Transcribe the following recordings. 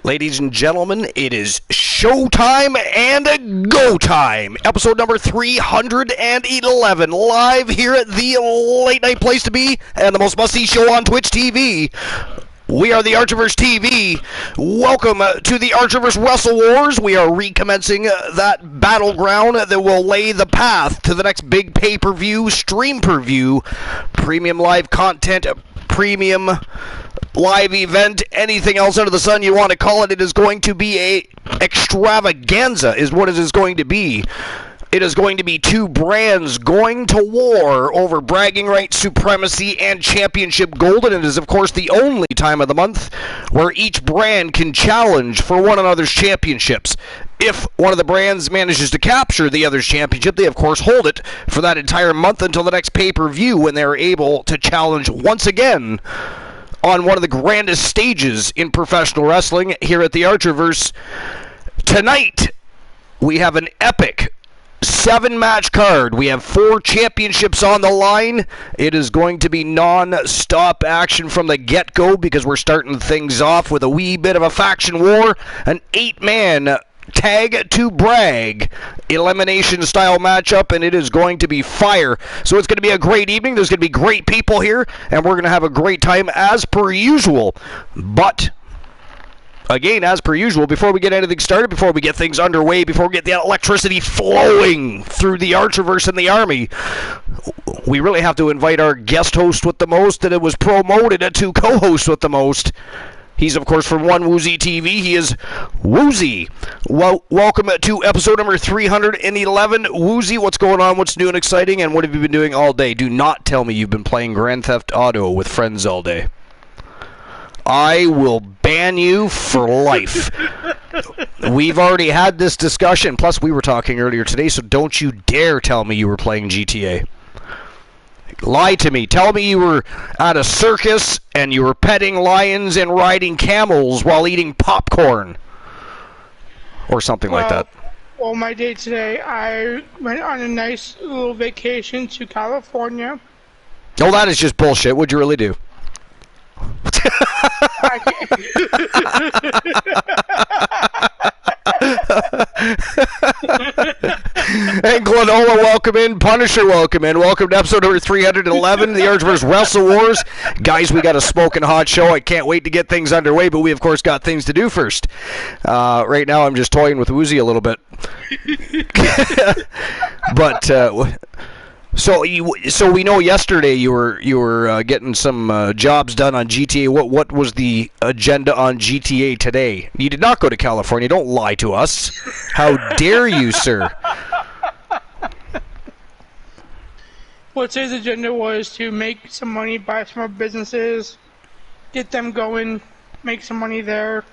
Ladies and gentlemen, it is showtime and go time. Episode number 311, live here at the late night place to be and the most must-see show on Twitch TV. We are the Archiverse TV. Welcome to the Archiverse Wrestle Wars. We are recommencing that battleground that will lay the path to the next big pay-per-view, stream-per-view, premium live content, premium live event, anything else under the sun you want to call it. It is going to be a extravaganza is what it is going to be. It is going to be two brands going to war over bragging rights, supremacy, and championship gold. And it is, of course, the only time of the month where each brand can challenge for one another's championships. If one of the brands manages to capture the other's championship, they, of course, hold it for that entire month until the next pay-per-view when they're able to challenge once again on one of the grandest stages in professional wrestling here at the Archiverse. Tonight, we have an epic 7-match card. We have 4 championships on the line. It is going to be non-stop action from the get-go because we're starting things off with a wee bit of a faction war, an 8-man tag to brag elimination style matchup, and it is going to be fire. So it's going to be a great evening. There's going to be great people here, and we're going to have a great time as per usual. But again, as per usual, before we get anything started, before we get things underway, before we get the electricity flowing through the Archiverse and the Army, we really have to invite our guest host with the most, and it was promoted to co-host with the most. He's, of course, from Wcw TV. He is Woozy. Well, welcome to episode number 311. Woozy, what's going on? What's new and exciting? And what have you been doing all day? Do not tell me you've been playing Grand Theft Auto with friends all day. I will ban you for life. We've already had this discussion. Plus, we were talking earlier today, so don't you dare tell me you were playing GTA. Lie to me. Tell me you were at a circus and you were petting lions and riding camels while eating popcorn. Or something like that. Well, my day today, I went on a nice little vacation to California. Oh, that is just bullshit. What'd you really do? And Glenola, welcome in. Punisher, welcome in. Welcome to episode number 311, the Archiverse Wrestle Wars. Guys, we got a smoking hot show. I can't wait to get things underway, but we, of course, got things to do first. Right now, I'm just toying with Woozy a little bit. But So we know yesterday you were getting some jobs done on GTA. What was the agenda on GTA today? You did not go to California. Don't lie to us. How dare you, sir? Well, today's agenda was to make some money, buy some more businesses, get them going, make some money there.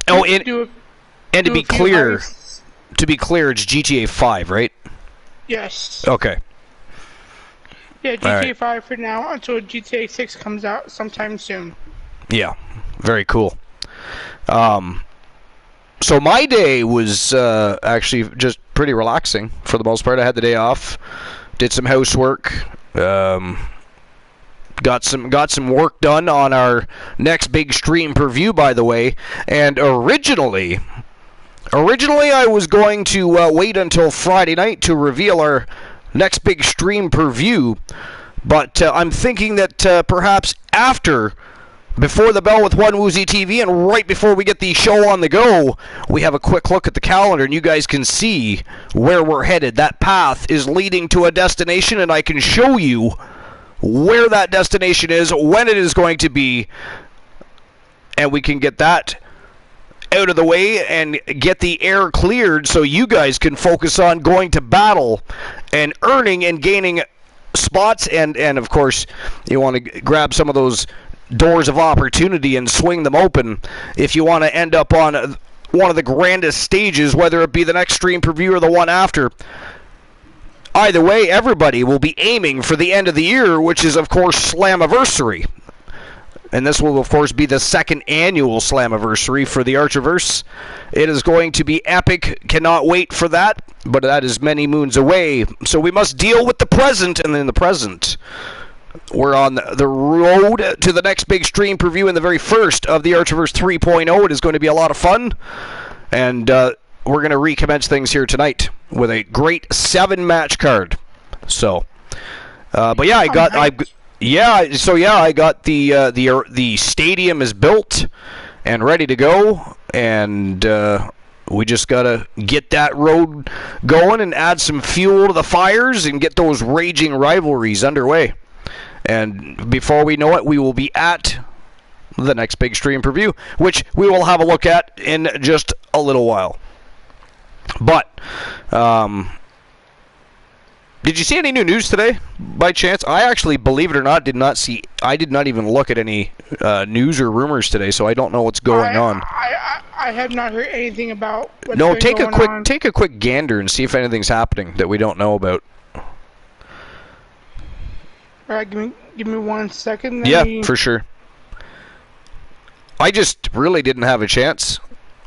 Oh, and to be clear, it's GTA 5, right? Yes. Okay. Yeah, GTA 5 for now until GTA 6 comes out sometime soon. Yeah, very cool. So my day was actually just pretty relaxing for the most part. I had the day off, did some housework, got some work done on our next big stream per-view, by the way. And originally I was going to wait until Friday night to reveal our next big stream per view, but I'm thinking that perhaps before the bell with Wcw TV and right before we get the show on the go, we have a quick look at the calendar and you guys can see where we're headed. That path is leading to a destination, and I can show you where that destination is, when it is going to be, and we can get that out of the way and get the air cleared so you guys can focus on going to battle and earning and gaining spots, and of course you want to grab some of those doors of opportunity and swing them open if you want to end up on one of the grandest stages, whether it be the next stream preview or the one after. Either way, everybody will be aiming for the end of the year, which is of course Slammiversary. And this will, of course, be the second annual Slammiversary for the Archiverse. It is going to be epic. Cannot wait for that. But that is many moons away. So we must deal with the present. And in the present, We're on the road to the next big stream preview and the very first of the Archiverse 3.0. It is going to be a lot of fun. And we're going to recommence things here tonight with a great 7-match card. So, but yeah, I got the stadium is built and ready to go, and we just gotta get that road going and add some fuel to the fires and get those raging rivalries underway. And before we know it, we will be at the next big stream preview, which we will have a look at in just a little while. But, did you see any new news today, by chance? I actually, believe it or not, I did not even look at any news or rumors today, so I don't know what's going on. I have not heard anything about what's take a quick gander and see if anything's happening that we don't know about. All right, give me 1 second. Yeah, for sure. I just really didn't have a chance.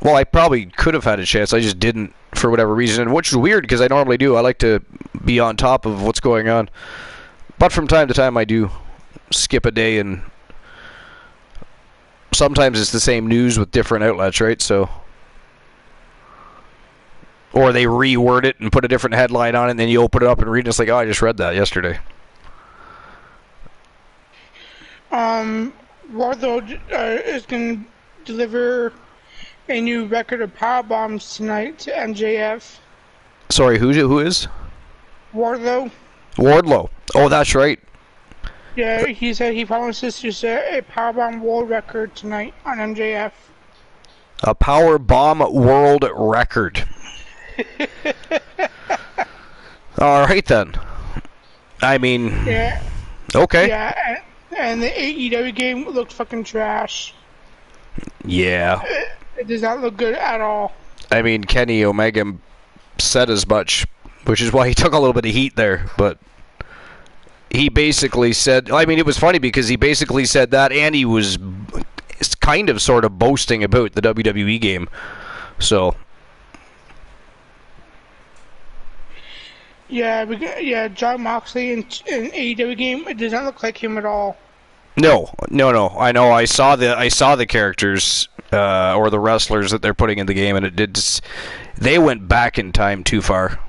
Well, I probably could have had a chance. I just didn't for whatever reason, which is weird because I normally do. I like to be on top of what's going on. But from time to time, I do skip a day, and sometimes it's the same news with different outlets, right? So, or they reword it and put a different headline on it, and then you open it up and read it, and it's like, oh, I just read that yesterday. Wardlow is going to deliver a new record of power bombs tonight to MJF. Sorry, who is? Wardlow. Wardlow. Oh, that's right. Yeah, he said he promises to set a powerbomb world record tonight on MJF. A powerbomb world record. All right then. I mean. Yeah. Okay. Yeah, and the AEW game looked fucking trash. Yeah. It does not look good at all. I mean, Kenny Omega said as much, which is why he took a little bit of heat there, but he basically said, I mean, it was funny because he basically said that, and he was kind of sort of boasting about the WWE game. So. Yeah, John Moxley in AEW game, it does not look like him at all. No. I know. I saw the characters or the wrestlers that they're putting in the game, and they went back in time too far.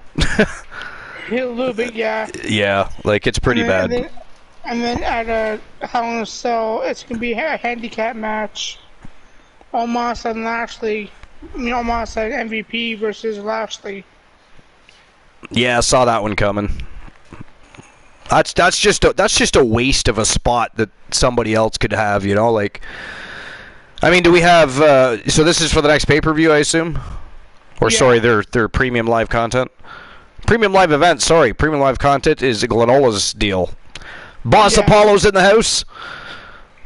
A little bit, yeah. Yeah, like it's pretty bad. And then at a Hell in a Cell, it's gonna be a handicap match. Omos and Lashley. Omos and MVP versus Lashley. Yeah, I saw that one coming. That's just a waste of a spot that somebody else could have, like. I mean, do we have? So this is for the next pay-per-view, I assume, or yeah. Sorry, they're premium live content, premium live event. Sorry, premium live content is Glenola's deal. Boss Apollo's in the house.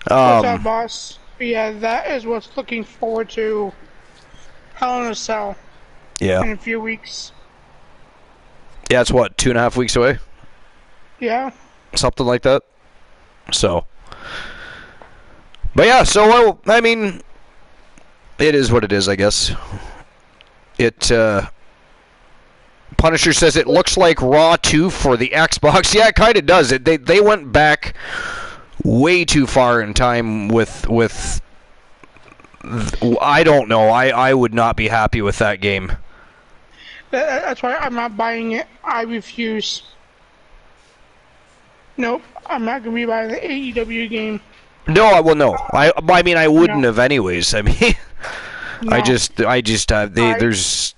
What's up, boss? Yeah, that is what's looking forward to. Hell in a Cell. Yeah. In a few weeks. Yeah, it's what, 2.5 weeks away? Yeah. Something like that. So. But yeah, so, I mean, it is what it is, I guess. Punisher says it looks like Raw 2 for the Xbox. Yeah, it kind of does. They went back way too far in time with I don't know. I would not be happy with that game. That's why I'm not buying it. I refuse. Nope, I'm not gonna be buying the AEW game. No, no. I mean, I wouldn't have anyways. I mean, no. There's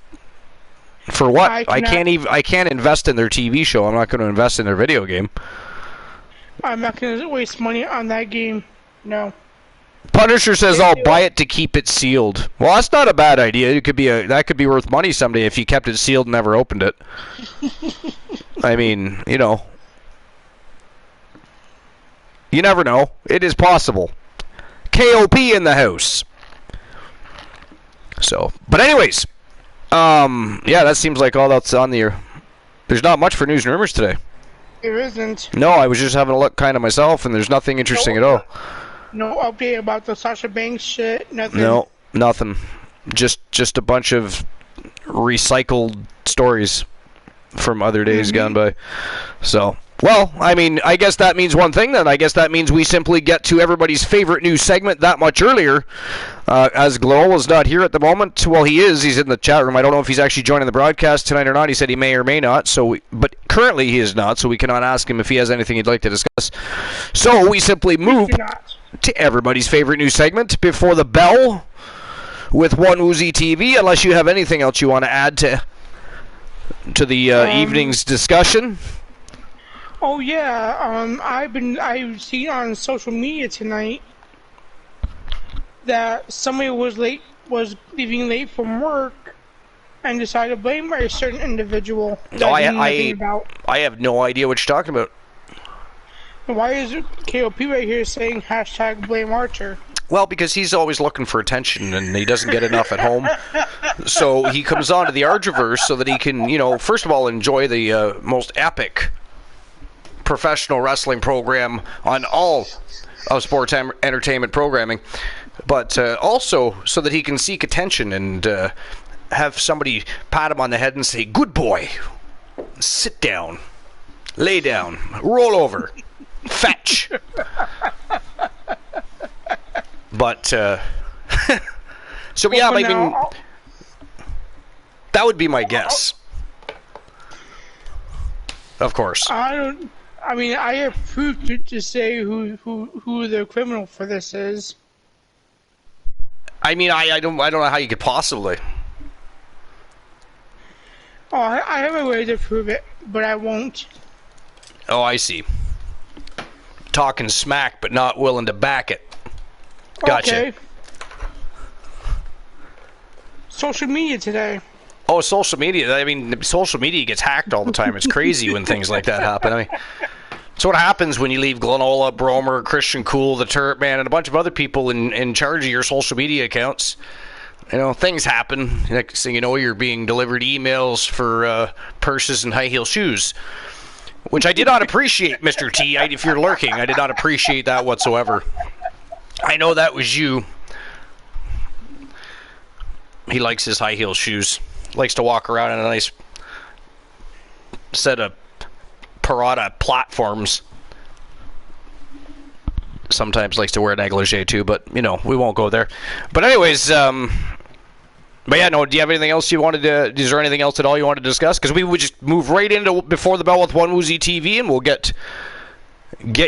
for what? I can't invest in their TV show. I'm not going to invest in their video game. I'm not going to waste money on that game. No. Punisher says I'll buy it to keep it sealed. Well, that's not a bad idea. That could be worth money someday if you kept it sealed and never opened it. I mean, you never know. It is possible. KOP in the house. So, but anyways, yeah, that seems like all that's on the. There's not much for news and rumors today. There isn't. No, I was just having a look kind of myself, and there's nothing interesting at all. No update about the Sasha Banks shit. Nothing. No, nothing. Just a bunch of recycled stories from other days gone by. So, Well, I mean, I guess that means one thing then. I guess that means we simply get to everybody's favorite news segment that much earlier. As Glow's not here at the moment. Well, he is. He's in the chat room. I don't know if he's actually joining the broadcast tonight or not. He said he may or may not. But currently he is not, so we cannot ask him if he has anything he'd like to discuss. So we simply move to everybody's favorite news segment, Before the Bell, with Wcw TV, unless you have anything else you want to add to the evening's discussion. Oh yeah, I've seen on social media tonight that somebody was leaving late from work and decided to blame a certain individual. No, I have no idea what you're talking about. Why is KOP right here saying #blame Archer? Well, because he's always looking for attention and he doesn't get enough at home. So he comes on to the Archerverse so that he can, first of all, enjoy the most epic professional wrestling program on all of sports entertainment programming, but also so that he can seek attention and have somebody pat him on the head and say, "Good boy, sit down, lay down, roll over, fetch." But so yeah, I mean, that would be my guess. Of course. I have proof to say who the criminal for this is. I mean, I don't know how you could possibly. Oh, I have a way to prove it, but I won't. Oh, I see. Talking smack, but not willing to back it. Gotcha. Okay. Social media today. Oh, social media. I mean, social media gets hacked all the time. It's crazy when things like that happen. I mean, it's what happens when you leave Glenola, Bromer, Christian Cool, the Turret Man, and a bunch of other people in charge of your social media accounts. Things happen. Next thing you know, you're being delivered emails for purses and high heel shoes, which I did not appreciate, Mr. T. If you're lurking, I did not appreciate that whatsoever. I know that was you. He likes his high heel shoes. Likes to walk around in a nice set of Parada platforms. Sometimes likes to wear a negligee too, but we won't go there. But anyways, but yeah, no. Do you have anything else you wanted to? Is there anything else at all you wanted to discuss? Because we would just move right into Before the Bell with Wcw TV, and we'll get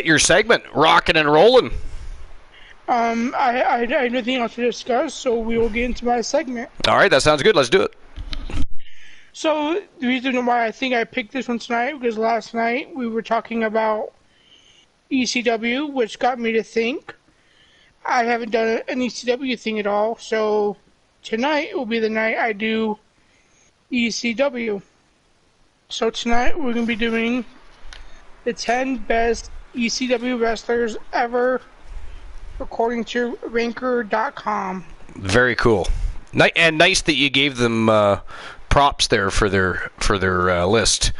your segment rocking and rolling. I have nothing else to discuss, so we will get into my segment. All right, that sounds good. Let's do it. So the reason why I think I picked this one tonight because last night we were talking about ECW, which got me to think. I haven't done an ECW thing at all, so tonight will be the night I do ECW. So tonight we're going to be doing the 10 best ECW wrestlers ever, according to Ranker.com. Very cool. And nice that you gave them props there for their list.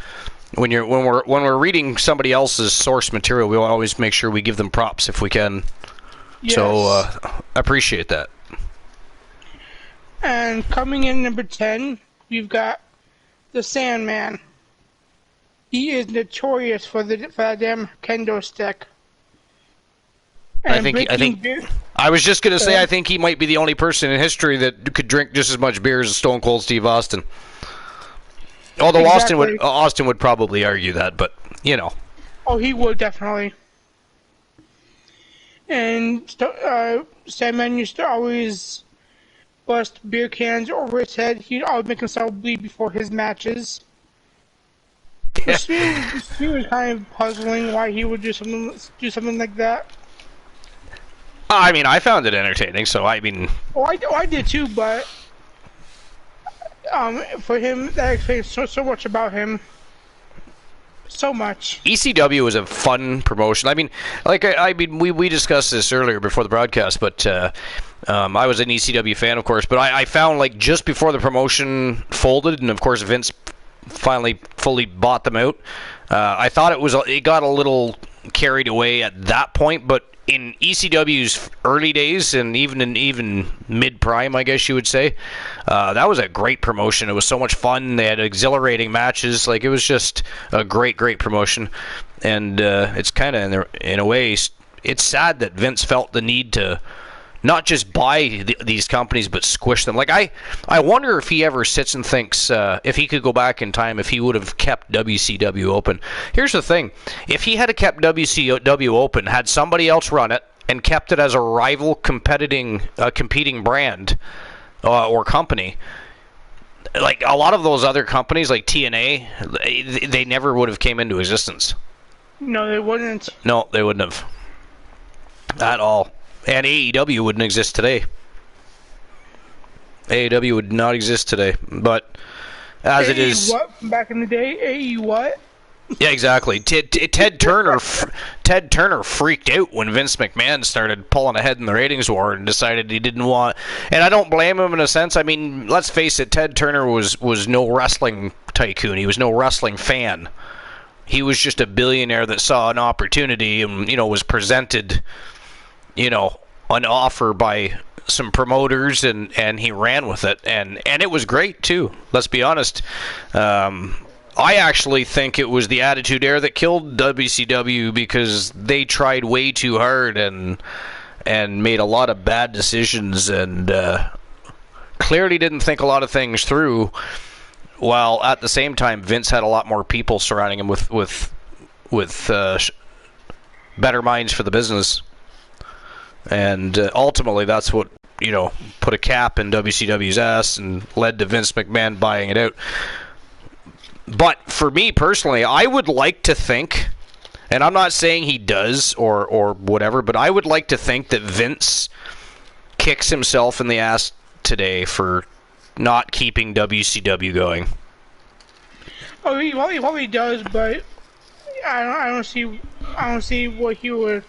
When we're reading somebody else's source material, we always make sure we give them props if we can. Yes. So appreciate that. And coming in number 10, we've got the Sandman. He is notorious for that damn kendo stick. And I was just going to say I think he might be the only person in history that could drink just as much beer as Stone Cold Steve Austin. Although exactly. Austin would probably argue that, but Oh, he would definitely. And Sandman used to always bust beer cans over his head. He'd always make himself bleed before his matches. Yeah. She was kind of puzzling why he would do something like that. I mean, I found it entertaining, so I mean... Oh, I did too, but... for him, that explains so much about him. So much. ECW was a fun promotion. I mean, we discussed this earlier before the broadcast, but I was an ECW fan, of course, but I found, just before the promotion folded, and of course Vince finally fully bought them out, I thought it got a little carried away at that point, but in ECW's early days and even mid-prime, I guess you would say, that was a great promotion. It was so much fun. They had exhilarating matches. Like, it was just a great promotion. And it's kind of, in a way, it's sad that Vince felt the need to not just buy these companies, but squish them. Like, I wonder if he ever sits and thinks, if he could go back in time, if he would have kept WCW open. Here's the thing. If he had kept WCW open, had somebody else run it, and kept it as a rival competing brand or company, like a lot of those other companies, like TNA, they never would have came into existence. No, they wouldn't. No, they wouldn't have. At all. And AEW wouldn't exist today. AEW would not exist today. But as it is... What? Back in the day? AE what? Yeah, exactly. Ted Turner freaked out when Vince McMahon started pulling ahead in the ratings war and decided he didn't want... And I don't blame him in a sense. I mean, let's face it, Ted Turner was no wrestling tycoon. He was no wrestling fan. He was just a billionaire that saw an opportunity and, was presented... an offer by some promoters, and he ran with it, and it was great too. Let's be honest. I actually think it was the Attitude Era that killed WCW because they tried way too hard and made a lot of bad decisions and clearly didn't think a lot of things through. While at the same time, Vince had a lot more people surrounding him with better minds for the business. And ultimately, that's what, put a cap in WCW's ass and led to Vince McMahon buying it out. But for me personally, I would like to think, and I'm not saying he does or whatever, but I would like to think that Vince kicks himself in the ass today for not keeping WCW going. Oh, he probably does, but I don't see what he would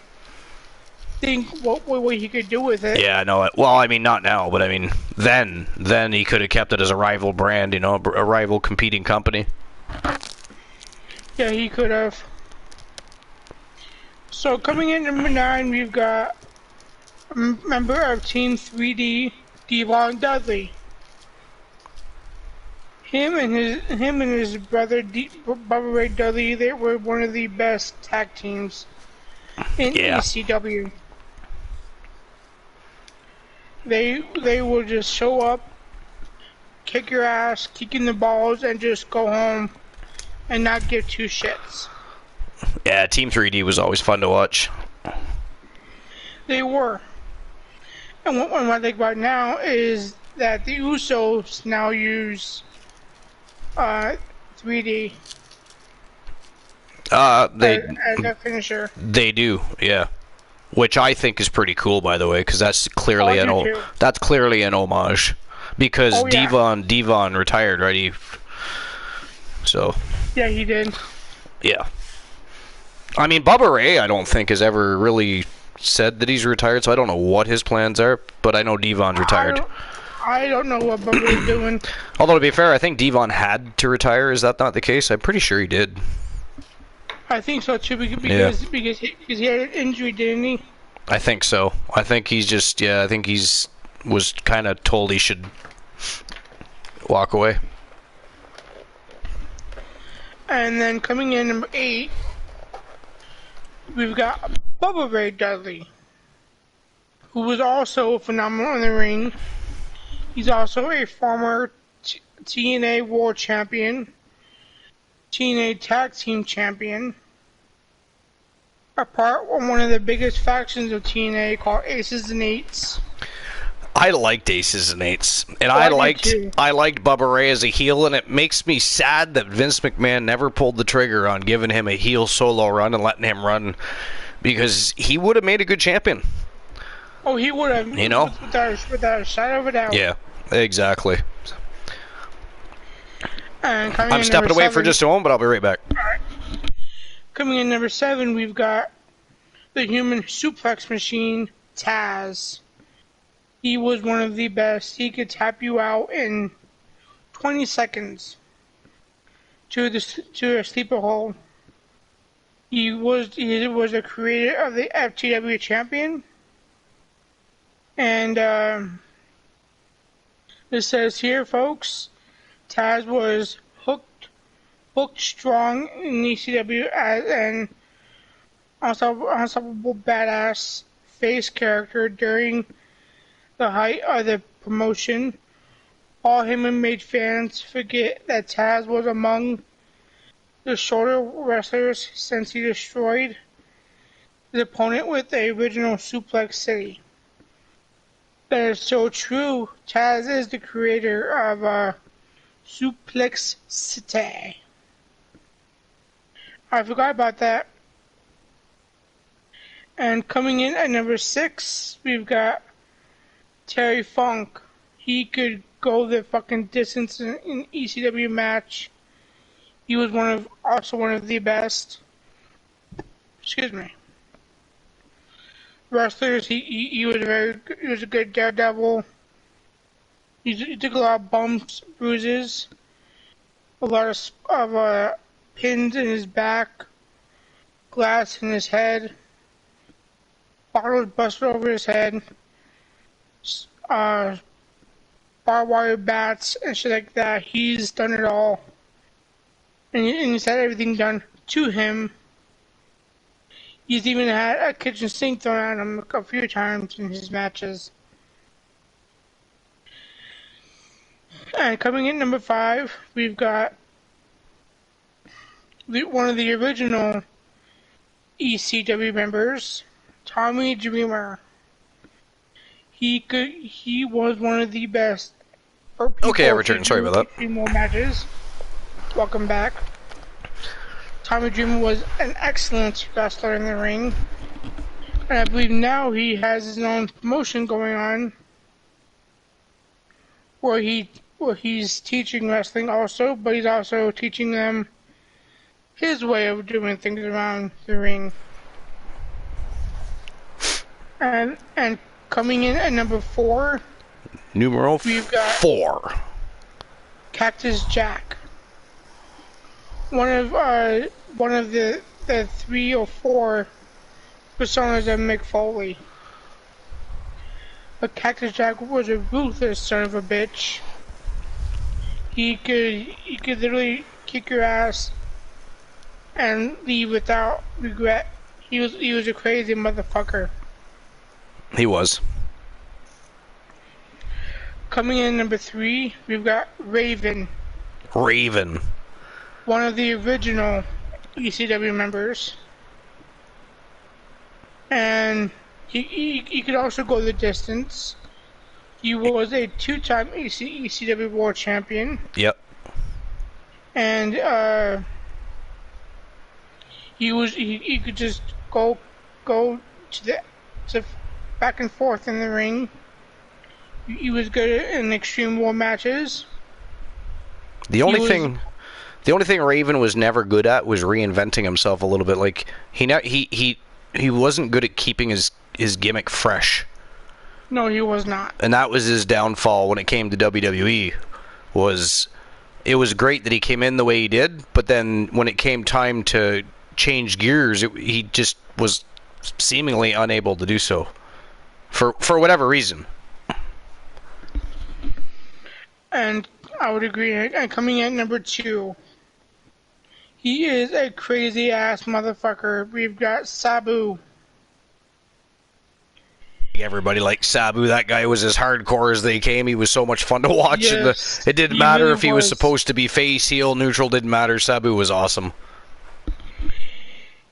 think what he could do with it. Yeah, I know it. Well, I mean, not now, but I mean, then he could have kept it as a rival brand, a rival competing company. Yeah, he could have. So coming in number 9, we've got a member of Team 3D, Devon Dudley. Him and his brother Bubba Ray Dudley, they were one of the best tag teams in ECW. They will just show up, kick your ass, kick in the balls, and just go home and not give two shits. Yeah, Team 3D was always fun to watch. They were. And what I think about now is that the Usos now use 3D as a finisher. They do, yeah. Which I think is pretty cool, by the way, because that's clearly an homage. Because Devon retired, right? Yeah, he did. Yeah. I mean, Bubba Ray, I don't think has ever really said that he's retired, so I don't know what his plans are. But I know Devon's retired. I don't know what Bubba is doing. Although to be fair, I think Devon had to retire. Is that not the case? I'm pretty sure he did. I think so too, because he had an injury, didn't he? I think so. I think he's just I think he's was kind of told he should walk away. And then coming in number 8, we've got Bubba Ray Dudley, who was also phenomenal in the ring. He's also a former TNA World Champion, TNA Tag Team Champion, a part of one of the biggest factions of TNA called Aces and Eights. I liked Aces and Eights, and I liked Bubba Ray as a heel, and it makes me sad that Vince McMahon never pulled the trigger on giving him a heel solo run and letting him run, because he would have made a good champion. Oh, he would have. Without a shadow of a doubt. Yeah, exactly. And I'm stepping away for just a moment, but I'll be right back. Alright. Coming in number 7, we've got the human suplex machine, Taz. He was one of the best. He could tap you out in 20 seconds to a sleeper hold. He was the creator of the FTW champion, and it says here, folks, Taz was booked strong in ECW as an unstoppable badass face character during the height of the promotion. Paul Heyman made fans forget that Taz was among the shorter wrestlers since he destroyed his opponent with the original Suplex City. That is so true. Taz is the creator of Suplex City. I forgot about that. And coming in at number 6, we've got Terry Funk. He could go the fucking distance in ECW match. He was also one of the best. Excuse me. Wrestlers. He was a good daredevil. He took a lot of bumps, bruises, a lot of pins in his back, glass in his head, bottles busted over his head, barbed wire bats and shit like that. He's done it all. And he's had everything done to him. He's even had a kitchen sink thrown at him a few times in his matches. And coming in number 5, we've got one of the original ECW members, Tommy Dreamer. He was one of the best. Okay, I returned. Sorry about that. 3 more matches. Welcome back. Tommy Dreamer was an excellent wrestler in the ring. And I believe now he has his own promotion going on where he's teaching wrestling also, but he's also teaching them his way of doing things around the ring. And coming in at number 4, numero we've got 4, Cactus Jack. One of the 3 or 4 personas of Mick Foley. But Cactus Jack was a ruthless son of a bitch. He could literally kick your ass and leave without regret. He was a crazy motherfucker. He was. Coming in number 3, we've got Raven. Raven. One of the original ECW members. And he could also go the distance. He was a 2-time ECW World Champion. Yep. And he could just go to back and forth in the ring. He was good in Extreme War matches. The only thing Raven was never good at was reinventing himself a little bit. Like he wasn't good at keeping his gimmick fresh. No, he was not. And that was his downfall when it came to WWE. It was great that he came in the way he did, but then when it came time to change gears, he just was seemingly unable to do so. For whatever reason. And I would agree. And coming in number 2, he is a crazy ass motherfucker. We've got Sabu. Everybody liked Sabu. That guy was as hardcore as they came. He was so much fun to watch. Yes, and it didn't matter really if he was supposed to be face, heel, neutral. Didn't matter. Sabu was awesome.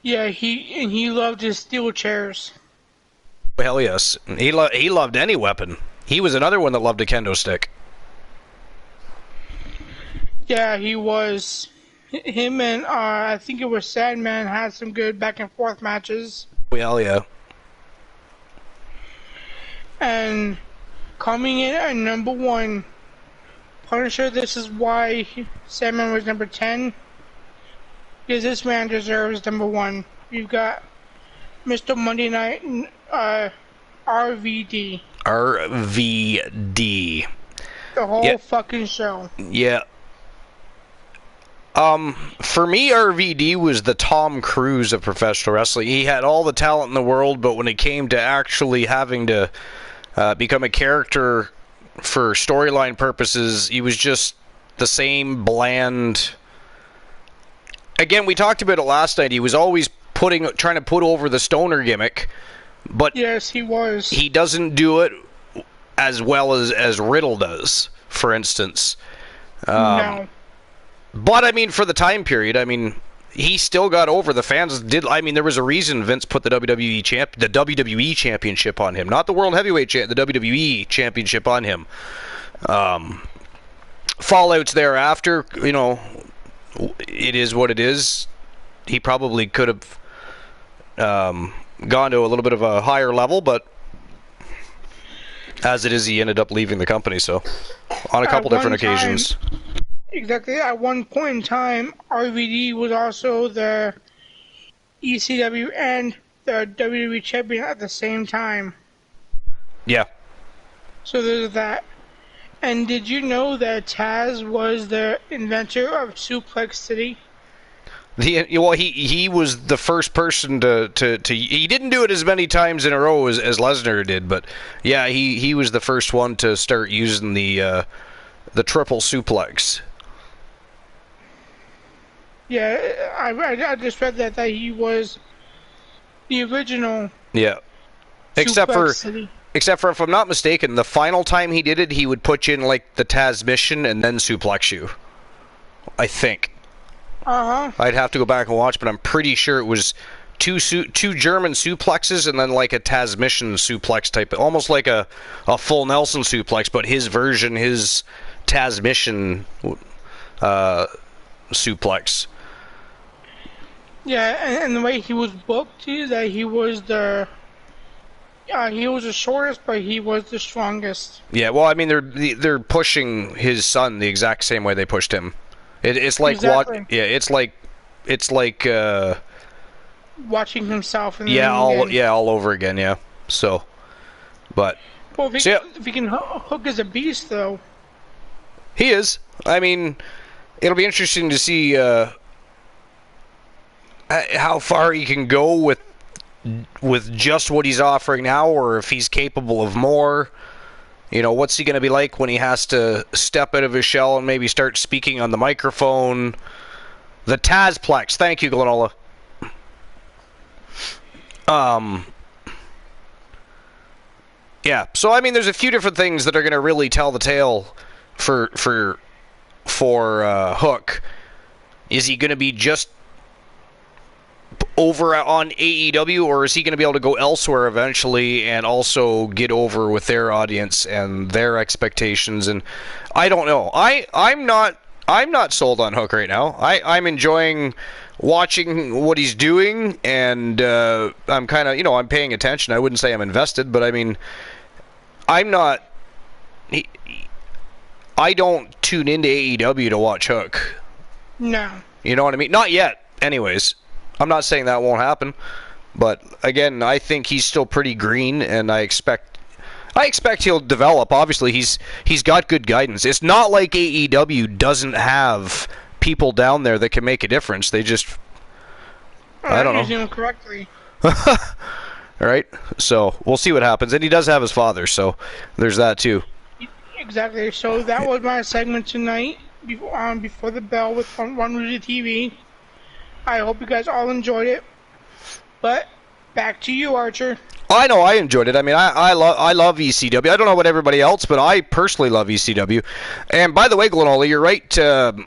Yeah, he loved his steel chairs. Hell yes. He loved any weapon. He was another one that loved a kendo stick. Yeah, he was. Him and I think it was Sandman had some good back and forth matches. Hell yeah. And coming in at number 1, Punisher. This is why Sandman was number 10. Because this man deserves number 1. You've got Mr. Monday Night, RVD. RVD. The whole fucking show. Yeah. For me, RVD was the Tom Cruise of professional wrestling. He had all the talent in the world, but when it came to actually having to become a character for storyline purposes, he was just the same bland. Again, we talked about it last night. He was always trying to put over the stoner gimmick, but yes, he was. He doesn't do it as well as Riddle does, for instance. No. But, I mean, for the time period, I mean, he still got over. The fans did. I mean, there was a reason Vince put the WWE Championship on him. Not the World Heavyweight the WWE Championship on him. Fallouts thereafter, you know, it is what it is. He probably could have gone to a little bit of a higher level, but as it is, he ended up leaving the company, so on a couple different occasions. Exactly. At one point in time, RVD was also the ECW and the WWE champion at the same time. Yeah. So there's that. And did you know that Taz was the inventor of Suplex City? Well, he was the first person to he didn't do it as many times in a row as Lesnar did, but yeah, he was the first one to start using the triple suplex. Yeah, I just read that he was the original. Yeah. Except for, if I'm not mistaken, the final time he did it, he would put you in like the Taz mission and then suplex you. I think. I'd have to go back and watch, but I'm pretty sure it was two German suplexes and then like a Taz mission suplex type, almost like a full Nelson suplex, but his version, his Taz mission suplex. Yeah, and the way he was booked too, that he was the shortest, but he was the strongest. Yeah, well, I mean, they're pushing his son the exact same way they pushed him. It's like exactly. it's like watching himself. All over again. Yeah. So, but if he can hook as a beast, though. He is. I mean, it'll be interesting to see how far he can go with just what he's offering now, or if he's capable of more. You know, what's he going to be like when he has to step out of his shell and maybe start speaking on the microphone? The Tazplex. Thank you, Glenola. Yeah. So I mean, there's a few different things that are going to really tell the tale for Hook. Is he going to be just over on AEW, or is he going to be able to go elsewhere eventually and also get over with their audience and their expectations? And I don't know. I'm not sold on Hook right now. I'm enjoying watching what he's doing, and I'm kind of, I'm paying attention. I wouldn't say I'm invested, but I mean, I'm not. I don't tune into AEW to watch Hook. No. You know what I mean? Not yet, anyways. I'm not saying that won't happen, but again, I think he's still pretty green, and I expect he'll develop. Obviously, he's got good guidance. It's not like AEW doesn't have people down there that can make a difference. They just, I don't know. Using him correctly. All right, so we'll see what happens. And he does have his father, so there's that too. Exactly. So that was my segment tonight before the bell with One Rudy TV. I hope you guys all enjoyed it. But back to you, Archer. I know I enjoyed it. I mean, I love ECW. I don't know about everybody else, but I personally love ECW. And by the way, Glenola, you're right.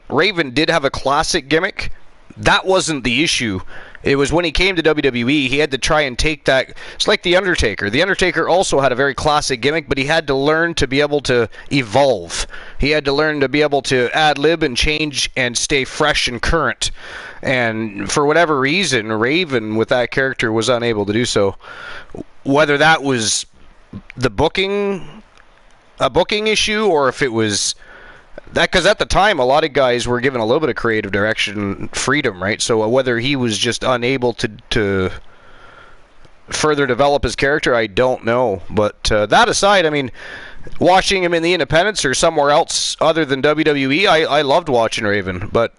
Raven did have a classic gimmick. That wasn't the issue. It was when he came to WWE, he had to try and take that. It's like The Undertaker. The Undertaker also had a very classic gimmick, but he had to learn to be able to evolve. He had to learn to be able to ad-lib and change and stay fresh and current. And for whatever reason, Raven, with that character, was unable to do so. Whether that was a booking issue, or if it was that, because at the time a lot of guys were given a little bit of creative direction freedom, right? So whether he was just unable to further develop his character, I don't know. But that aside, I mean, watching him in the Independents or somewhere else other than WWE, I loved watching Raven. But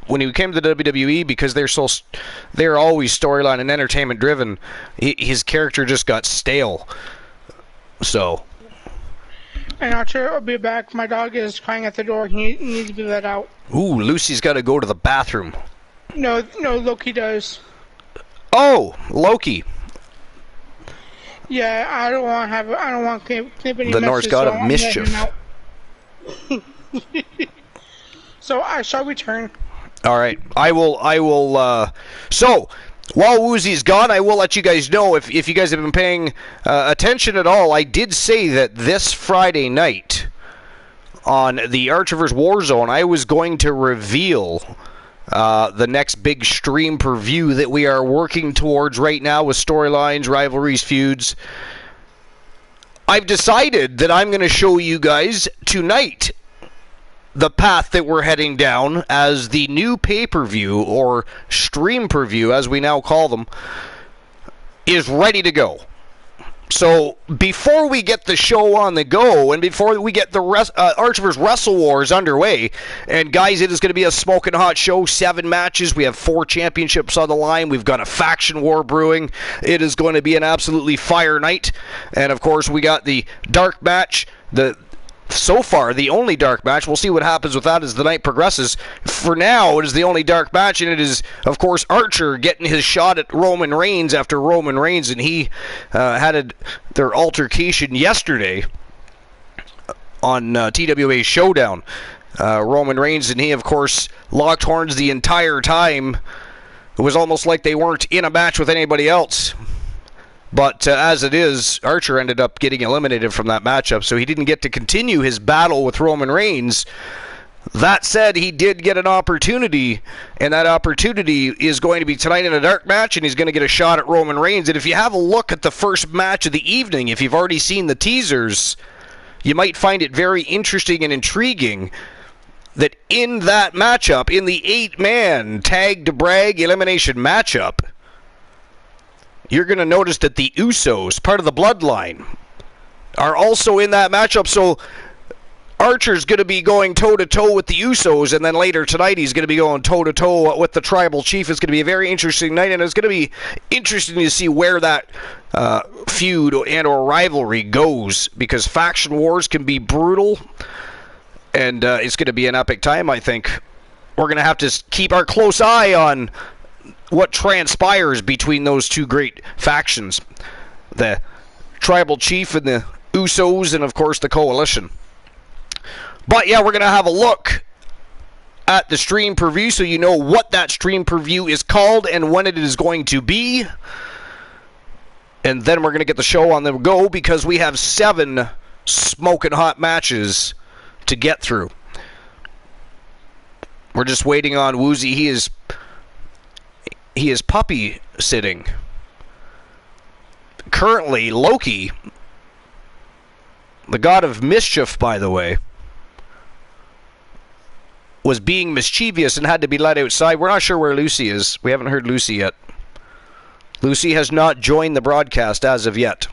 when he came to the WWE, because they're always storyline and entertainment driven, his character just got stale. So. And Archer will be back. My dog is crying at the door. He needs to be let out. Ooh, Lucy's got to go to the bathroom. No, Loki does. Oh, Loki. Yeah, I don't want to knip any the Norse god of mischief. So I shall return. All right, I will. So while Woozy's gone, I will let you guys know, if you guys have been paying attention at all, I did say that this Friday night on the Archiver's Warzone, I was going to reveal the next big stream per view that we are working towards right now with storylines, rivalries, feuds. I've decided that I'm going to show you guys tonight the path that we're heading down as the new pay-per-view, or stream per view as we now call them, is ready to go. So before we get the show on the go, and before we get the Archiver's Wrestle Wars underway, and guys, it is going to be a smoking hot show, 7 matches, we have 4 championships on the line, we've got a faction war brewing, it is going to be an absolutely fire night, and of course we got the dark match, so far, the only dark match. We'll see what happens with that as the night progresses. For now, it is the only dark match, and it is, of course, Archer getting his shot at Roman Reigns after Roman Reigns, and he had their altercation yesterday on TWA Showdown. Roman Reigns and he, of course, locked horns the entire time. It was almost like they weren't in a match with anybody else. But as it is, Archer ended up getting eliminated from that matchup, so he didn't get to continue his battle with Roman Reigns. That said, he did get an opportunity, and that opportunity is going to be tonight in a dark match, and he's going to get a shot at Roman Reigns. And if you have a look at the first match of the evening, if you've already seen the teasers, you might find it very interesting and intriguing that in that matchup, in the 8-man tag to brag elimination matchup, you're going to notice that the Usos, part of the Bloodline, are also in that matchup. So Archer's going to be going toe-to-toe with the Usos, and then later tonight he's going to be going toe-to-toe with the Tribal Chief. It's going to be a very interesting night, and it's going to be interesting to see where that feud and or rivalry goes, because faction wars can be brutal, and it's going to be an epic time, I think. We're going to have to keep our close eye on what transpires between those two great factions, the Tribal Chief and the Usos, and of course the Coalition. But yeah, we're going to have a look at the stream preview so you know what that stream preview is called and when it is going to be. And then we're going to get the show on the go, because we have 7 smoking hot matches to get through. We're just waiting on Woozy. He is puppy sitting. Currently, Loki, the god of mischief, by the way, was being mischievous and had to be let outside. We're not sure where Lucy is. We haven't heard Lucy yet. Lucy has not joined the broadcast as of yet.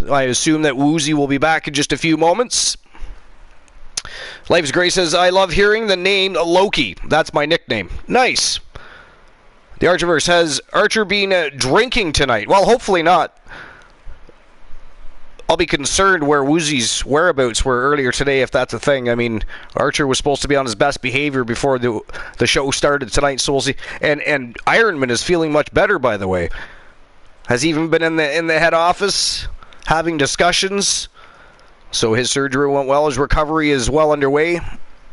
I assume that Woozy will be back in just a few moments. Life's Grace says, I love hearing the name Loki. That's my nickname. Nice. The Archiverse has Archer been drinking tonight. Well, hopefully not. I'll be concerned where Woozy's whereabouts were earlier today, if that's a thing. I mean, Archer was supposed to be on his best behavior before the show started tonight, so we'll see. And Ironman is feeling much better, by the way. Has even been in the head office having discussions. So his surgery went well. His recovery is well underway.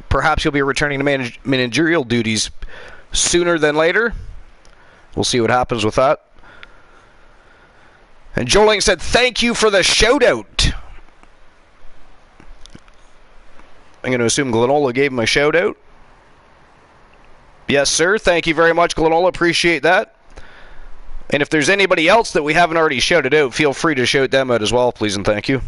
Perhaps he'll be returning to managerial duties sooner than later. We'll see what happens with that. And Joling said, thank you for the shout-out. I'm going to assume Glenola gave him a shout-out. Yes, sir. Thank you very much, Glenola. Appreciate that. And if there's anybody else that we haven't already shouted out, feel free to shout them out as well, please and thank you.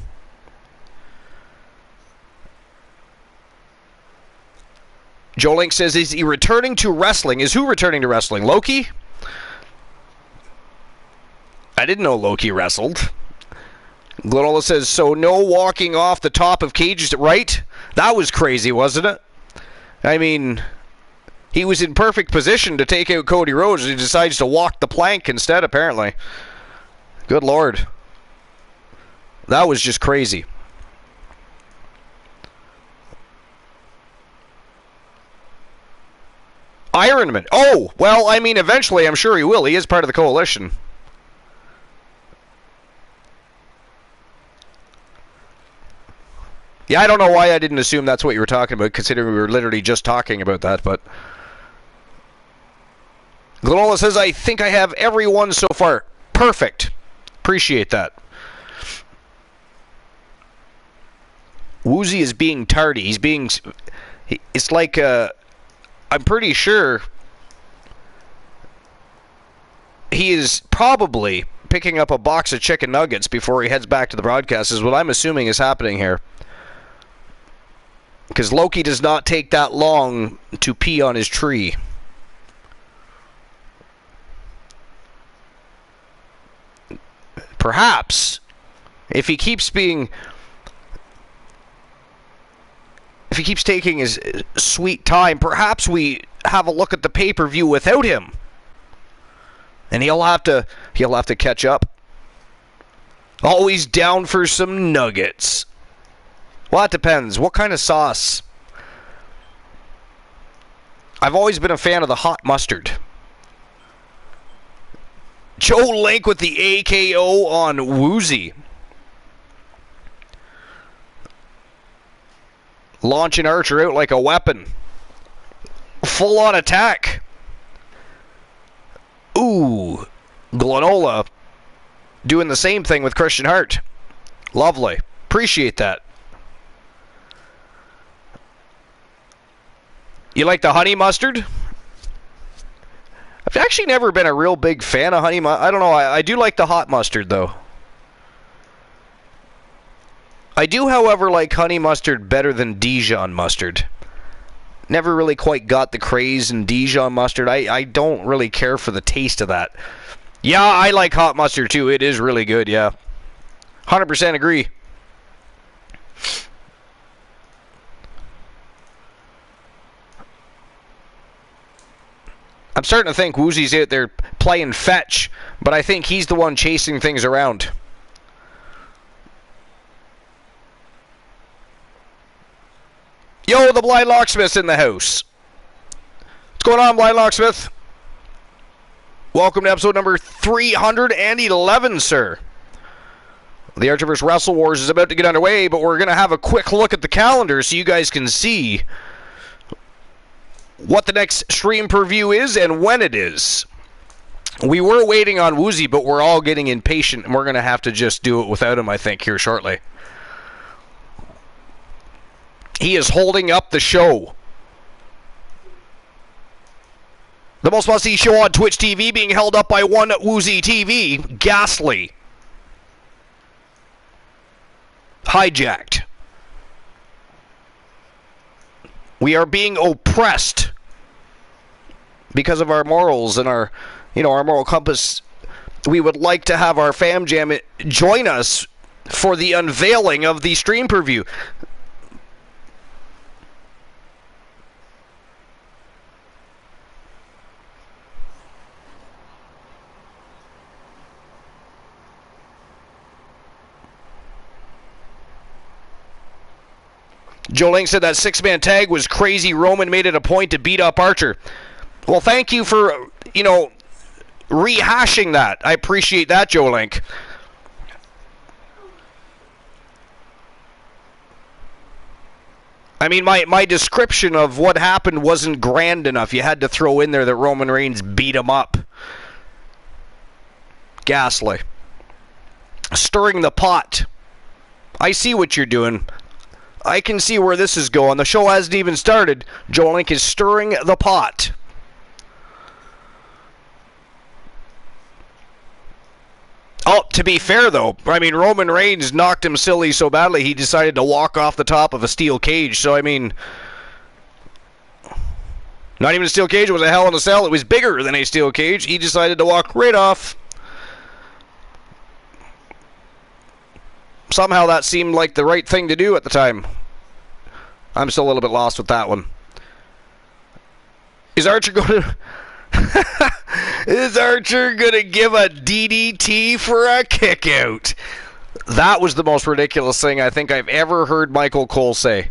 Joe Link says, is he returning to wrestling? Is who returning to wrestling? Loki? I didn't know Loki wrestled. Glenola says, so no walking off the top of cages, right? That was crazy, wasn't it? I mean, he was in perfect position to take out Cody Rhodes. He decides to walk the plank instead, apparently. Good Lord. That was just crazy. Ironman. Oh, well, I mean, eventually I'm sure he will. He is part of the coalition. Yeah, I don't know why I didn't assume that's what you were talking about, considering we were literally just talking about that, but... Glenola says, I think I have everyone so far. Perfect. Appreciate that. Woozy is being tardy. He's being... It's like, I'm pretty sure he is probably picking up a box of chicken nuggets before he heads back to the broadcast, is what I'm assuming is happening here. Because Loki does not take that long to pee on his tree. Perhaps, if he keeps taking his sweet time, perhaps we have a look at the pay-per-view without him. And he'll have to catch up. Always down for some nuggets. Well, it depends. What kind of sauce? I've always been a fan of the hot mustard. Joe Link with the AKO on Woozy. Launching Archer out like a weapon. Full-on attack. Ooh. Glenola doing the same thing with Christian Hart. Lovely. Appreciate that. You like the honey mustard? I've actually never been a real big fan of honey mustard. I don't know. I do like the hot mustard, though. I do, however, like honey mustard better than Dijon mustard. Never really quite got the craze in Dijon mustard. I don't really care for the taste of that. Yeah, I like hot mustard, too. It is really good, yeah. 100% agree. I'm starting to think Woozy's out there playing fetch, but I think he's the one chasing things around. Yo, the Blind Locksmith's in the house. What's going on, Blind Locksmith? Welcome to episode number 311, sir. The Archerverse Wrestle Wars is about to get underway, but we're going to have a quick look at the calendar so you guys can see what the next stream preview is and when it is. We were waiting on Woozy, but we're all getting impatient, and we're going to have to just do it without him, I think, here shortly. He is holding up the show. The most must-see show on Twitch TV being held up by one Woozy TV. Ghastly. Hijacked. We are being oppressed because of our morals and our moral compass. We would like to have our fam jam join us for the unveiling of the stream preview. Joe Link said that six-man tag was crazy. Roman made it a point to beat up Archer. Well, thank you for, rehashing that. I appreciate that, Joe Link. I mean, my description of what happened wasn't grand enough. You had to throw in there that Roman Reigns beat him up. Ghastly. Stirring the pot. I see what you're doing. I can see where this is going. The show hasn't even started. Joe Link is stirring the pot. Oh, to be fair, though, I mean, Roman Reigns knocked him silly so badly he decided to walk off the top of a steel cage. So, I mean, Not even a steel cage. It was a Hell in a Cell. It was bigger than a steel cage. He decided to walk right off. Somehow that seemed like the right thing to do at the time. I'm still a little bit lost with that one. Is Archer going to... Is Archer going to give a DDT for a kick out? That was the most ridiculous thing I think I've ever heard Michael Cole say.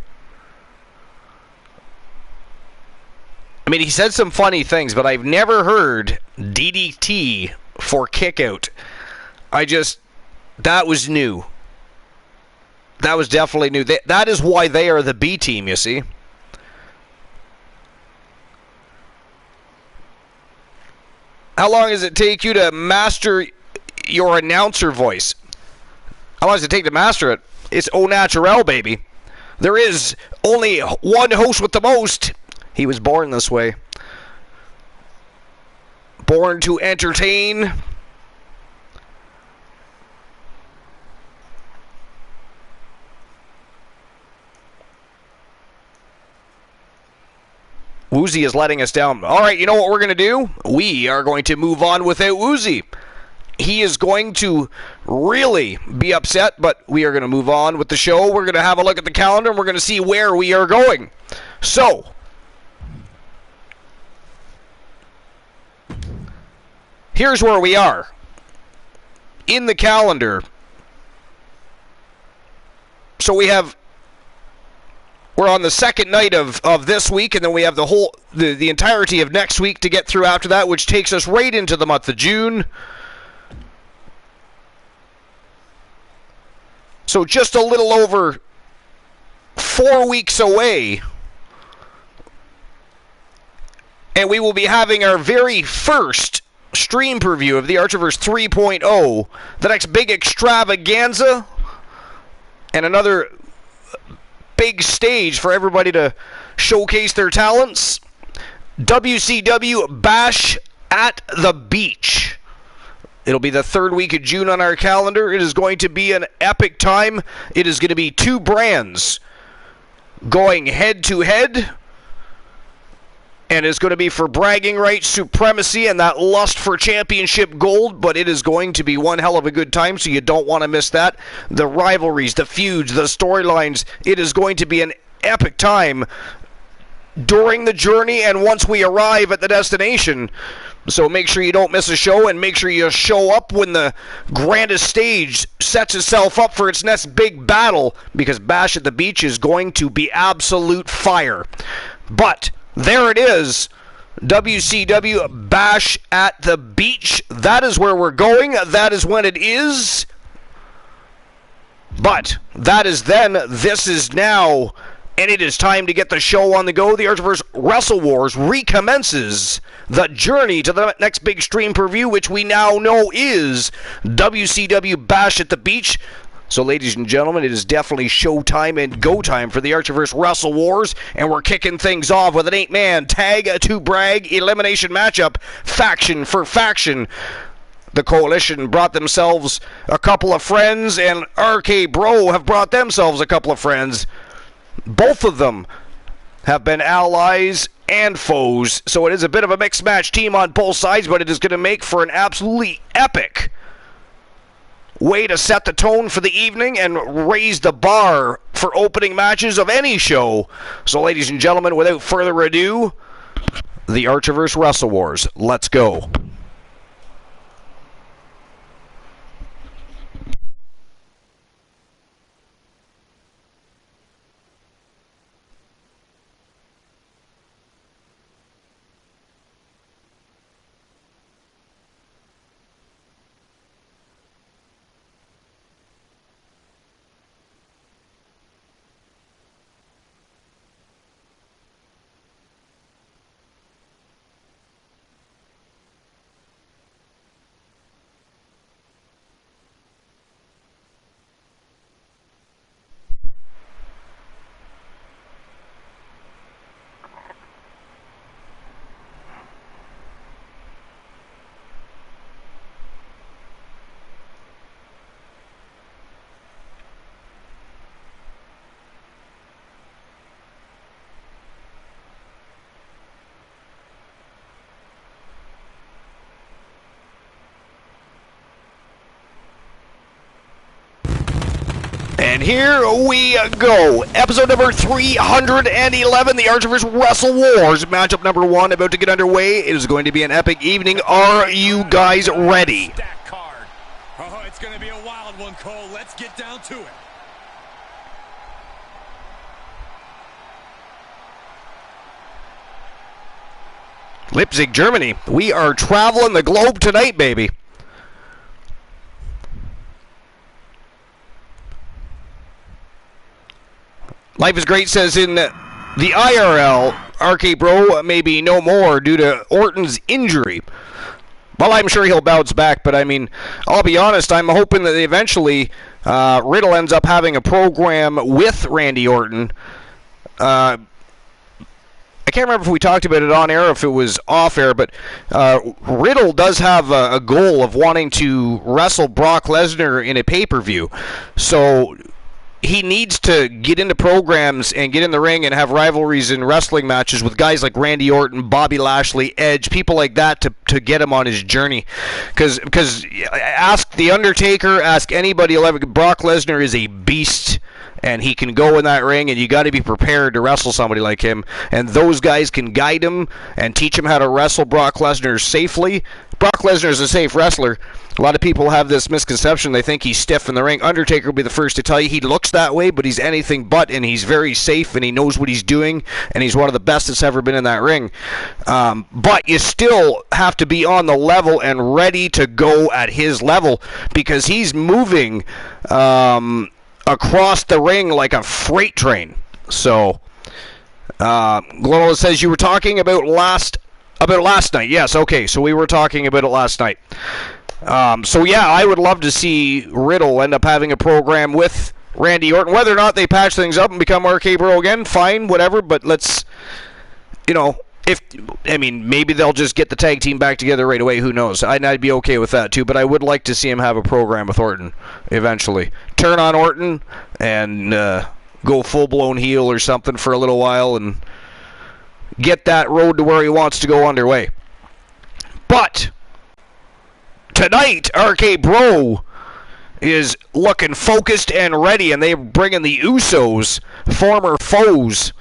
I mean, he said some funny things, but I've never heard DDT for kick out. That was new. That was definitely new. That is why they are the B team, you see. How long does it take you to master your announcer voice? How long does it take to master it? It's au naturel, baby. There is only one host with the most. He was born this way. Born to entertain. Woozy is letting us down. All right, you know what we're going to do? We are going to move on without Woozy. He is going to really be upset, but we are going to move on with the show. We're going to have a look at the calendar, and we're going to see where we are going. So, here's where we are. In the calendar. So we're on the second night of this week, and then we have the entirety of next week to get through after that, which takes us right into the month of June. So just a little over 4 weeks away, and we will be having our very first stream preview of the Archerverse 3.0, the next big extravaganza, and another big stage for everybody to showcase their talents. WCW Bash at the Beach. It'll be the third week of June on our calendar. It is going to be an epic time. It is going to be two brands going head to head. And it's going to be for bragging rights, supremacy, and that lust for championship gold. But it is going to be one hell of a good time, so you don't want to miss that. The rivalries, the feuds, the storylines. It is going to be an epic time during the journey and once we arrive at the destination. So make sure you don't miss a show, and make sure you show up when the grandest stage sets itself up for its next big battle, because Bash at the Beach is going to be absolute fire. But there it is, WCW Bash at the Beach. That is where we're going. That is when it is. But that is then. This is now. And it is time to get the show on the go. The Archerverse Wrestle Wars recommences the journey to the next big stream preview, which we now know is WCW Bash at the Beach. So, ladies and gentlemen, it is definitely showtime and go time for the Archerverse Wrestle Wars, and we're kicking things off with an 8-man tag to brag elimination matchup, faction for faction. The Coalition brought themselves a couple of friends, and RK Bro have brought themselves a couple of friends. Both of them have been allies and foes, so it is a bit of a mixed match team on both sides, but it is going to make for an absolutely epic way to set the tone for the evening and raise the bar for opening matches of any show. So, ladies and gentlemen, without further ado, the Archerverse Wrestle Wars. Let's go. And here we go. Episode number 311, the Archivers Wrestle Wars. Matchup number 1 about to get underway. It is going to be an epic evening. Are you guys ready? Oh, it's going to be a wild one, Cole. Let's get down to it. Leipzig, Germany. We are traveling the globe tonight, baby. Life is Great says in the IRL, RK Bro may be no more due to Orton's injury. Well, I'm sure he'll bounce back, but I mean, I'll be honest, I'm hoping that eventually Riddle ends up having a program with Randy Orton. I can't remember if we talked about it on air or if it was off air, but Riddle does have a goal of wanting to wrestle Brock Lesnar in a pay-per-view. So he needs to get into programs and get in the ring and have rivalries in wrestling matches with guys like Randy Orton, Bobby Lashley, Edge, people like that to get him on his journey. Because ask The Undertaker, ask anybody, Brock Lesnar is a beast, and he can go in that ring, and you got to be prepared to wrestle somebody like him. And those guys can guide him and teach him how to wrestle Brock Lesnar safely. Brock Lesnar is a safe wrestler. A lot of people have this misconception. They think he's stiff in the ring. Undertaker will be the first to tell you he looks that way, but he's anything but, and he's very safe, and he knows what he's doing, and he's one of the best that's ever been in that ring. But you still have to be on the level and ready to go at his level, because he's moving across the ring like a freight train. So, Glonola says you were talking about last night. Yes, okay, so we were talking about it last night. So yeah, I would love to see Riddle end up having a program with Randy Orton. Whether or not they patch things up and become RK Bro again, fine, whatever, but let's, maybe they'll just get the tag team back together right away, who knows. I'd be okay with that too, but I would like to see him have a program with Orton eventually. Turn on Orton and go full-blown heel or something for a little while and get that road to where he wants to go underway. But tonight, RK Bro is looking focused and ready, and they're bringing the Usos, former foes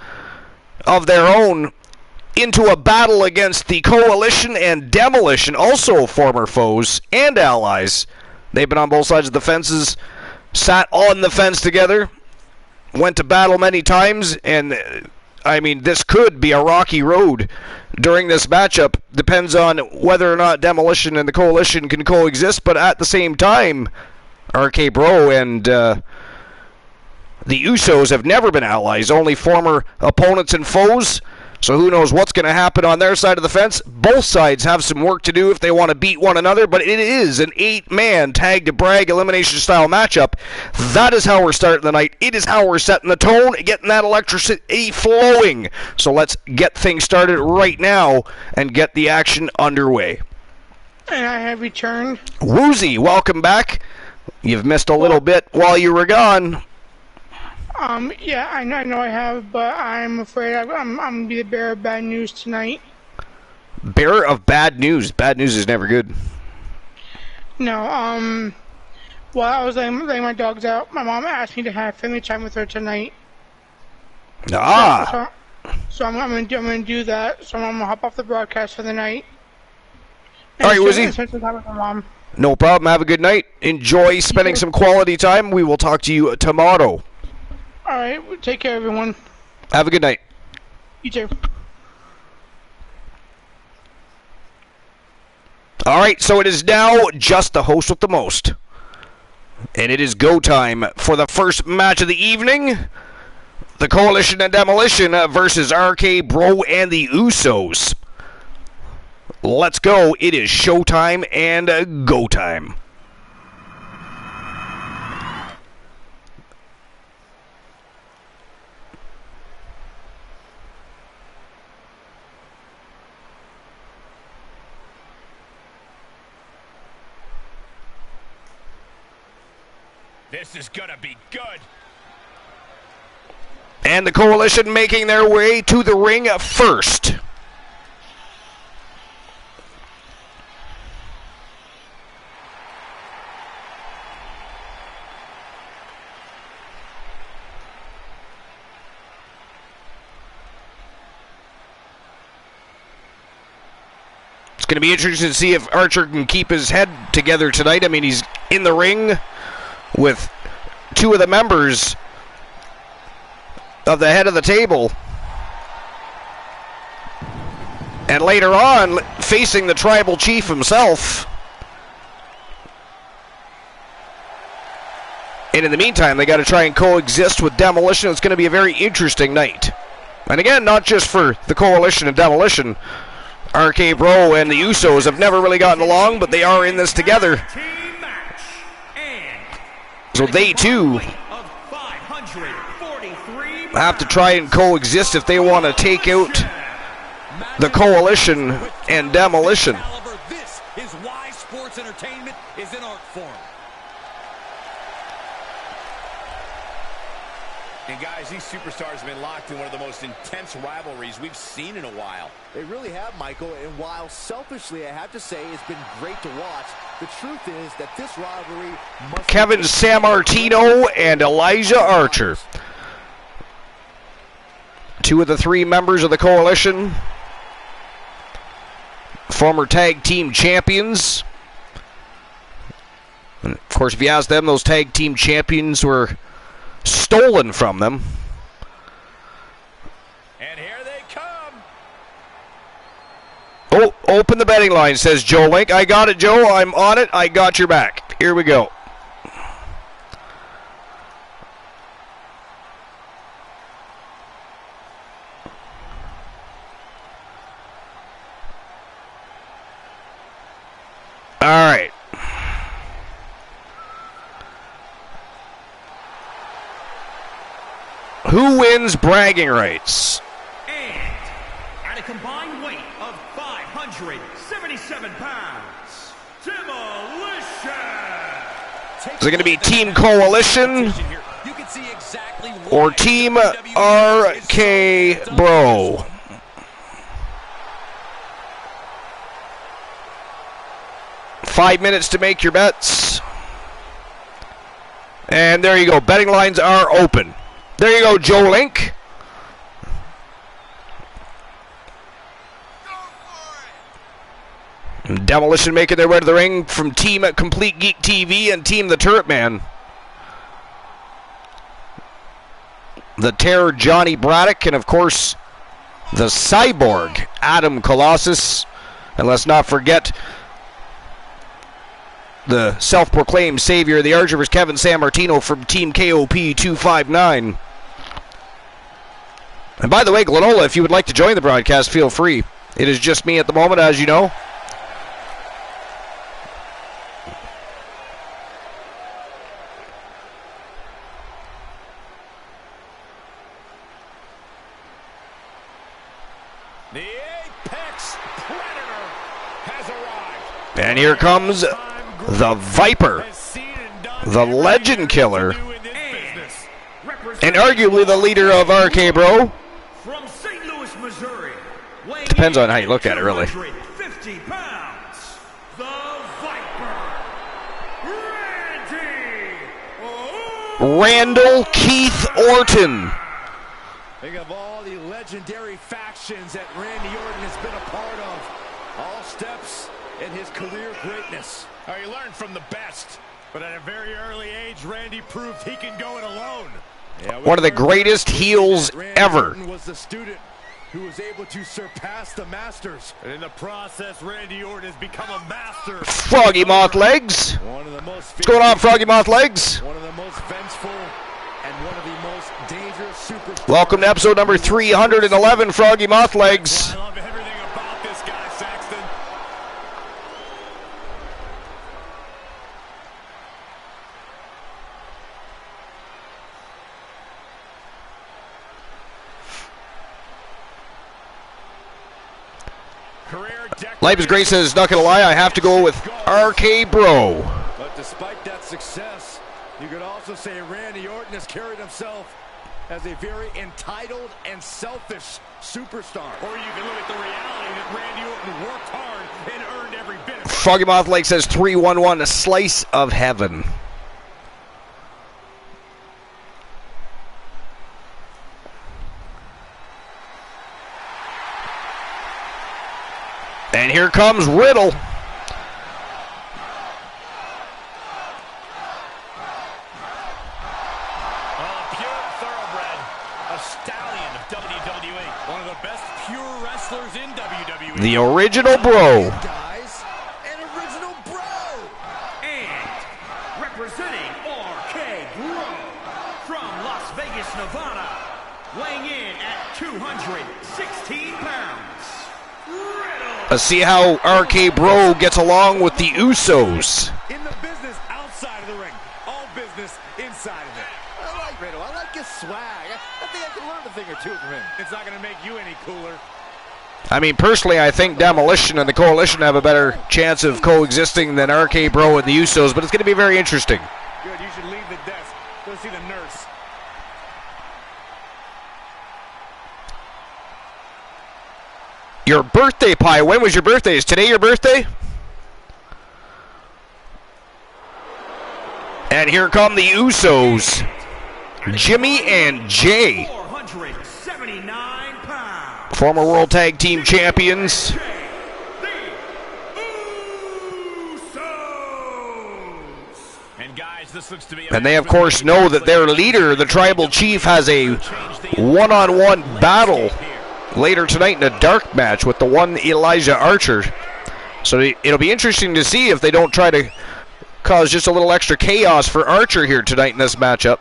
of their own, into a battle against the Coalition and Demolition, also former foes and allies. They've been on both sides of the fences, sat on the fence together, went to battle many times, and this could be a rocky road during this matchup. Depends on whether or not Demolition and the Coalition can coexist, but at the same time, RK Bro and the Usos have never been allies, only former opponents and foes. So who knows what's going to happen on their side of the fence. Both sides have some work to do if they want to beat one another, but it is an 8-man tag to brag elimination style matchup. That is how we're starting the night. It is how we're setting the tone, getting that electricity flowing. So let's get things started right now and get the action underway. And I have returned. Woozy, welcome back. You've missed a little bit while you were gone. Yeah, I know I have, but I'm afraid I'm going to be the bearer of bad news tonight. Bearer of bad news? Bad news is never good. No, while I was letting my dogs out, my mom asked me to have family time with her tonight. Ah! So I'm going to do that, so I'm going to hop off the broadcast for the night. Alright, Woozy. Spend some time with my mom. No problem. Have a good night. Enjoy spending some quality time. We will talk to you tomorrow. Alright, take care, everyone. Have a good night. You too. Alright, so it is now just the host with the most. And it is go time for the first match of the evening. The Coalition and Demolition versus RK Bro and the Usos. Let's go. It is showtime and go time. This is gonna be good. And the Coalition making their way to the ring first. going to be interesting to see if Archer can keep his head together tonight. I mean, he's in the ring with two of the members of the head of the table. And later on, facing the tribal chief himself. And in the meantime, they got to try and coexist with Demolition. It's going to be a very interesting night. And again, not just for the Coalition and Demolition. RK Bro and the Usos have never really gotten along, but they are in this together. So they too have to try and coexist if they want to take out the Coalition and Demolition. This is why sports entertainment is an art form. And guys, these superstars have been locked in one of the most intense rivalries we've seen in a while. They really have, Michael, and while selfishly I have to say it's been great to watch, the truth is that this rivalry must... Kevin Sammartino and Elijah Archer. Two of the three members of the Coalition. Former tag team champions. And of course, if you ask them, those tag team champions were stolen from them. And here they come. Oh, open the betting line, says Joe Link. I got it, Joe. I'm on it. I got your back. Here we go. All right. Who wins bragging rights? And at a combined weight of 577 pounds, Demolition! Is it going to be Team Coalition or Team RK Bro? Five minutes to make your bets. And there you go. Betting lines are open. There you go, Joe Link. Demolition making their way to the ring from Team Complete Geek TV and Team The Turret Man. The Terror, Johnny Braddock, and of course, the Cyborg, Adam Colossus. And let's not forget the self-proclaimed savior of the Archivers, Kevin Sammartino from Team KOP 259. And by the way, Glenola, if you would like to join the broadcast, feel free. It is just me at the moment, as you know. The Apex Predator has arrived. And here comes the Viper, the Legend Killer, and arguably the leader of RK Bro. From St. Louis, Missouri. Depends on how you look at it, really. 50 pounds. The Viper. Randall Keith Orton. Think of all the legendary factions that Randy Orton has been a part of. All steps in his career greatness. Oh, he learned from the best. But at a very early age, Randy proved he can go it alone. Yeah, one of the greatest heels ever. Orton was the student who was able to surpass the masters. And in the process, Randy Orton has become a master. Froggy Moth Legs. What's going on, Froggy Moth Legs? One of the most vengeful and one of the most dangerous superstars. Welcome to episode number 311, Froggy Moth Legs. I love everything about this guy, Saxton. Life is Great says, not gonna lie, I have to go with RK Bro. But despite that success, you could also say Randy Orton has carried himself as a very entitled and selfish superstar. Or you can look at the reality that Randy Orton worked hard and earned every bit of it. Froggy Moth Legs says 311, a slice of heaven. And here comes Riddle. Pure thoroughbred, a stallion of WWE. One of the best pure wrestlers in WWE. The original bro. Guys, an original bro. And representing RK Bro from Las Vegas, Nevada, weighing in at 216 pounds, Riddle. Let's see how RK Bro gets along with the Usos. In the business outside of the ring, all business inside of it. I like Riddle. I like his swag. I think I can learn a thing or two from him. It's not going to make you any cooler. I mean, personally, I think Demolition and the Coalition have a better chance of coexisting than RK Bro and the Usos, but it's going to be very interesting. Good, you should leave the desk. Go see the nurse. Your birthday pie. When was your birthday? Is today your birthday? And here come the Usos. Jimmy and Jay. 479 pounds. Former World Tag Team Champions. And guys, this looks to be And they, of course, know that their leader, the Tribal Chief, has a one-on-one battle later tonight in a dark match with the one Elijah Archer. So it'll be interesting to see if they don't try to cause just a little extra chaos for Archer here tonight in this matchup.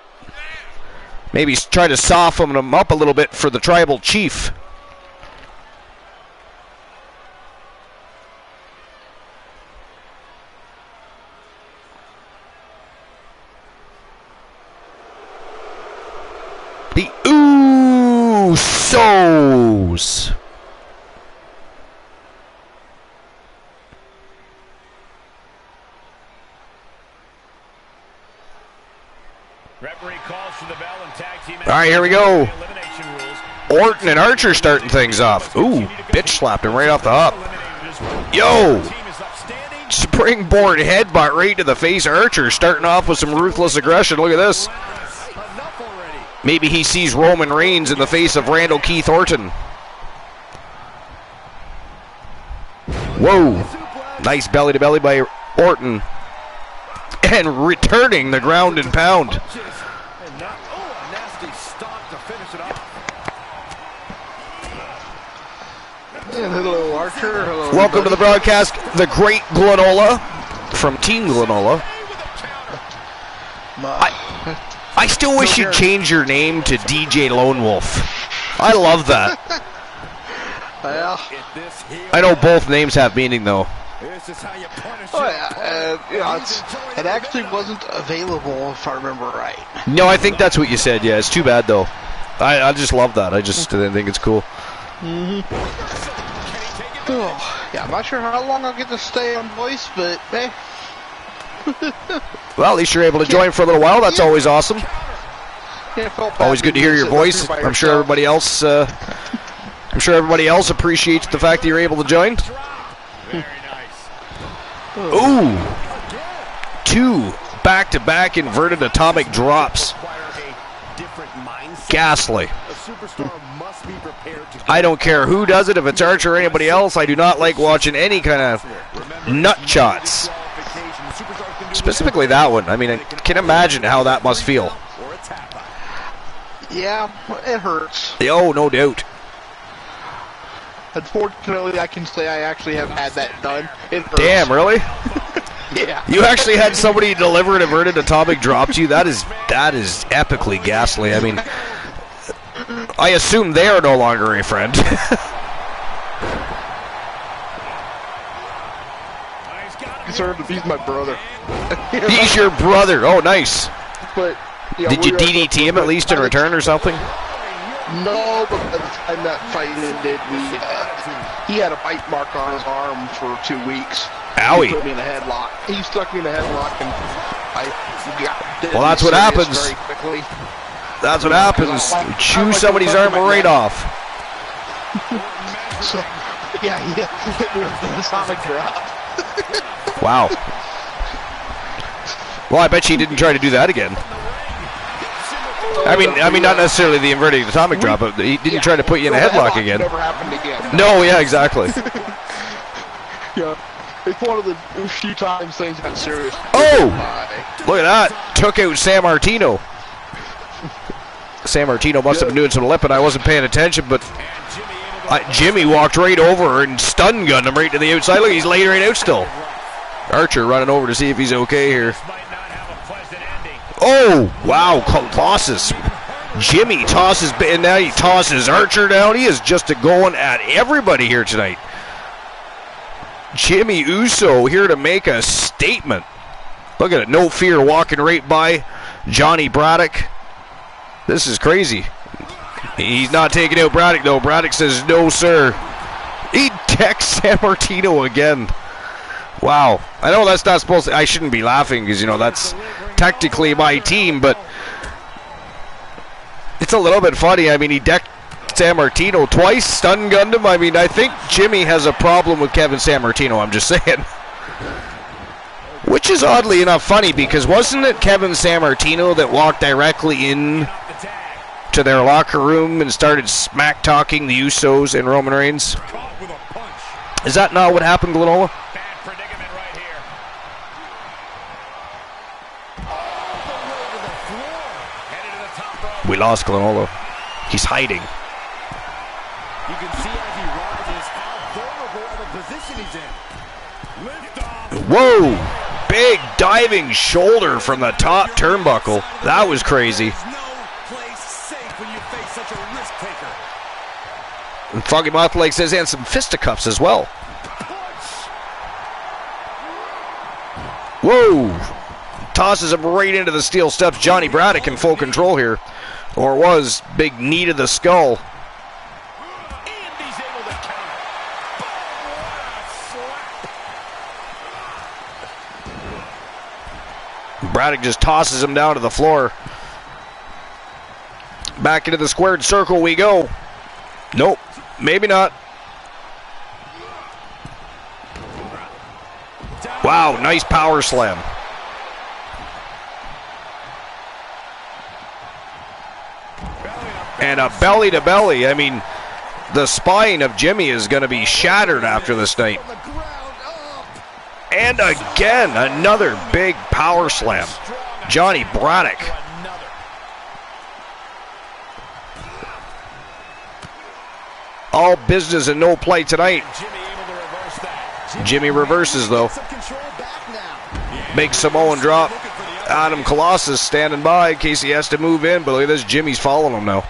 Maybe try to soften him up a little bit for the Tribal Chief. The Usos. Referee calls for the bell and tag team. All right, here we go. Elimination rules. Orton and Archer starting things off. Ooh, bitch slapped him right off the hop. Yo! Team is upstanding. Springboard headbutt right to the face. Archer starting off with some ruthless aggression. Look at this. Enough already. Maybe he sees Roman Reigns in the face of Randall Keith Orton. Whoa. Nice belly-to-belly by Orton. And returning the ground and pound. And now, a nasty stop to finish it off. And hello, Archer. Hello, Welcome to the broadcast, the great Glenola from Team Glenola. I still wish you'd change your name to DJ Lone Wolf. I love that. Well, I know both names have meaning, though. This is how you punish it actually wasn't available, if I remember right. No, I think that's what you said. Yeah, it's too bad, though. I just love that. I just think it's cool. Oh, yeah, I'm not sure how long I'll get to stay on voice, but hey. Well, at least you're able to join for a little while. That's always awesome. Yeah, felt bad Always good to hear your sitting up voice. here by I'm sure yourself. everybody else appreciates the fact that you're able to join. Very nice. Ooh. 2 back-to-back inverted atomic drops. Ghastly. A superstar must be prepared to I don't care who does it, if it's Archer or anybody else. I do not like watching any kind of nut shots. Specifically that one. I mean, I can imagine how that must feel. Yeah, it hurts. Oh, no doubt. Unfortunately, I can say I actually have had that done. It hurts. Damn, really? Yeah. You actually had somebody deliver an inverted atomic drop to you? That is epically ghastly. I mean, I assume they are no longer a friend. Concerned he's my brother. He's your brother. Oh, nice. But yeah, Did you DDT him at least in return or something? No, but by the time that fight ended, he had a bite mark on his arm for 2 weeks. Owie. He put me in a headlock. He stuck me in a headlock, and I got Well, that's what serious happens. very quickly. That's what happens. Chew somebody's arm right off. So, yeah, he hit me with the atomic drop. Wow. Well, I bet you didn't try to do that again. I mean, not necessarily the inverted atomic drop, but he didn't try to put you in a headlock again. Never happened again. No, yeah, exactly. Yeah. It's one of the few times things got serious. Oh! Look at that. Took out San Martino. San Martino must have been doing some lipping. I wasn't paying attention, but Jimmy walked right over and stun gunned him right to the outside. Look, he's laid right out still. Archer running over to see if he's okay here. Oh, wow. Colossus. Jimmy tosses, and now he tosses Archer down. He is just going at everybody here tonight. Jimmy Uso here to make a statement. Look at it. No fear walking right by Johnny Braddock. This is crazy. He's not taking out Braddock, though. Braddock says, no, sir. He decks San Martino again. Wow. I know that's not supposed to... I shouldn't be laughing because, you know, that's technically my team, but it's a little bit funny. I mean, he decked San Martino twice, stun gunned him. I mean, I think Jimmy has a problem with Kevin San Martino, I'm just saying. Which is oddly enough funny, because wasn't it Kevin San Martino that walked directly in to their locker room and started smack talking the Usos and Roman Reigns? Is that not what happened, Glenola? Bad predicament right here. We lost Glenola. He's hiding. You can see as he rises how vulnerable of a position he's in. Lift off. Whoa! Big diving shoulder from the top turnbuckle. That was crazy. There's no place safe when you face such a risk taker. And Foggy Mothleg says, and some fisticuffs as well. Whoa! Tosses him right into the steel steps. Johnny Braddock in full control here. Or was. Big knee to the skull. Braddock just tosses him down to the floor. Back into the squared circle we go. Nope, maybe not. Wow, nice power slam. And a belly to belly. I mean, the spine of Jimmy is going to be shattered after this night. And again, another big power slam. Johnny Braddock. All business and no play tonight. Jimmy reverses, though. Big Samoan drop. Adam Colossus standing by in case he has to move in. But look at this, Jimmy's following him now.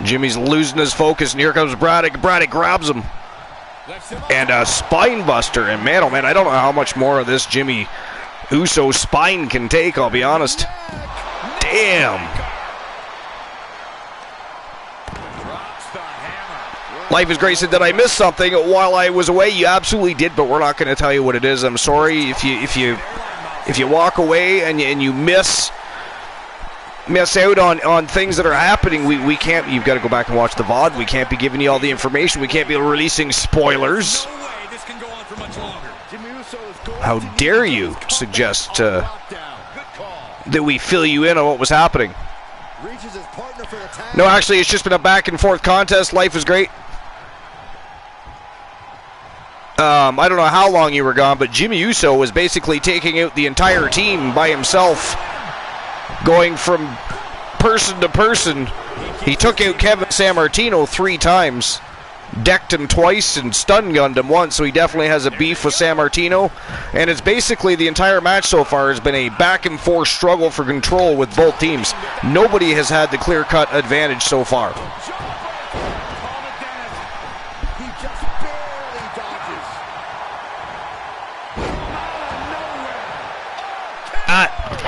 Jimmy's losing his focus, and here comes Braddock. Braddock grabs him. And a spine buster. And man, oh man, I don't know how much more of this Jimmy Uso spine can take, I'll be honest. Damn. Life is Great said, did I miss something while I was away? You absolutely did, but we're not going to tell you what it is. I'm sorry if you walk away and you miss out on things that are happening. We can't. You've got to go back and watch the VOD. We can't be giving you all the information. We can't be releasing spoilers. How dare you suggest that we fill you in on what was happening? No, actually, it's just been a back and forth contest. Life is great. I don't know how long you were gone, but Jimmy Uso was basically taking out the entire team by himself, going from person to person. He took out Kevin San Martino 3 times, decked him twice, and stun gunned him once, so he definitely has a beef with San Martino. And it's basically the entire match so far has been a back and forth struggle for control with both teams. Nobody has had the clear-cut advantage so far.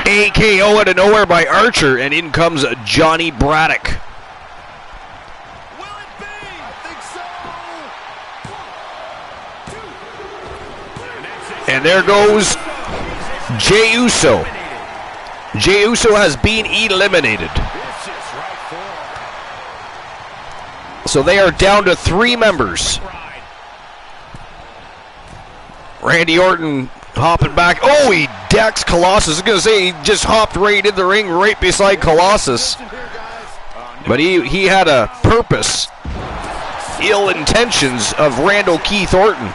AKO out of nowhere by Archer, and in comes Johnny Braddock. And there goes Jey Uso. Jey Uso has been eliminated. So they are down to 3 members. Randy Orton hopping back. Oh, he decks Colossus. I was going to say, he just hopped right in the ring right beside Colossus. But he had a purpose, ill intentions of Randall Keith Orton.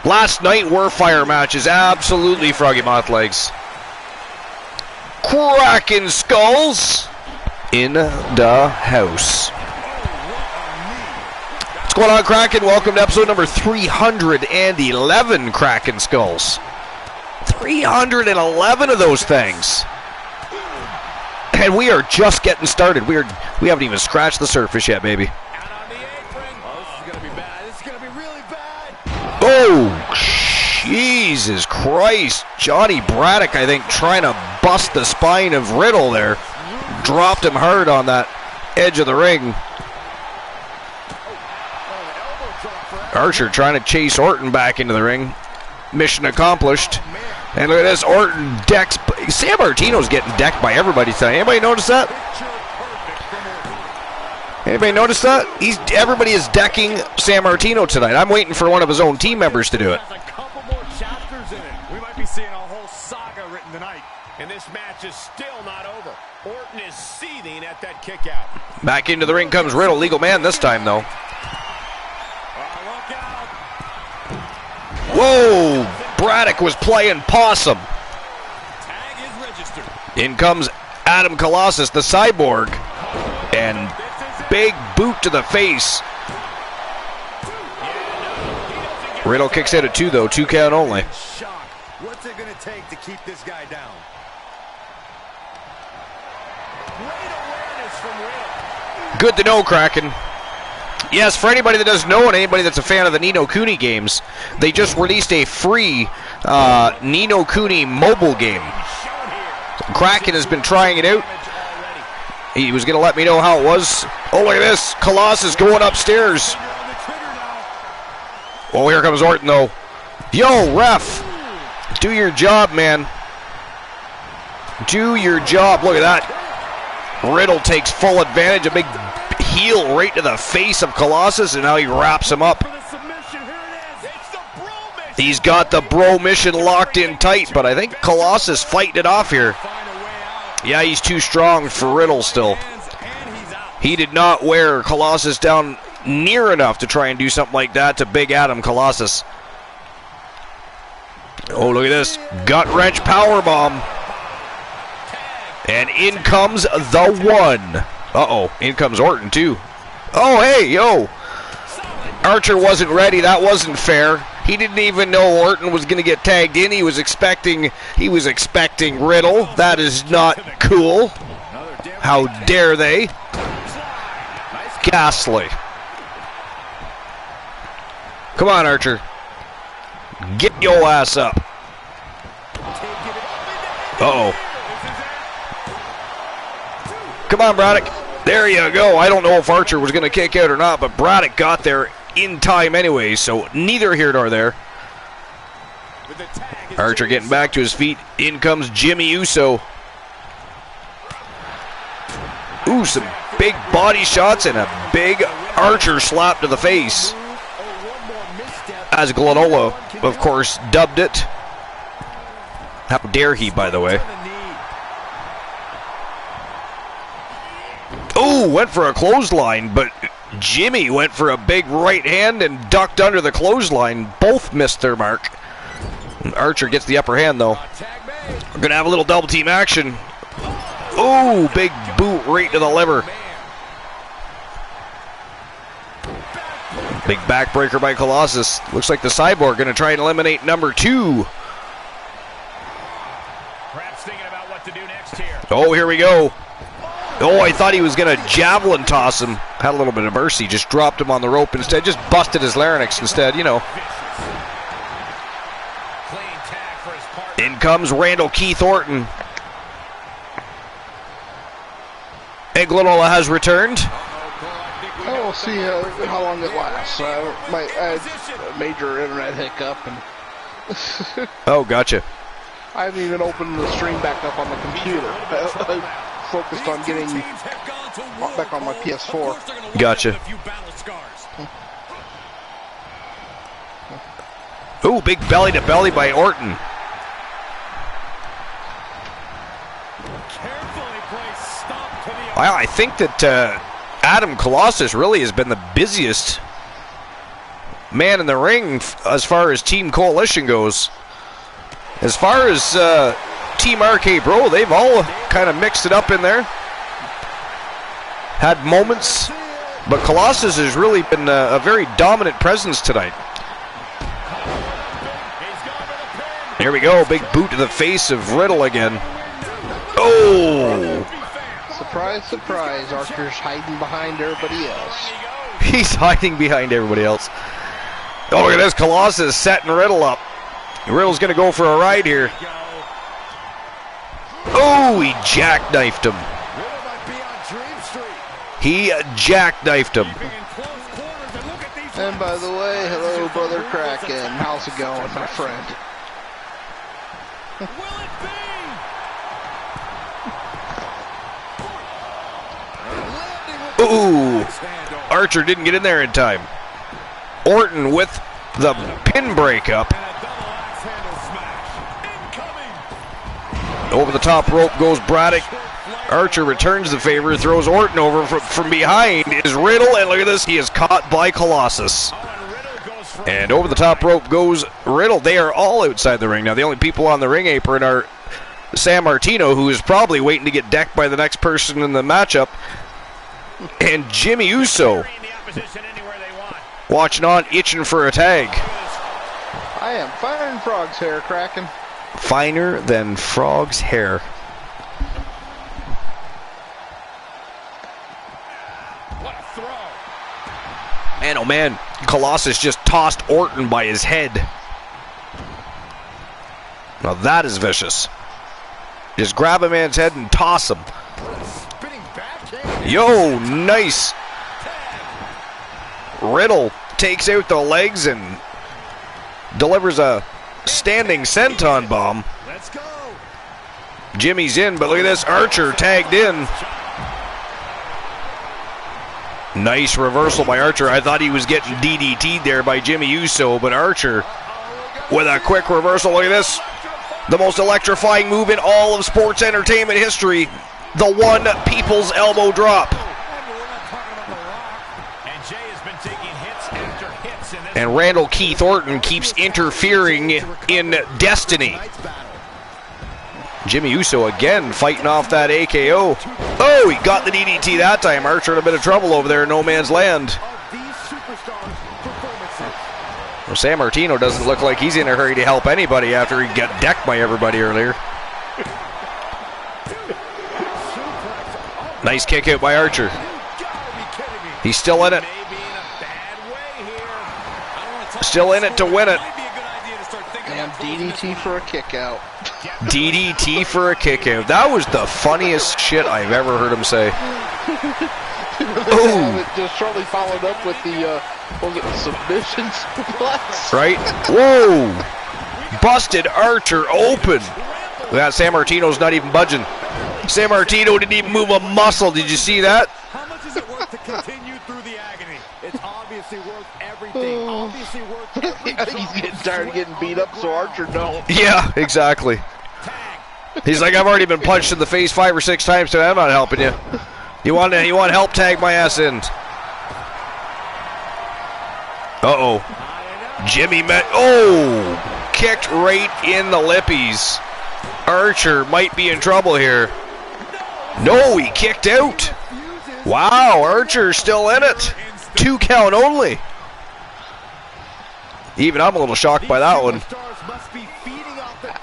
Last night were fire matches. Absolutely, Froggy Moth Legs. Cracking Skulls in the house. What's going on, Kraken? Welcome to episode number 311, Kraken Skulls. 311 of those things. And we are just getting started. We haven't even scratched the surface yet, baby. Oh, Jesus Christ. Johnny Braddock, I think, trying to bust the spine of Riddle there. Dropped him hard on that edge of the ring. Archer trying to chase Orton back into the ring. Mission accomplished. And look at this, Orton decks. San Martino's getting decked by everybody tonight. Anybody notice that? Anybody notice that? Everybody is decking San Martino tonight. I'm waiting for one of his own team members to do it. A couple more chapters in it. We might be seeing a whole saga written tonight. And this match is still not over. Orton is seething at that kick out. Back into the ring comes Riddle. Legal man this time, though. Look out. Whoa! Braddock was playing possum. Tag is registered. In comes Adam Colossus, the cyborg. And big boot to the face. Riddle kicks out at 2, though. 2 count only. What's it going to take to keep this guy down? Great awareness from Riddle. Good to know, Kraken. Yes, for anybody that doesn't know and anybody that's a fan of the Ni no Kuni games, they just released a free Ni no Kuni mobile game. Kraken has been trying it out. He was going to let me know how it was. Oh, look at this. Colossus going upstairs. Oh, here comes Orton, though. Yo, ref. Do your job, man. Do your job. Look at that. Riddle takes full advantage. A big heel right to the face of Colossus, and now he wraps him up. He's got the bro mission locked in tight, but I think Colossus fighting it off here. Yeah, he's too strong for Riddle still. He did not wear Colossus down near enough to try and do something like that to Big Adam Colossus. Oh, look at this. Gut wrench powerbomb. And in comes the one. Uh-oh, in comes Orton, too. Oh, hey, yo. Archer wasn't ready. That wasn't fair. He didn't even know Orton was going to get tagged in. He was expecting Riddle. That is not cool. How dare they? Ghastly. Come on, Archer. Get your ass up. Uh-oh. Come on, Braddock. There you go. I don't know if Archer was going to kick out or not, but Braddock got there in time anyway, so neither here nor there. Archer getting back to his feet. In comes Jimmy Uso. Ooh, some big body shots and a big Archer slap to the face. As Glenola, of course, dubbed it. How dare he, by the way. Oh, went for a clothesline, but Jimmy went for a big right hand and ducked under the clothesline. Both missed their mark. Archer gets the upper hand, though. We're going to have a little double team action. Oh, big boot right to the liver. Big backbreaker by Colossus. Looks like the Cyborg going to try and eliminate number 2. Perhaps thinking about what to do next here. Oh, here we go. Oh, I thought he was going to javelin toss him. Had a little bit of mercy. Just dropped him on the rope instead. Just busted his larynx instead, you know. In comes Randall Keith Orton. And Glenola has returned. Oh, we'll see how long it lasts. I had a major internet hiccup. And Oh, gotcha. I haven't even opened the stream back up on the computer. I focused on getting back on my PS4. Gotcha. Ooh, big belly to belly by Orton. Wow, I think that Adam Colossus really has been the busiest man in the ring as far as Team Coalition goes. As far as Team RK Bro, they've all kind of mixed it up in there. Had moments, but Colossus has really been a very dominant presence tonight. Here we go, big boot to the face of Riddle again. Oh! Surprise, surprise, Archer's hiding behind everybody else. He's hiding behind everybody else. Oh, look at this, Colossus setting Riddle up. Riddle's going to go for a ride here. Oh, he jackknifed him. He jackknifed him. And by the way, hello, Brother Kraken. How's it going, my friend? Ooh, Archer didn't get in there in time. Orton with the pin breakup. Over the top rope goes Braddock. Archer returns the favor, throws Orton over from behind. Is Riddle, and look at this, he is caught by Colossus. And over the top rope goes Riddle. They are all outside the ring. Now, the only people on the ring apron are San Martino, who is probably waiting to get decked by the next person in the matchup, and Jimmy Uso, watching on, itching for a tag. I am fine, Frog's hair, Kraken. Finer than Frog's hair. What a throw. Man, oh man, Colossus just tossed Orton by his head. Now that is vicious. Just grab a man's head and toss him. Yo, nice. Riddle takes out the legs and delivers a standing senton bomb. Let's go. Jimmy's in, but look at this, Archer tagged in. Nice reversal by Archer. I thought he was getting DDT'd there by Jimmy Uso, but Archer with a quick reversal. Look at this. The most electrifying move in all of sports entertainment history. The one people's elbow drop. And Randall Keith Orton keeps interfering in Destiny. Jimmy Uso again fighting off that AKO. Oh, he got the DDT that time. Archer in a bit of trouble over there in no man's land. Well, San Martino doesn't look like he's in a hurry to help anybody after he got decked by everybody earlier. Nice kick out by Archer. He's still in it. Still in it to win it. And DDT for a kick out. DDT for a kick out. That was the funniest shit I've ever heard him say. It just shortly followed up with the submission suplex. Right? Whoa! Busted Archer open. That San Martino's not even budging. San Martino didn't even move a muscle. Did you see that? How much is it worth to continue through the agony? It's obviously worth everything. Obviously worth every He's getting tired of getting beat up, so Archer don't. Yeah, exactly. He's like, I've already been punched in the face 5 or 6 times today. I'm not helping you. You want help? Tag my ass in. Uh-oh. Jimmy met. Oh! Kicked right in the lippies. Archer might be in trouble here. No, he kicked out. Wow, Archer's still in it. 2 count only. Even I'm a little shocked by that one.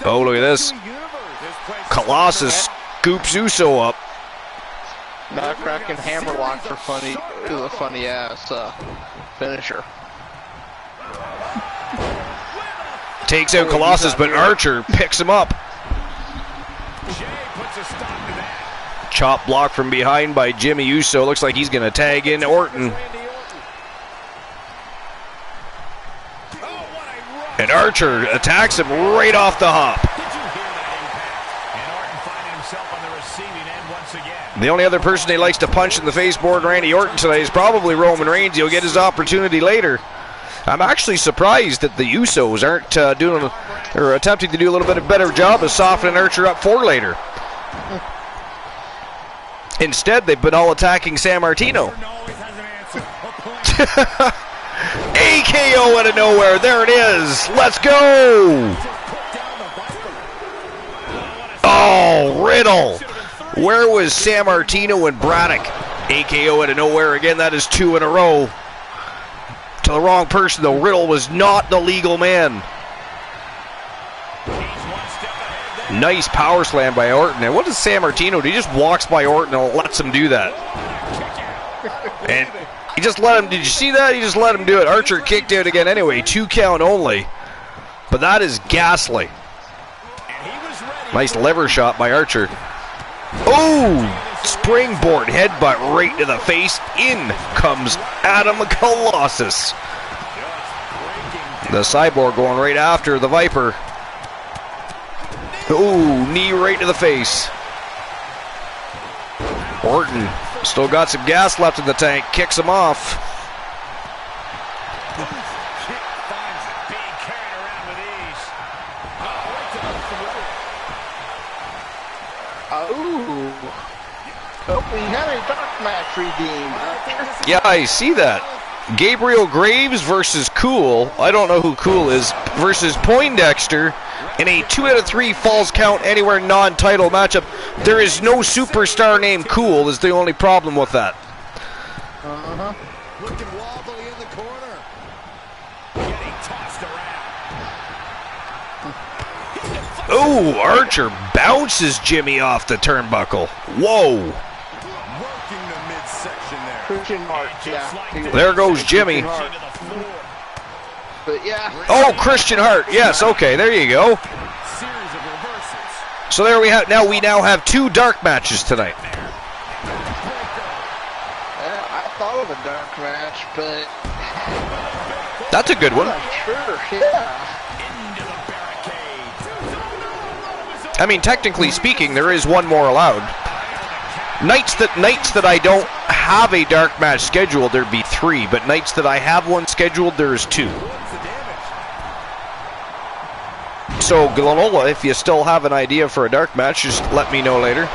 Oh, look at this. Colossus scoops Uso up. Not cracking hammerlock for funny. Is a funny ass finisher. Takes out Colossus, but Archer picks him up. Chop block from behind by Jimmy Uso. Looks like he's going to tag in Orton. And Archer attacks him right off the hop. The only other person he likes to punch in the face more than Randy Orton today is probably Roman Reigns. He'll get his opportunity later. I'm actually surprised that the Usos aren't doing or attempting to do a little bit of better job of softening Archer up for later. Instead, they've been all attacking San Martino. AKO out of nowhere. There it is. Let's go. Oh, Riddle. Where was San Martino and Braddock? AKO out of nowhere again. That is 2 in a row. To the wrong person, though. Riddle was not the legal man. Nice power slam by Orton. And what does San Martino do? He just walks by Orton and lets him do that. And he just let him. Did you see that? He just let him do it. Archer kicked out again anyway. 2 count only. But that is ghastly. Nice lever shot by Archer. Oh! Springboard headbutt right to the face. In comes Adam Colossus. The Cyborg going right after the Viper. Ooh, knee right to the face. Orton still got some gas left in the tank. Kicks him off. We had a dark match redeemed. Yeah, I see that. Gabriel Graves versus Cool. I don't know who Cool is. Versus Poindexter in a 2 out of 3 falls count anywhere non-title matchup. There is no superstar named Cool. Is the only problem with that. Looking wobbly in the corner. Getting tossed around. Oh, Archer bounces Jimmy off the turnbuckle. Whoa. Working the midsection there. Christian Hart, yeah. There goes Jimmy. But yeah. Oh, Christian Hart. Yes, okay, there you go. Series of reversals. So there we have. Now we have 2 dark matches tonight. I thought of a dark match, but That's a good one. sure, yeah. I mean, technically speaking, there is one more allowed. Nights that I don't have a dark match scheduled, there'd be 3. But nights that I have one scheduled, there's 2. So, Glenola, if you still have an idea for a dark match, just let me know later.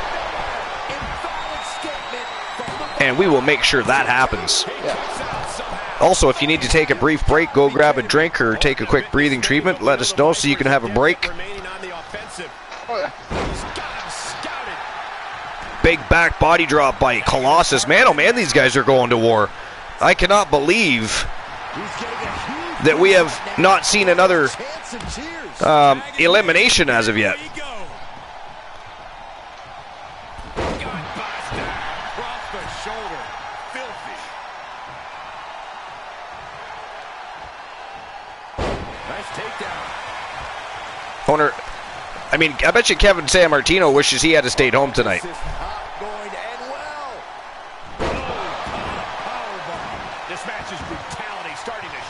And we will make sure that happens. Also, if you need to take a brief break, go grab a drink or take a quick breathing treatment, let us know so you can have a break. Big back body drop by Colossus. Man, oh man, these guys are going to war. I cannot believe that we have not seen another elimination as of yet. Owner, I mean, I bet you Kevin San Martino wishes he had to stay home tonight.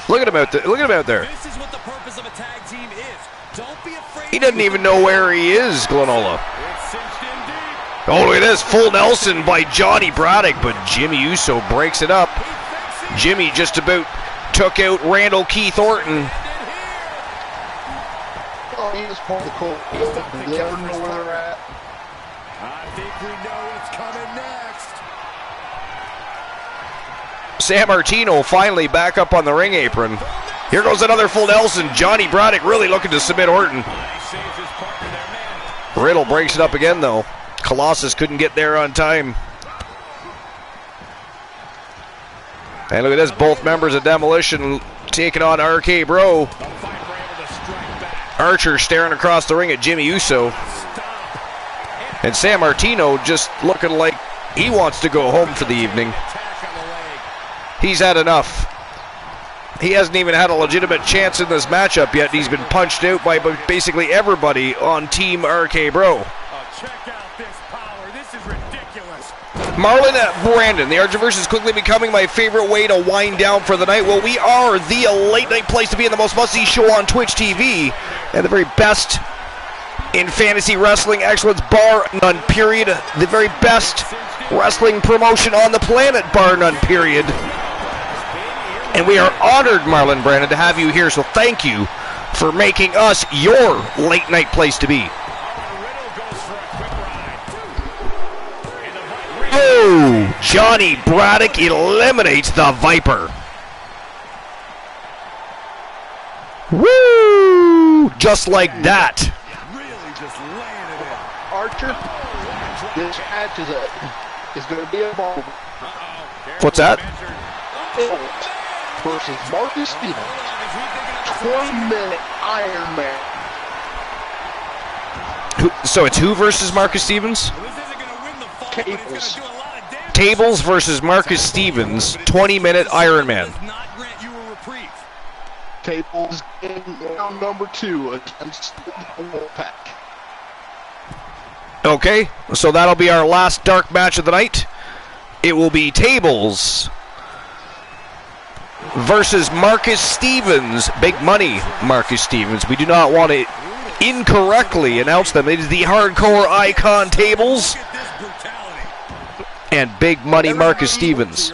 Look at him out there. Look at him out there. This is what the purpose of a tag team is. Don't be afraid. He doesn't even know where he is, Glenola. Oh, look at this. Full Nelson by Johnny Braddock, but Jimmy Uso breaks it up. Jimmy just about took out Randall Keith Orton. Oh, he just pulled the Colt. You never know where they're at. I think we know what's coming next. San Martino finally back up on the ring apron. Here goes another full Nelson. Johnny Braddock really looking to submit Orton. Riddle breaks it up again, though. Colossus couldn't get there on time. And look at this, both members of Demolition taking on RK Bro. Archer staring across the ring at Jimmy Uso. And San Martino just looking like he wants to go home for the evening. He's had enough. He hasn't even had a legitimate chance in this matchup yet. He's been punched out by basically everybody on Team RK Bro. Check out this power. This is ridiculous. Marlon Brandon, the Archerverse is quickly becoming my favorite way to wind down for the night. Well, we are the late night place to be in the most must-see show on Twitch TV. And the very best in fantasy wrestling excellence, bar none, period. The very best wrestling promotion on the planet, bar none, period. And we are honored, Marlon Brandon, to have you here. So thank you for making us your late night place to be. Oh, Johnny Braddock eliminates the Viper. just like that. Really just laying it in. Archer, this match is going to be a ball. What's that? Versus Marcus Stevens. 20-minute Iron Man. So it's who versus Marcus Stevens? Tables. Tables versus Marcus Stevens, 20-minute Iron Man. Tables in round number 2 against the Wolfpack. Okay, so that'll be our last dark match of the night. It will be Tables versus Marcus Stevens. Big money, Marcus Stevens. We do not want to incorrectly announce them. It is the hardcore icon Tables and big money Marcus Stevens.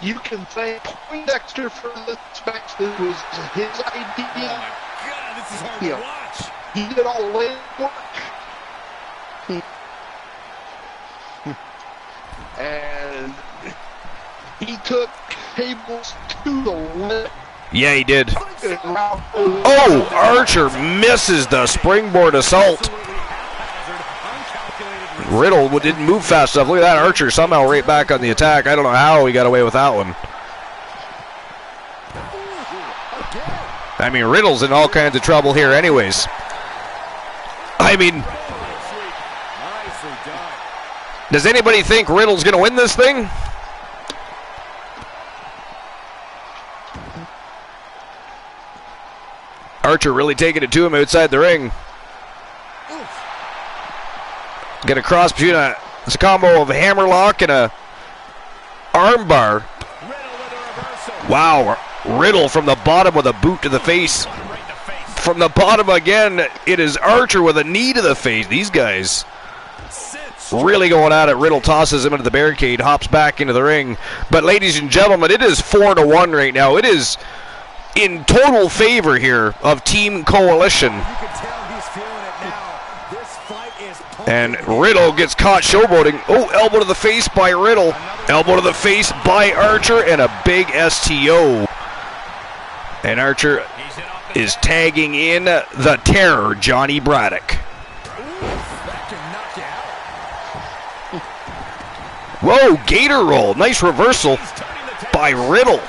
You can thank Poindexter for this match. This was his idea. Oh my God, this is hard to watch. He did all the legwork. And he took Tables to the limit. Yeah, he did. Oh, Archer misses the springboard assault. Riddle didn't move fast enough. Look at that, Archer somehow right back on the attack. I don't know how he got away with that one. I mean, Riddle's in all kinds of trouble here anyways. I mean, does anybody think Riddle's going to win this thing? Archer really taking it to him outside the ring. Get a cross between it's a combo of a hammerlock and a armbar. Wow, Riddle from the bottom with a boot to the face. From the bottom again, it is Archer with a knee to the face. These guys really going at it. Riddle tosses him into the barricade, hops back into the ring. But ladies and gentlemen, it is 4-1 right now. It is in total favor here of Team Coalition. And Riddle gets caught showboating. Oh, elbow to the face by Riddle. Elbow to the face by Archer, and a big STO. And Archer is tagging in the Terror, Johnny Braddock. Whoa, gator roll. Nice reversal by Riddle.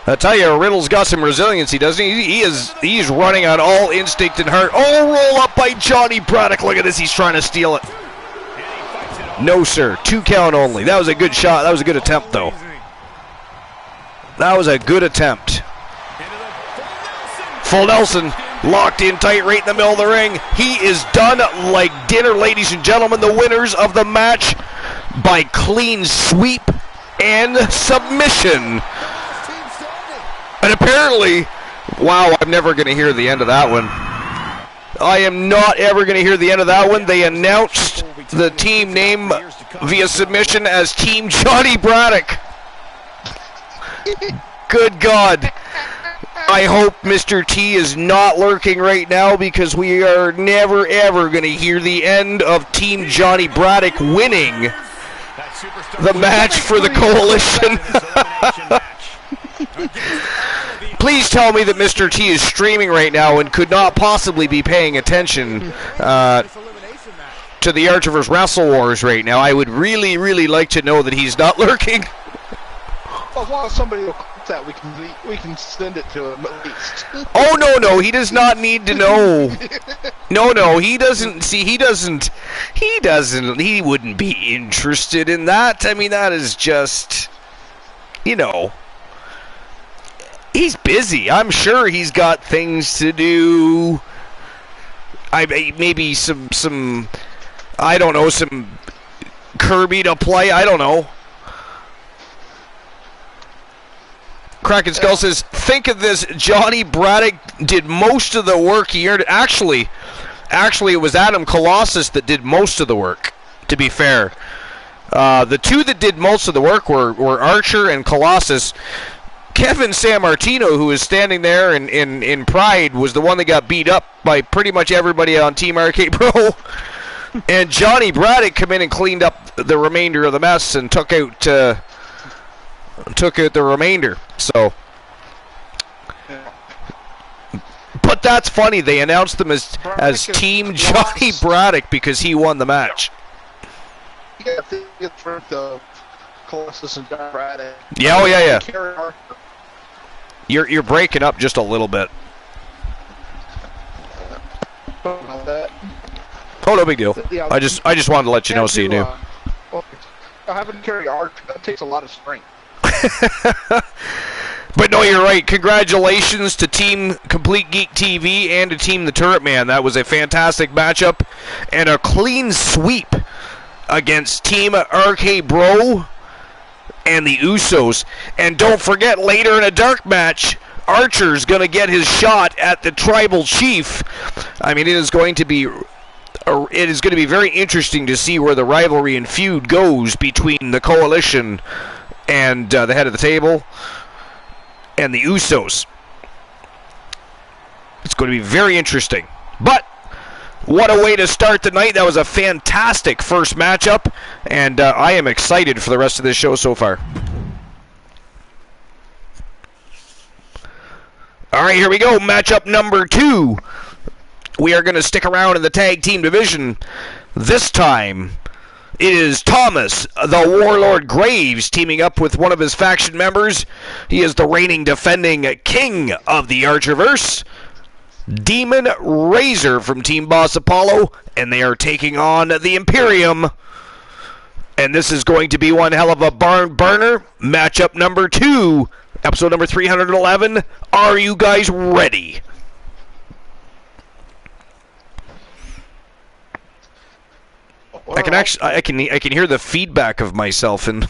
I tell you, Riddle's got some resiliency, doesn't he? He's running on all instinct and heart. Oh, roll up by Johnny Braddock. Look at this. He's trying to steal it. No, sir. 2 count only. That was a good shot. That was a good attempt, though. That was a good attempt. Full Nelson locked in tight right in the middle of the ring. He is done like dinner, ladies and gentlemen. The winners of the match by clean sweep and submission. And apparently, wow, I'm never going to hear the end of that one. I am not ever going to hear the end of that one. They announced the team name via submission as Team Johnny Braddock. Good God. I hope Mr. T is not lurking right now, because we are never ever going to hear the end of Team Johnny Braddock winning the match for the Coalition. Please tell me that Mr. T is streaming right now and could not possibly be paying attention to the Archer vs. Wrestle Wars right now. I would really, really like to know that he's not lurking. As long as somebody will clip that, we can send it to him at least. Oh, no, he does not need to know. No, he doesn't. See, he wouldn't be interested in that. I mean, that is just, you know. He's busy. I'm sure he's got things to do. Maybe some I don't know, some Kirby to play. I don't know. Kraken Skull says, think of this. Johnny Braddock did most of the work. He earned it. Actually, it was Adam Colossus that did most of the work, to be fair. The two that did most of the work were Archer and Colossus. Kevin Sammartino, who was standing there in Pride, was the one that got beat up by pretty much everybody on Team Arcade Pro. And Johnny Braddock came in and cleaned up the remainder of the mess and took out took out the remainder. So, but that's funny. They announced them as Team Johnny Braddock because he won the match. Yeah, I think it's for the Colossus and John Braddock. Yeah, oh yeah. You're breaking up just a little bit. Oh, no big deal. I just wanted to let you know so you knew. Having to carry arc, that takes a lot of strength. But no, you're right. Congratulations to Team Complete Geek TV and to Team The Turret Man. That was a fantastic matchup and a clean sweep against Team RK Bro and the Usos. And don't forget, later in a dark match, Archer's going to get his shot at the Tribal Chief. I mean, it is going to be very interesting to see where the rivalry and feud goes between the Coalition and the head of the table and the Usos. It's going to be very interesting. But what a way to start the night. That was a fantastic first matchup, and I am excited for the rest of this show so far. All right, here we go. Matchup number 2. We are going to stick around in the tag team division. This time, it is Thomas, the Warlord Graves, teaming up with one of his faction members. He is the reigning defending king of the Archerverse, Demon Razor from Team Boss Apollo, and they are taking on the Imperium. And this is going to be one hell of a barn burner. Matchup number 2, episode number 311. Are you guys ready? I can hear the feedback of myself and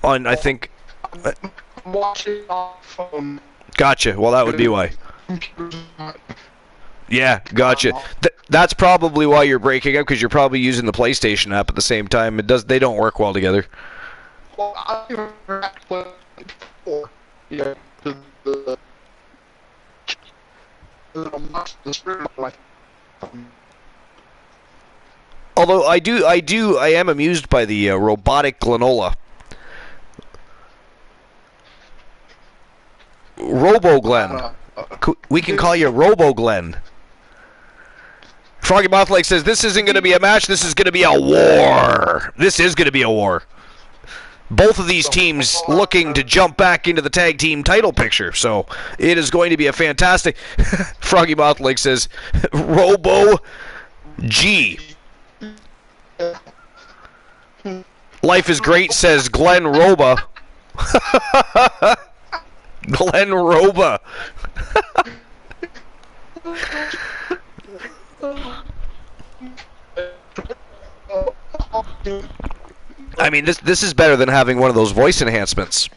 on I think. I'm watching off. Gotcha. Well, that would be why. Yeah, gotcha. That's probably why you're breaking up, because you're probably using the PlayStation app at the same time. They don't work well together. Well, I before. Yeah, Although I am amused by the robotic Glenola. Robo Glenn. We can call you Robo Glenn. Froggy Mouthlake says, this isn't going to be a match, this is going to be a war. This is going to be a war. Both of these teams looking to jump back into the tag team title picture, so it is going to be a fantastic... Froggy Mouthlake says, Robo G. Life is great, says Glenn Roba. Glenn Roba. I mean, this is better than having one of those voice enhancements.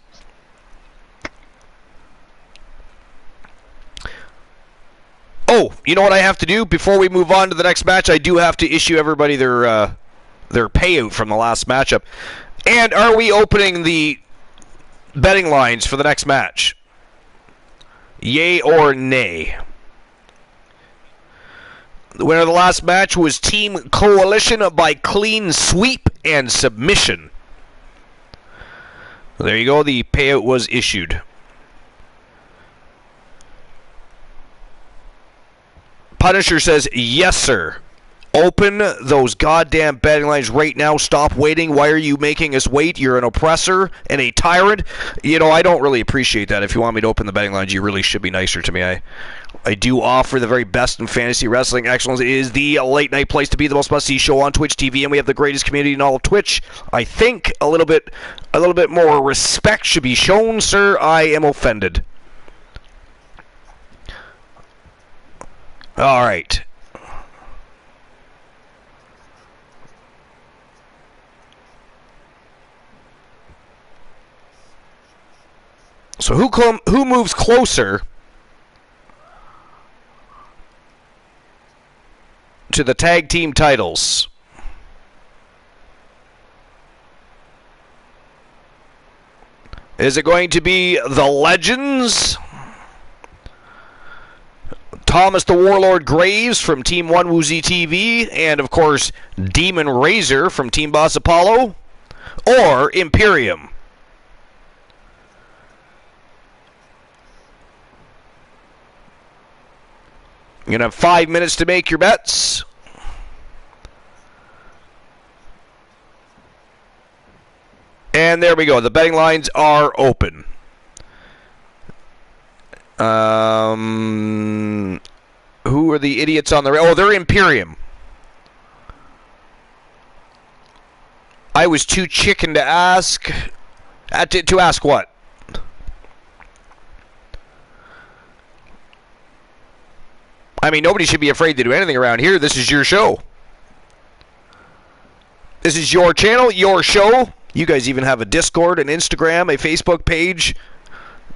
Oh, you know what I have to do before we move on to the next match? I do have to issue everybody their payout from the last matchup. And are we opening the betting lines for the next match? Yay or nay? The winner of the last match was Team Coalition by clean sweep and submission. There you go. The payout was issued. Punisher says, yes, sir. Open those goddamn betting lines right now. Stop waiting. Why are you making us wait? You're an oppressor and a tyrant. You know, I don't really appreciate that. If you want me to open the betting lines, you really should be nicer to me. I do offer the very best in fantasy wrestling. Excellence is the late night place to be, the most must-see show on Twitch TV, and we have the greatest community in all of Twitch. I think a little bit more respect should be shown, sir. I am offended. All right. So who moves closer to the tag team titles? Is it going to be the Legends? Thomas the Warlord Graves from Team Wcw TV, and of course Demon Razor from Team Boss Apollo, or Imperium? You're going to have 5 minutes to make your bets. And there we go. The betting lines are open. Who are the idiots on the... Oh, they're Imperium. I was too chicken to ask... To ask what? I mean, nobody should be afraid to do anything around here. This is your show. This is your channel, your show. You guys even have a Discord, an Instagram, a Facebook page.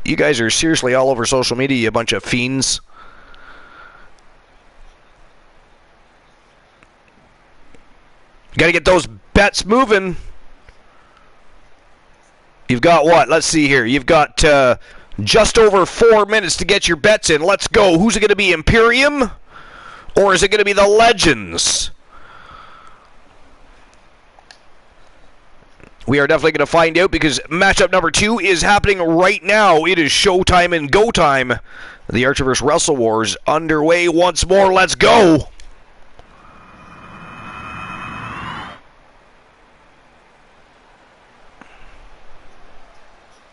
You guys are seriously all over social media, you bunch of fiends. Got to get those bets moving. You've got what? Let's see here. You've got just over 4 minutes to get your bets in. Let's go. Who's it going to be, Imperium? Or is it going to be the Legends? We are definitely going to find out because matchup number 2 is happening right now. It is showtime and go time. The Archerverse Wrestle Wars underway once more. Let's go.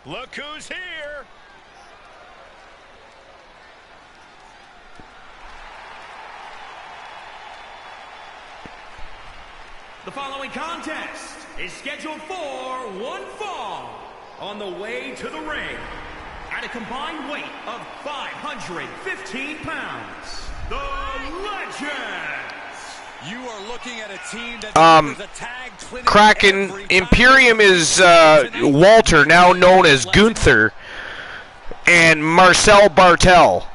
Look who's here. The following contest is scheduled for one fall on the way to the ring at a combined weight of 515 pounds. The Legends. You are looking at a team that a tag Kraken. Imperium is Walter, now known as Gunther, and Marcel Bartel.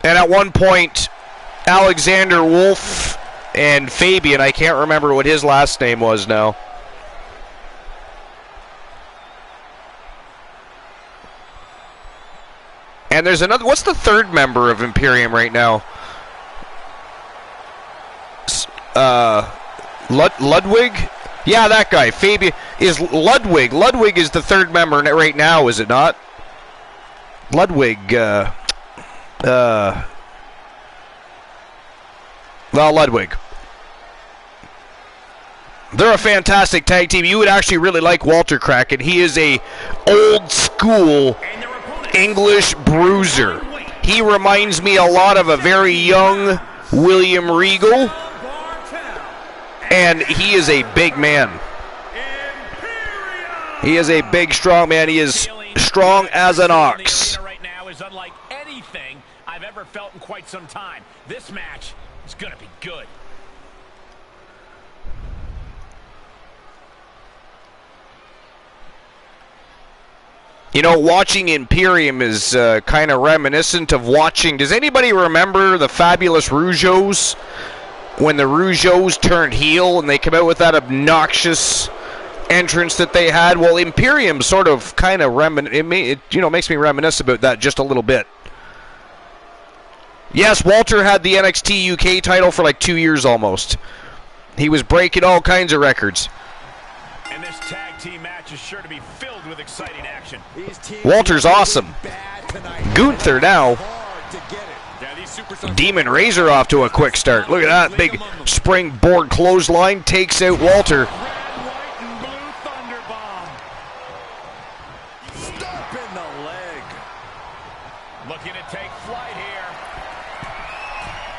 And at one point, Alexander Wolf and Fabian, I can't remember what his last name was now. And there's another, what's the third member of Imperium right now? Ludwig? Yeah, that guy. Fabian is Ludwig. Ludwig is the third member right now, is it not? Ludwig, well, Ludwig. They're a fantastic tag team. You would actually really like Walter Kraken. He is a old school English bruiser. He reminds me a lot of a very young William Regal. And he is a big man. He is a big, strong man. He is strong as an ox. Right now is unlike anything I've ever felt in quite some time. This match is going to be good. You know, watching Imperium is kind of reminiscent of watching... Does anybody remember the Fabulous Rougeaus? When the Rougeaus turned heel and they came out with that obnoxious entrance that they had? Well, Imperium sort of kind of makes me reminisce about that just a little bit. Yes, Walter had the NXT UK title for like 2 years almost. He was breaking all kinds of records. And this tag team match is sure to be filled with exciting action. Walter's awesome. Gunther now. Demon Razor off to a quick start. Look at that big springboard clothesline. Takes out Walter. red, white, and blue thunderbomb. Stop in the leg. Looking to take flight here.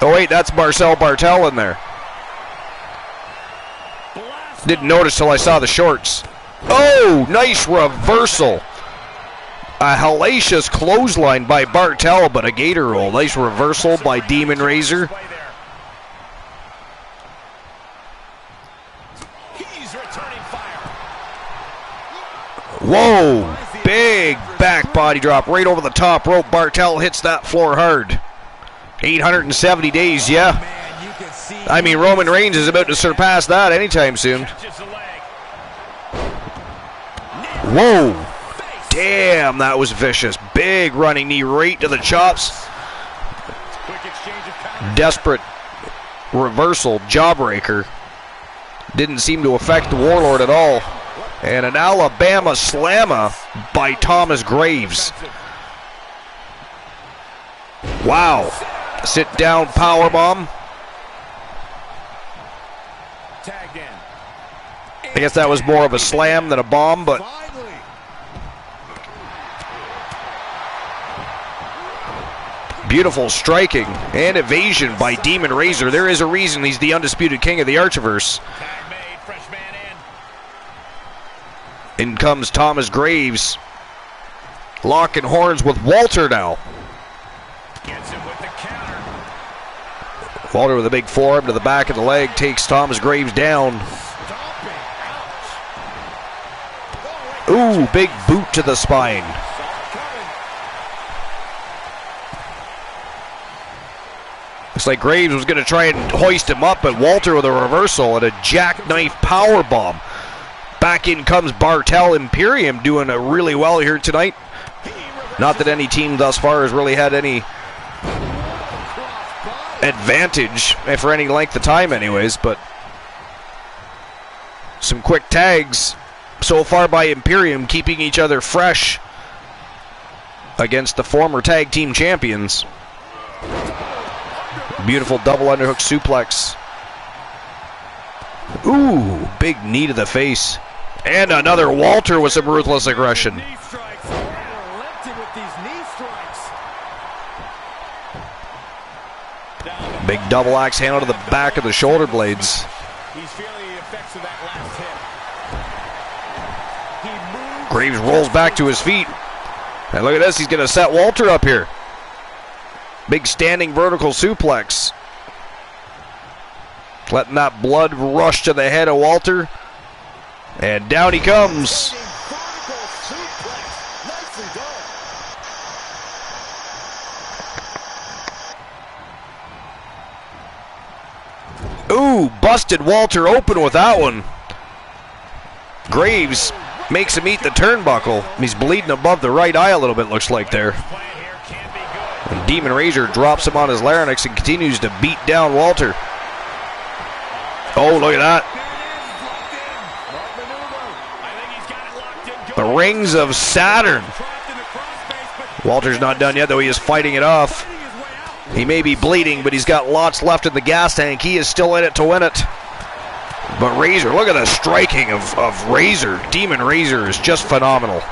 Oh wait, that's Marcel Bartel in there. Didn't notice till I saw the shorts. Oh, nice reversal. A hellacious clothesline by Bartel, but a gator roll. Nice reversal by Demon Razor. He's returning fire. Whoa, big back body drop right over the top rope. Bartel hits that floor hard. 870 days, yeah. I mean, Roman Reigns is about to surpass that anytime soon. Whoa. Damn, that was vicious. Big running knee right to the chops. Desperate reversal, jawbreaker. Didn't seem to affect the Warlord at all. And an Alabama slammer by Thomas Graves. Wow. Sit down powerbomb. Tag in. I guess that was more of a slam than a bomb, but beautiful striking and evasion by Demon Razor. There is a reason he's the undisputed king of the Archiverse. Tag made, fresh man In comes Thomas Graves. Locking horns with Walter now. Gets him with the counter. Walter with a big forearm to the back of the leg takes Thomas Graves down. Stomping. Ouch. Ooh, big boot to the spine. Looks like Graves was going to try and hoist him up, but Walter with a reversal and a jackknife power bomb. Back in comes Bartel. Imperium doing really well here tonight. Not that any team thus far has really had any advantage for any length of time anyways, but some quick tags so far by Imperium, keeping each other fresh against the former tag team champions. Beautiful double underhook suplex. Ooh, big knee to the face. And another Walter with some ruthless aggression. Knee strikes. Relenting with these knee strikes. Big double axe handle to the back of the shoulder blades. He's feeling the effects of that last hit. Graves rolls back to his feet. And look at this, he's going to set Walter up here. Big standing vertical suplex. Letting that blood rush to the head of Walter. And down he comes. Ooh, busted Walter open with that one. Graves makes him eat the turnbuckle. He's bleeding above the right eye a little bit, looks like there. And Demon Razor drops him on his larynx and continues to beat down Walter. Oh, look at that. The rings of Saturn. Walter's not done yet, though he is fighting it off. He may be bleeding, but he's got lots left in the gas tank. He is still in it to win it. But Razor, look at the striking of Razor. Demon Razor is just phenomenal.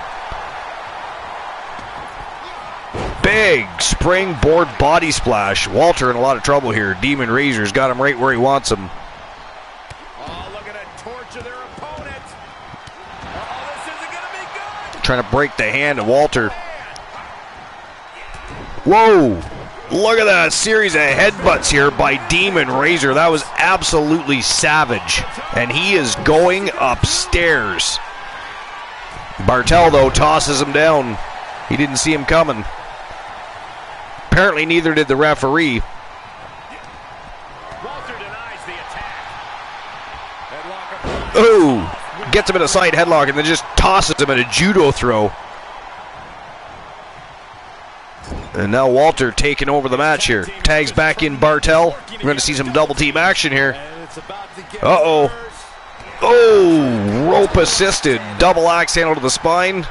Big springboard body splash. Walter in a lot of trouble here. Demon Razor's got him right where he wants him. Oh, look at that torture their opponent. Oh, this isn't going to be good. Trying to break the hand of Walter. Whoa! Look at that series of headbutts here by Demon Razor. That was absolutely savage. And he is going upstairs. Bartel, though, tosses him down. He didn't see him coming. Apparently neither did the referee. Walter denies the attack. Headlock. Ooh! Gets him in a side headlock and then just tosses him in a judo throw. And now Walter taking over the match here. Tags back in Bartel. We're going to see some double team action here. Uh-oh. Oh, rope assisted. Double axe handle to the spine.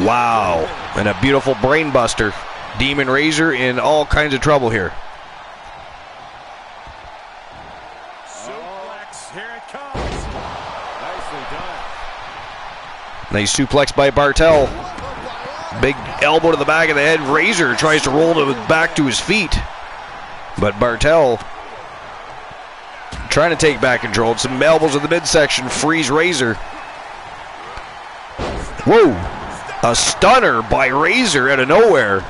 Wow. And a beautiful brain buster. Demon Razor in all kinds of trouble here. Suplex. Here it comes. Nicely done. Nice suplex by Bartel. Big elbow to the back of the head. Razor tries to roll back to his feet. But Bartel trying to take back control. Some elbows in the midsection. Freeze Razor. Whoa. A stunner by Razor out of nowhere.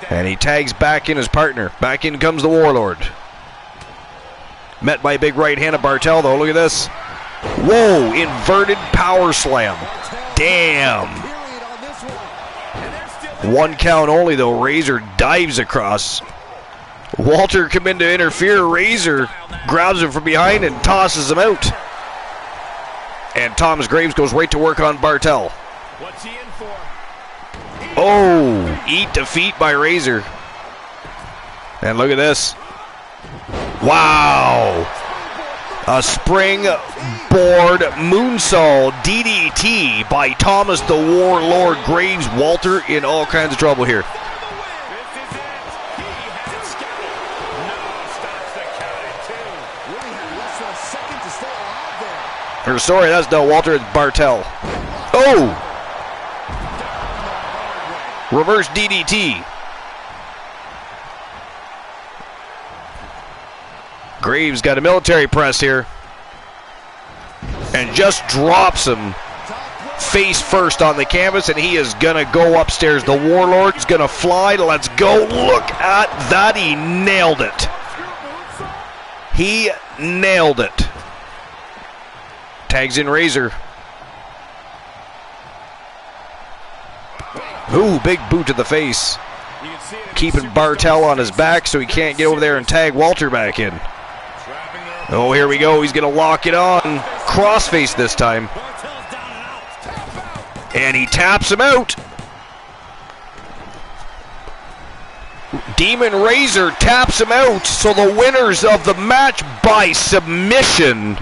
And he tags back in his partner. Back in comes the Warlord. Met by a big right hand of Bartel, though. Look at this. Whoa. Inverted power slam. Damn. 1 count only, though. Razor dives across. Walter come in to interfere. Razor grabs him from behind and tosses him out. And Thomas Graves goes right to work on Bartel. What's he in for? Oh, eat defeat by Razor. And look at this. Wow. A springboard moonsault DDT by Thomas the Warlord Graves. Walter in all kinds of trouble here. Or sorry, that's no Walter, it's Bartel. Oh! Reverse DDT. Graves got a military press here. And just drops him face first on the canvas, and he is going to go upstairs. The Warlord's going to fly. Let's go. Look at that. He nailed it. He nailed it. Tags in Razor. Ooh, big boot to the face. Keeping Bartel on his back so he can't get over there and tag Walter back in. Oh, here we go. He's going to lock it on. Crossface this time. And he taps him out. Demon Razor taps him out. So the winners of the match by submission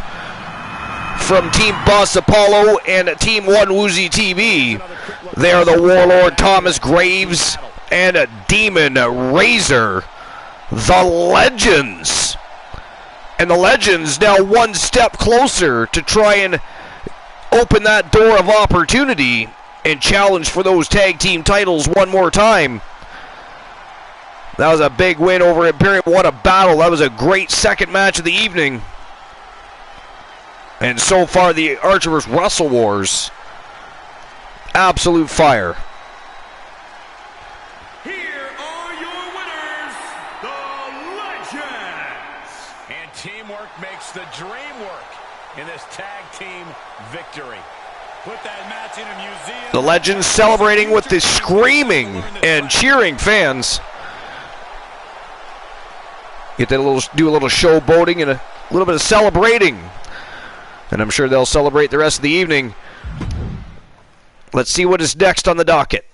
from Team Boss Apollo and Team Wcw TV. They are the Warlord Thomas Graves and Demon Razor. The Legends. And the Legends now one step closer to try and open that door of opportunity and challenge for those tag team titles one more time. That was a big win over Imperium. What a battle. That was a great second match of the evening. And so far, the Archerverse Wrestle Wars, absolute fire. Here are your winners, the Legends. And teamwork makes the dream work in this tag team victory. Put that match in a museum. The Legends celebrating with the screaming and cheering fans. Get that do a little showboating and a little bit of celebrating. And I'm sure they'll celebrate the rest of the evening. Let's see what is next on the docket.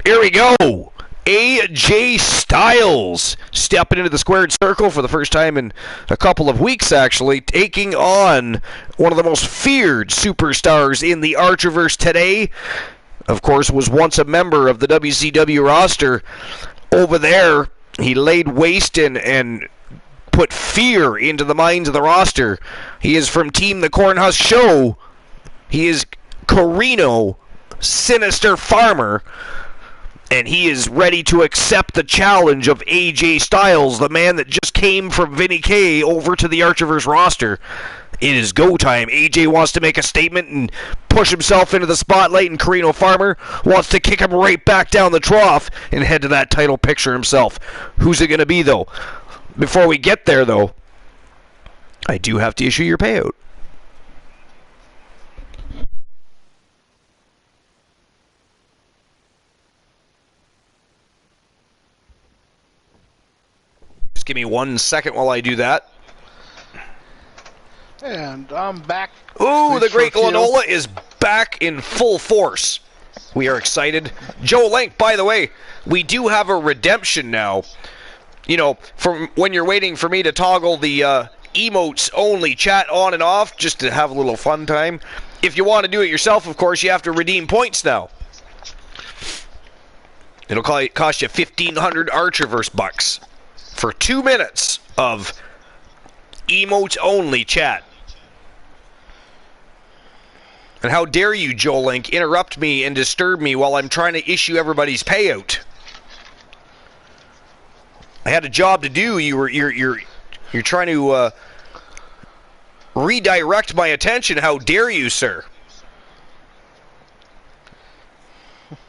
Here we go. AJ Styles stepping into the squared circle for the first time in a couple of weeks, actually, taking on one of the most feared superstars in the Archerverse today. Of course, was once a member of the WCW roster. Over there, he laid waste and put fear into the minds of the roster. He is from Team The Cornhusk Show. He is Corino, Sinister Farmer. And he is ready to accept the challenge of AJ Styles, the man that just came from Vinny K over to the Archerverse roster. It is go time. AJ wants to make a statement and push himself into the spotlight, and Corino Farmer wants to kick him right back down the trough and head to that title picture himself. Who's it going to be, though? Before we get there, though, I do have to issue your payout. Just give me 1 second while I do that. And I'm back. Ooh, the Great Glenola is back in full force. We are excited. Joe Link, by the way, we do have a redemption now. You know, from when you're waiting for me to toggle the emotes only chat on and off, just to have a little fun time. If you want to do it yourself, of course, you have to redeem points now. It'll cost you 1,500 Archerverse bucks for 2 minutes of emotes only chat. And how dare you, Joe Link, interrupt me and disturb me while I'm trying to issue everybody's payout? I had a job to do. You're trying to redirect my attention. How dare you, sir?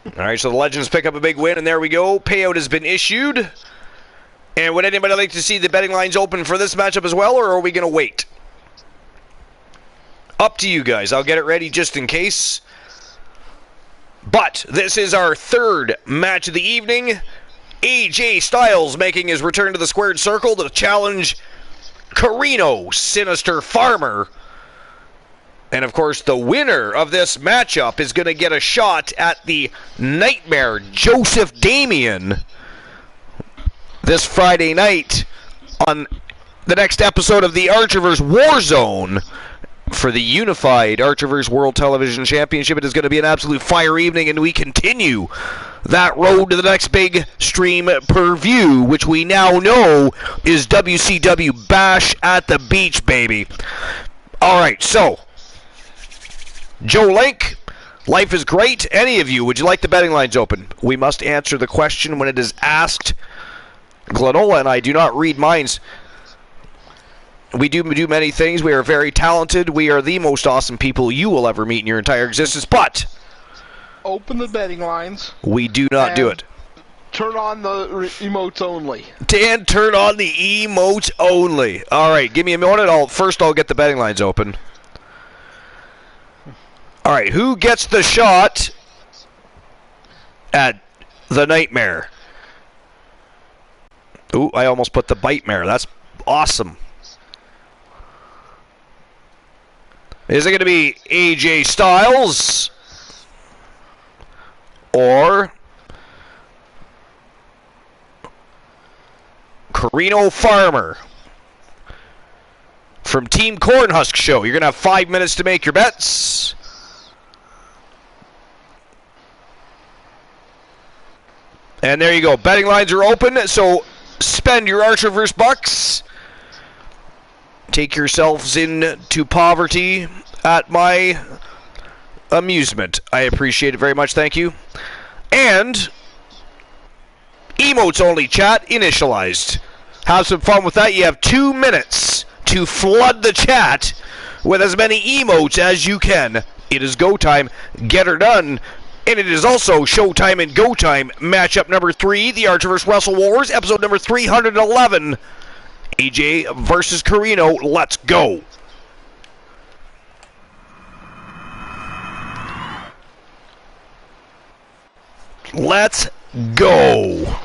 All right, so the Legends pick up a big win, and there we go. Payout has been issued. And would anybody like to see the betting lines open for this matchup as well, or are we going to wait? Up to you guys. I'll get it ready just in case. But this is our third match of the evening. AJ Styles making his return to the squared circle to challenge Corino, Sinister Farmer. And of course, the winner of this matchup is going to get a shot at the Nightmare Joseph Damien this Friday night on the next episode of the Archerverse Warzone for the unified Archerverse World Television Championship. It is going to be an absolute fire evening, and we continue that road to the next big stream per view, which we now know is WCW Bash at the Beach, baby. All right, so Joe Link, life is great. Any of you, would you like the betting lines open? We must answer the question when it is asked. Glenola and I do not read minds. We do many things. We are very talented. We are the most awesome people you will ever meet in your entire existence. But open the betting lines. We do not do it. Turn on the emotes only. Dan, turn on the emotes only. All right, give me a minute. First I'll get the betting lines open. All right, who gets the shot at the Nightmare? Ooh, I almost put the Bite-mare. That's awesome. Is it going to be AJ Styles or Carino Farmer from Team Cornhusk Show? You're going to have 5 minutes to make your bets. And there you go. Betting lines are open, so spend your Archerverse bucks. Take yourselves into poverty at my amusement. I appreciate it very much. Thank you. And emotes only, chat initialized. Have some fun with that. You have 2 minutes to flood the chat with as many emotes as you can. It is go time. Get her done. And it is also Showtime and Go Time. Matchup number 3, the Archerverse Wrestle Wars, episode number 311. AJ versus Carino. Let's go. Let's go.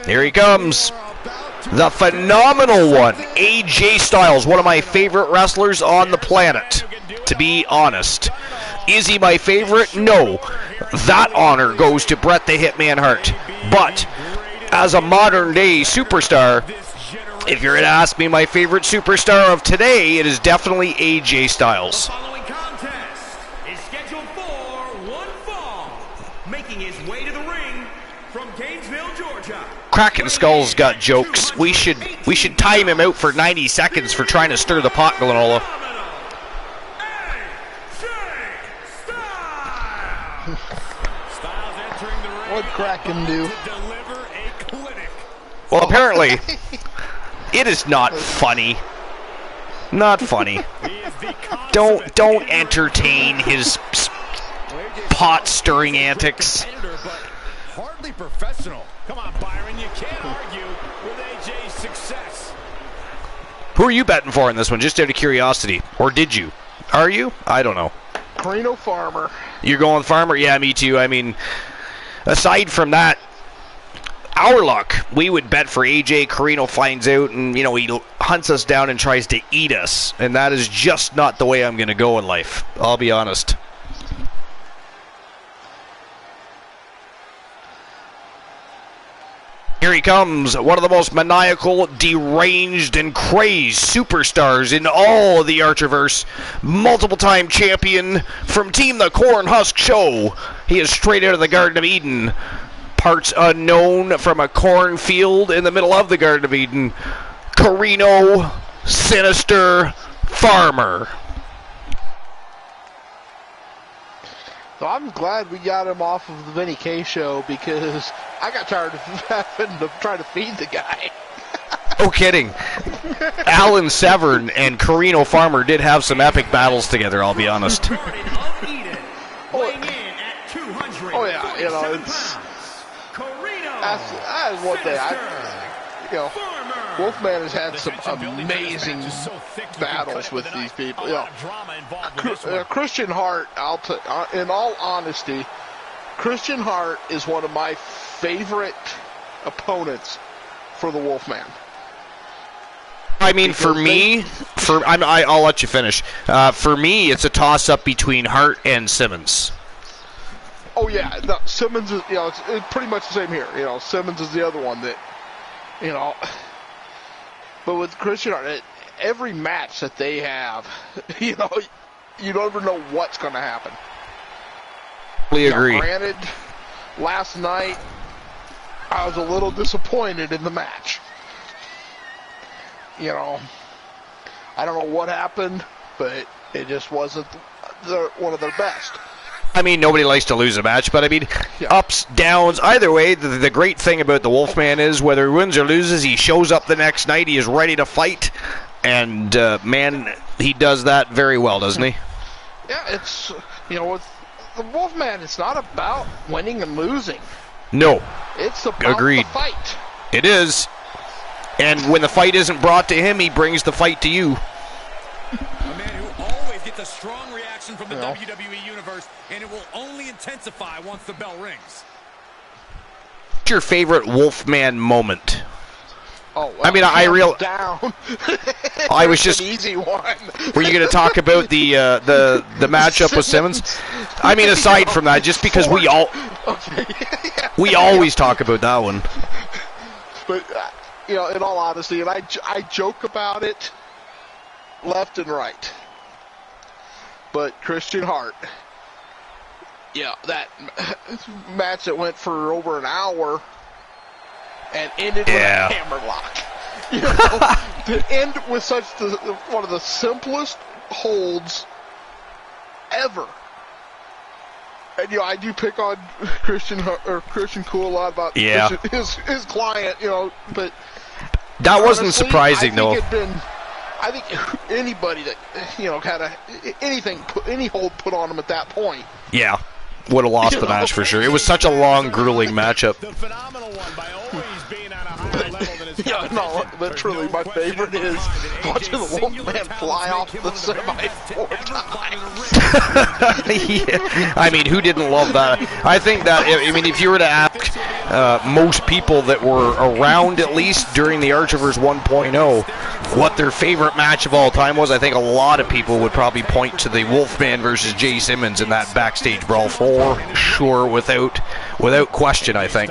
Here he comes. The phenomenal one, AJ Styles, one of my favorite wrestlers on the planet, to be honest. Is he my favorite? No. That honor goes to Bret the Hitman Hart. But as a modern-day superstar, if you're going to ask me my favorite superstar of today, it is definitely AJ Styles. The following contest is scheduled for one fall, making his way to the ring from Gainesville, Georgia. Kraken Skull's got jokes. We should time him out for 90 seconds for trying to stir the pot, Glenola. What'd Kraken do? Well, apparently, it is not funny. Not funny. Don't entertain his pot-stirring antics. Hardly professional. Come on, Byron, you can't argue with AJ's success. Who are you betting for in this one, just out of curiosity? Or did you? Are you? I don't know. Carino Farmer. You're going Farmer? Yeah, me too. I mean, aside from that, our luck, we would bet for AJ. Carino finds out and, he hunts us down and tries to eat us. And that is just not the way I'm going to go in life. I'll be honest. Here he comes, one of the most maniacal, deranged, and crazed superstars in all of the Archerverse. Multiple-time champion from Team the Cornhusk Show. He is straight out of the Garden of Eden. Parts unknown from a cornfield in the middle of the Garden of Eden. Carino Sinister Farmer. So I'm glad we got him off of the Vinny K show because I got tired of having to try to feed the guy. No kidding. Alan Severn and Carino Farmer did have some epic battles together, I'll be honest. Garden of Eden, weighing in at 247 Oh yeah, it's Carino that's one thing. Wolfman has had some amazing battles with these people. Christian Hart, in all honesty, Christian Hart is one of my favorite opponents for the Wolfman. I mean, for me, I'll let you finish. For me, it's a toss-up between Hart and Simmons. Oh yeah, no, Simmons is, it's pretty much the same here. Simmons is the other one that, but with Christian Hart, every match that they have, you never know what's going to happen. We agree. Granted, last night I was a little disappointed in the match. I don't know what happened, but it just wasn't one of their best. I mean, nobody likes to lose a match, but I mean, ups, downs, either way, the great thing about the Wolfman is whether he wins or loses, he shows up the next night, he is ready to fight, and man, he does that very well, doesn't he? Yeah, it's, with the Wolfman, it's not about winning and losing. No. It's about Agreed. the fight. It is. And when the fight isn't brought to him, he brings the fight to you. A man who always gets a strong reaction from the WWE Universe, and it will only intensify once the bell rings. What's your favorite Wolfman moment? Oh, well, I mean, I was just an easy one. Were you going to talk about the matchup with Simmons? I mean, aside from that, just because we always talk about that one. But in all honesty, and I joke about it left and right. But Christian Hart, that match that went for over an hour and ended with a hammerlock. To end with such one of the simplest holds ever. And I do pick on Christian Cool a lot about his client, but that wasn't surprising though. I think anybody that had any hold put on him at that point, would have lost the match for sure. It was such a long, grueling matchup. The phenomenal one by always being on a higher level than his literally my favorite is watching the Wolfman fly off the semi 4 times. I mean, who didn't love that? I think that, if you were to ask most people that were around at least during the Archiverse 1.0 what their favorite match of all time was, I think a lot of people would probably point to the Wolfman versus Jay Simmons in that backstage brawl for sure, without question, I think.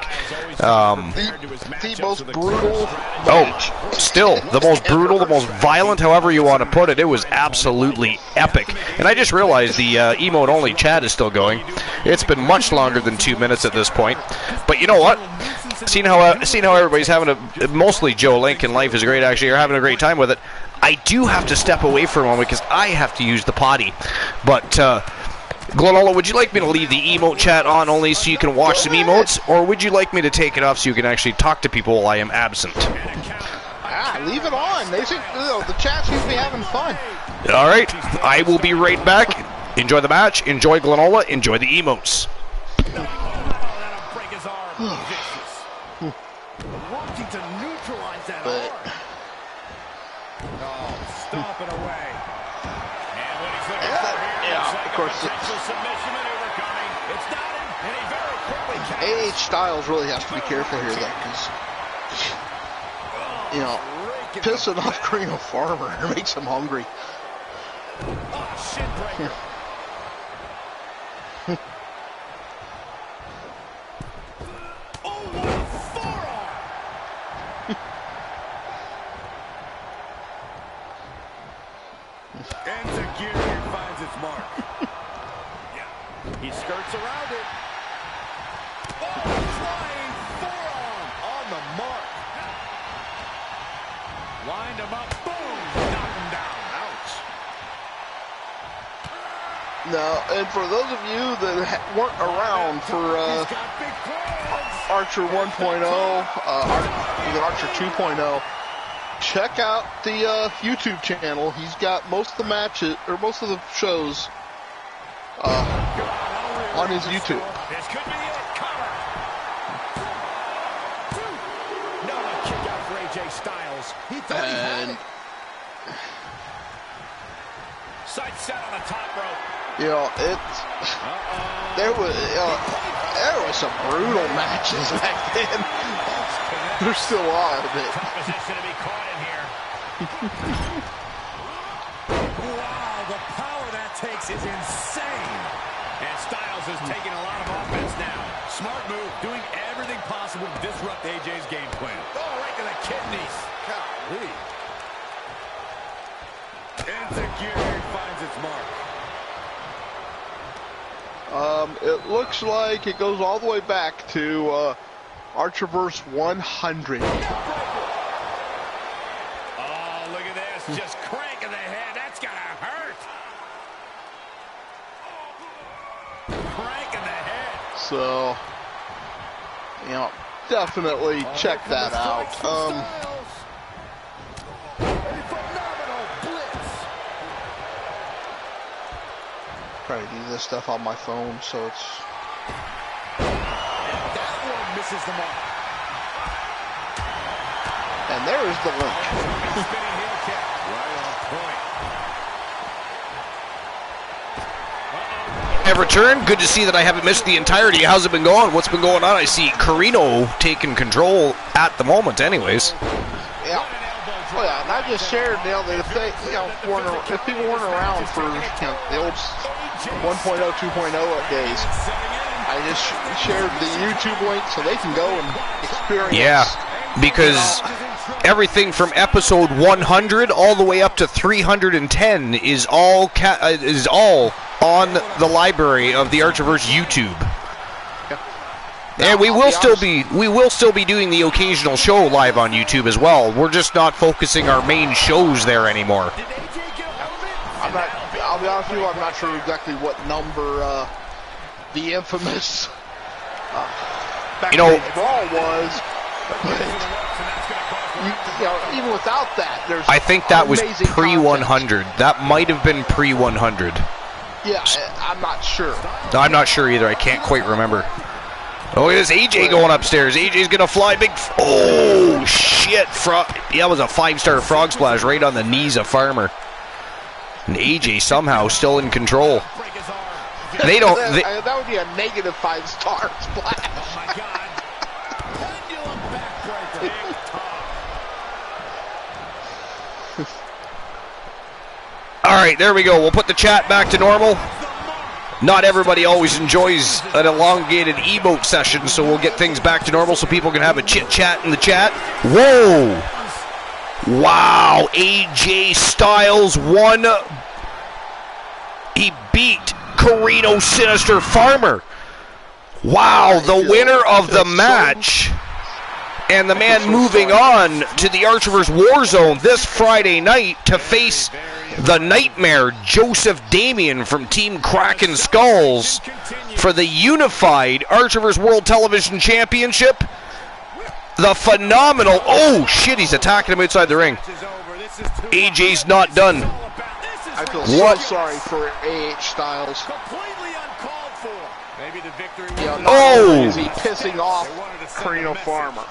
The most brutal match. Still, the most brutal, the most violent, however you want to put it. It was absolutely epic. And I just realized the emote-only chat is still going. It's been much longer than 2 minutes at this point. But you know what? Seeing how everybody's having mostly Joe Lincoln, Life is Great, actually, are having a great time with it, I do have to step away for a moment because I have to use the potty. But, Glenola, would you like me to leave the emote chat on only so you can watch some emotes, or would you like me to take it off so you can actually talk to people while I am absent? Leave it on. They think the chat seems to be having fun. All right, I will be right back. Enjoy the match. Enjoy Glenola. Enjoy the emotes. Wanting to neutralize that arm. Stomping away. And what he's looking for here, of course. Submission maneuver coming. It's down, and he very quickly AH Styles really has to be careful here, though, because pissing off Karina Farmer makes him hungry. shin breaker. Enziguri finds its mark. He skirts around it. Flying forearm on the mark. Lined him up. Boom. Knock him down. Ouch. Now, and for those of you that weren't around for Archer 1.0, even Archer 2.0, check out the YouTube channel. He's got most of the matches, or most of the shows, on his YouTube. This could be it. Cover. No kick out for AJ Styles. He thought he had And it. Side set on the top rope. there was some brutal matches back then. There still are, but Tough position to be caught in here. Wow, the power that takes is insane. And Styles is taking a lot of offense now. Smart move, doing everything possible to disrupt AJ's game plan. Oh, right to the kidneys. Golly. Insecurity finds its mark. It looks like it goes all the way back to Archerverse 100. Oh, look at this. Just cranking the head. That's going to hurt. Cranking the head. So, you know, definitely check that out. Try to do this stuff on my phone, so it's... That one misses the mark. And there is the link. Spinning heel kick. Right on point. I've returned. Good to see that I haven't missed the entirety. How's it been going? What's been going on? I see Carino taking control at the moment anyways. Yeah. Oh yeah, and I just shared, you know, that if they, you know, if people weren't around for, you know, the old 1.0, 2.0 days, I just shared the YouTube link so they can go and experience. Yeah, because everything from episode 100 all the way up to 310 is all on the library of the Archerverse YouTube. And we will still be doing the occasional show live on YouTube as well. We're just not focusing our main shows there anymore. I'll be honest with you, I'm not sure exactly what number the infamous Backstage Brawl was, but you know, even without that, there's. I think that was pre-100. That might have been pre-100. Yeah, I'm not sure. No, I'm not sure either. I can't quite remember. Oh, look at this AJ going upstairs. AJ's going to fly big. Oh, shit. That was a 5-star frog splash right on the knees of Farmer. And AJ somehow still in control. They don't. That would be a negative 5-star splash. Oh, my God. Pendulum backbreaker. All right, there we go. We'll put the chat back to normal. Not everybody always enjoys an elongated emote session, so we'll get things back to normal so people can have a chit-chat in the chat. Whoa! Wow, AJ Styles won. He beat Carino Sinister Farmer. Wow, the winner of the match. And the man moving on to the Archerverse Warzone this Friday night to face the Nightmare, Joseph Damien from Team Kraken Skulls for the unified Archerverse World Television Championship. The phenomenal, oh shit, he's attacking him outside the ring. AJ's not done. I feel so sorry for AH Styles. Oh! Is he pissing off Carino Farmer?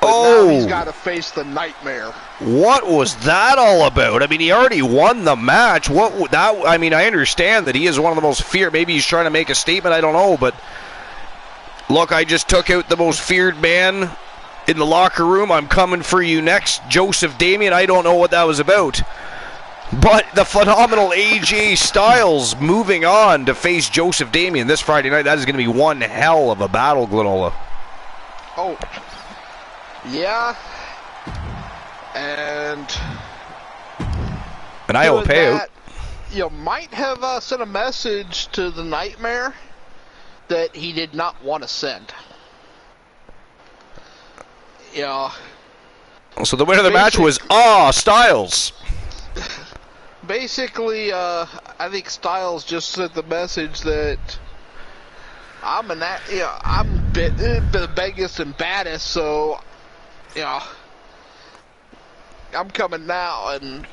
Oh! Now he's got to face the Nightmare. What was that all about? I mean, he already won the match. I mean, I understand that he is one of the most feared. Maybe he's trying to make a statement. I don't know, but look, I just took out the most feared man in the locker room. I'm coming for you next, Joseph Damien. I don't know what that was about. But the phenomenal AJ Styles moving on to face Joseph Damien this Friday night. That is going to be one hell of a battle, Glenola. Oh, yeah. And I will pay out. You might have sent a message to the Nightmare that he did not want to send. Yeah. So the winner of the match was Styles. Basically, I think Styles just sent the message that I'm the biggest and baddest, so I'm coming now, and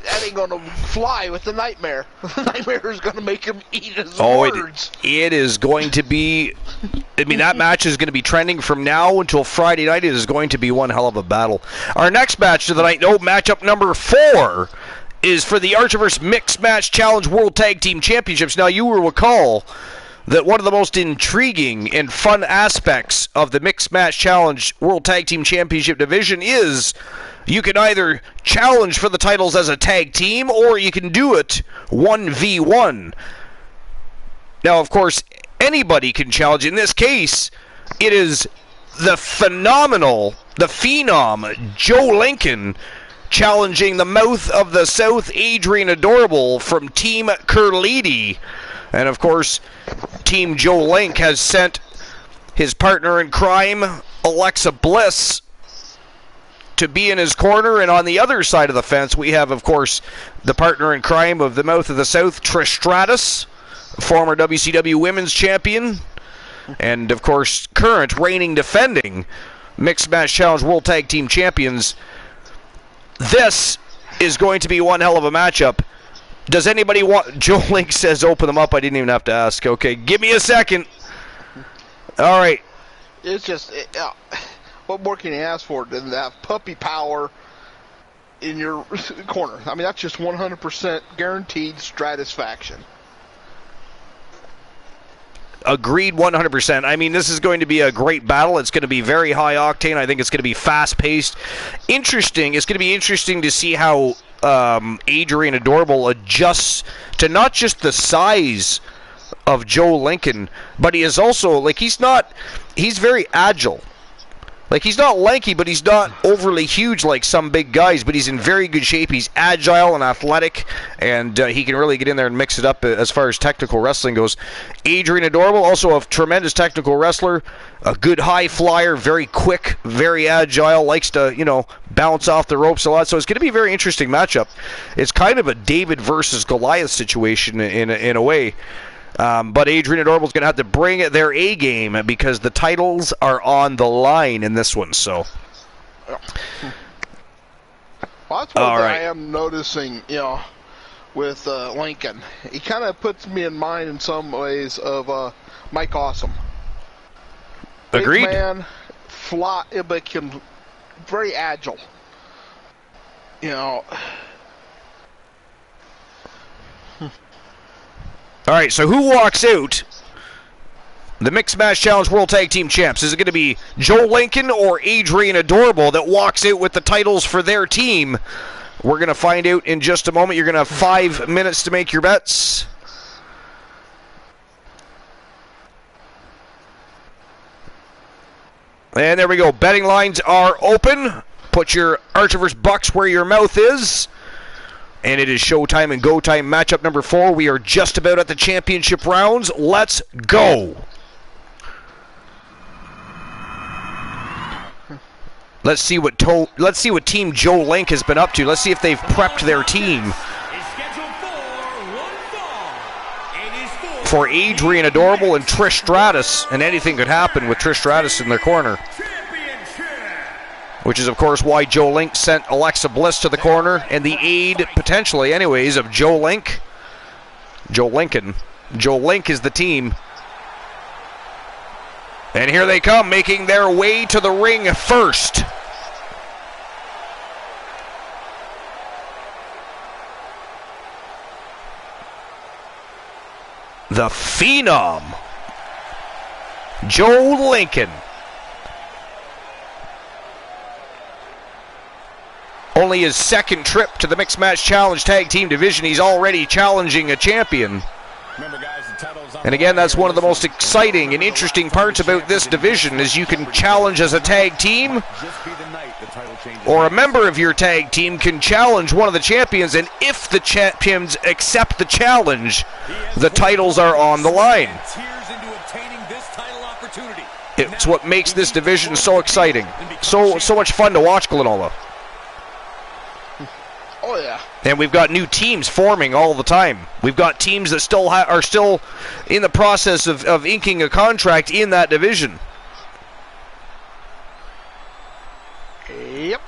that ain't gonna fly with the Nightmare. The Nightmare is gonna make him eat his words. It is going to be. I mean, that match is going to be trending from now until Friday night. It is going to be one hell of a battle. Our next match of the night, matchup number 4, is for the Archerverse Mixed Match Challenge World Tag Team Championships. Now, you will recall that one of the most intriguing and fun aspects of the Mixed Match Challenge World Tag Team Championship division is you can either challenge for the titles as a tag team or you can do it 1v1. Now, of course, anybody can challenge. In this case, it is the phenom, Joe Lincoln, challenging the Mouth of the South, Adrian Adorable from Team Curlidi. And, of course, Team Joe Link has sent his partner in crime, Alexa Bliss, to be in his corner. And on the other side of the fence, we have, of course, the partner in crime of the Mouth of the South, Trish Stratus, former WCW Women's Champion, and, of course, current reigning defending Mixed Match Challenge World Tag Team Champions. This is going to be one hell of a matchup. Does anybody want... Joe Link says open them up. I didn't even have to ask. Okay, give me a second. All right. It's just... what more can you ask for than to have puppy power in your corner? I mean, that's just 100% guaranteed satisfaction. Agreed 100%. I mean, this is going to be a great battle. It's going to be very high octane. I think it's going to be fast-paced. Interesting. It's going to be interesting to see how Adrian Adorable adjusts to not just the size of Joe Lincoln, but he is also, like, he's very agile. Like, he's not lanky, but he's not overly huge like some big guys, but he's in very good shape. He's agile and athletic, and he can really get in there and mix it up as far as technical wrestling goes. Adrian Adorable, also a tremendous technical wrestler, a good high flyer, very quick, very agile, likes to, bounce off the ropes a lot. So it's going to be a very interesting matchup. It's kind of a David versus Goliath situation in a way. But Adrian Adorable is going to have to bring their A game because the titles are on the line in this one. So, well, that's what I am noticing, with Lincoln. He kind of puts me in mind in some ways of Mike Awesome. Agreed. Big man, but can very agile. All right, so who walks out the Mixed Match Challenge World Tag Team Champs? Is it going to be Joe Lincoln or Adrian Adorable that walks out with the titles for their team? We're going to find out in just a moment. You're going to have 5 minutes to make your bets. And there we go. Betting lines are open. Put your Archiverse bucks where your mouth is. And it is showtime and go time matchup number 4. We are just about at the championship rounds. Let's go. Let's see what Team Joe Link has been up to. Let's see if they've prepped their team for Adrian Adorable and Trish Stratus. And anything could happen with Trish Stratus in their corner. Which is, of course, why Joe Link sent Alexa Bliss to the corner, and the aid, potentially, anyways, of Joe Link. Joe Lincoln. Joe Link is the team. And here they come, making their way to the ring first. The Phenom, Joe Lincoln. Only his second trip to the Mixed Match Challenge Tag Team Division. He's already challenging a champion. And again, that's one of the most exciting and interesting parts about this division is you can challenge as a tag team, or a member of your tag team can challenge one of the champions, and if the champions accept the challenge, the titles are on the line. It's what makes this division so exciting. So much fun to watch, Glenola. Oh, yeah. And we've got new teams forming all the time. We've got teams that still are still in the process of inking a contract in that division. Yep.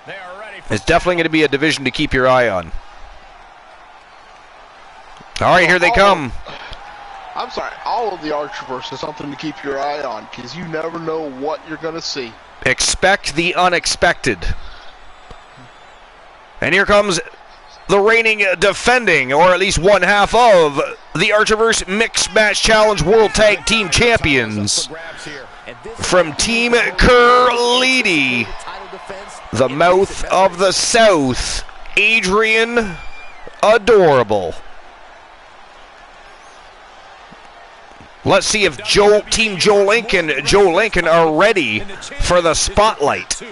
They are ready. It's definitely going to be a division to keep your eye on. All right, here they come. I'm sorry, all of the Archiverse is something to keep your eye on because you never know what you're going to see. Expect the unexpected. And here comes the reigning defending, or at least one half of, the Archiverse Mixed Match Challenge World Tag Team Champions. From Team Curlidi, the Mouth of the South, Adrian Adorable. Let's see if Team Joe Lincoln are ready for the spotlight.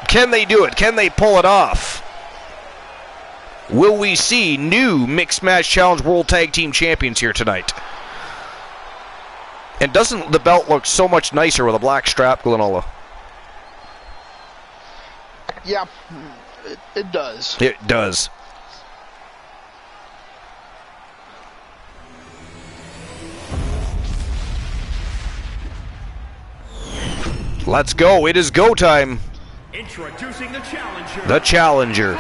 Can they do it? Can they pull it off? Will we see new Mixed Match Challenge World Tag Team Champions here tonight? And doesn't the belt look so much nicer with a black strap, Glenola? Yeah, it does. It does. Let's go. It is go time. Introducing the challenger. The challenger.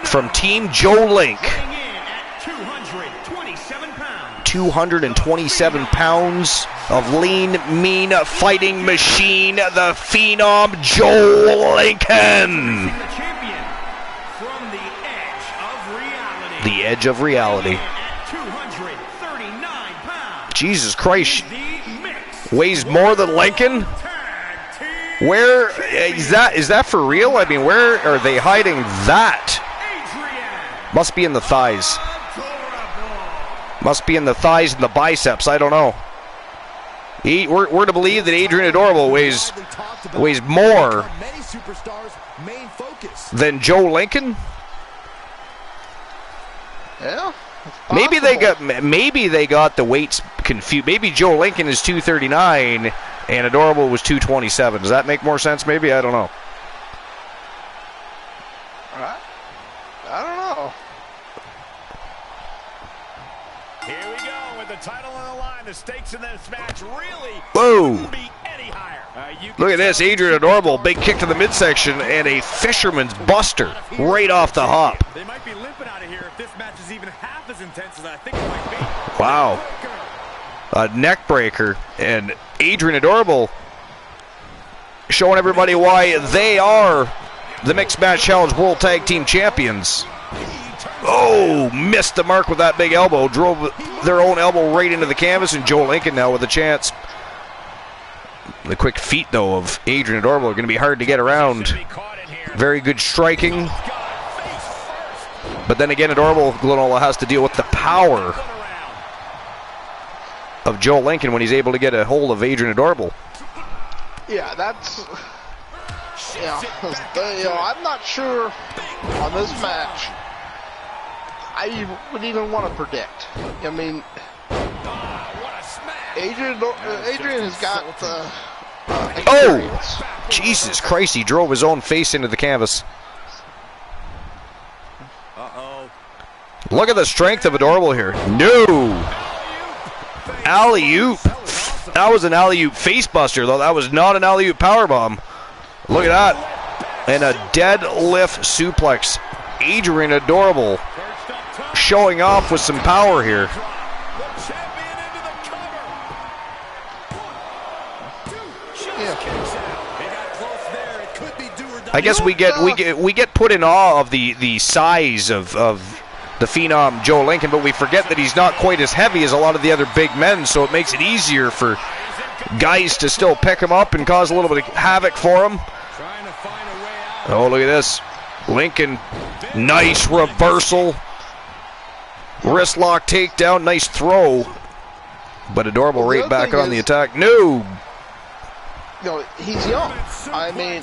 From Team Joe Link. 227 pounds of lean, mean fighting machine, the Phenom Joe Lincoln. The Edge of Reality. Jesus Christ. Weighs more than Lincoln? Where is that? Is that for real? I mean, where are they hiding that? Must be in the thighs. Must be in the thighs and the biceps. I don't know. We're to believe that Adrian Adorable weighs more than Joe Lincoln. Yeah. Maybe they got the weights confused. Maybe Joe Lincoln is 239 and Adorable was 227. Does that make more sense? Maybe, I don't know. I don't know. Here we go with the title on the line. The stakes in this match really couldn't be any higher. Look at this, Adrian Adorable, big kick to the midsection and a fisherman's buster right off the hop. They might be limping out of here if this match is even half as intense as I think it might be. Wow. A neck breaker, and Adrian Adorable showing everybody why they are the Mixed Match Challenge World Tag Team Champions. Oh, missed the mark with that big elbow, drove their own elbow right into the canvas, and Joe Lincoln now with a chance. The quick feet, though, of Adrian Adorable are going to be hard to get around. Very good striking. But then again, Adorable, Glenola, has to deal with the power of Joe Lincoln when he's able to get a hold of Adrian Adorable. Yeah, that's... Yeah, I'm not sure on this match I would even want to predict. I mean, Adrian has got experience. Oh! Jesus Christ, he drove his own face into the canvas. Look at the strength of Adorable here. No! Alley-oop. That was an alley-oop facebuster, though. That was not an alley-oop powerbomb. Look at that. And a deadlift suplex. Adrian Adorable showing off with some power here. I guess we get put in awe of the size of the Phenom Joe Lincoln, but we forget that he's not quite as heavy as a lot of the other big men, so it makes it easier for guys to still pick him up and cause a little bit of havoc for him. Oh, look at this. Lincoln, nice reversal. Wrist lock takedown, nice throw. But Adorable right back on the attack. No! No, he's young. I mean,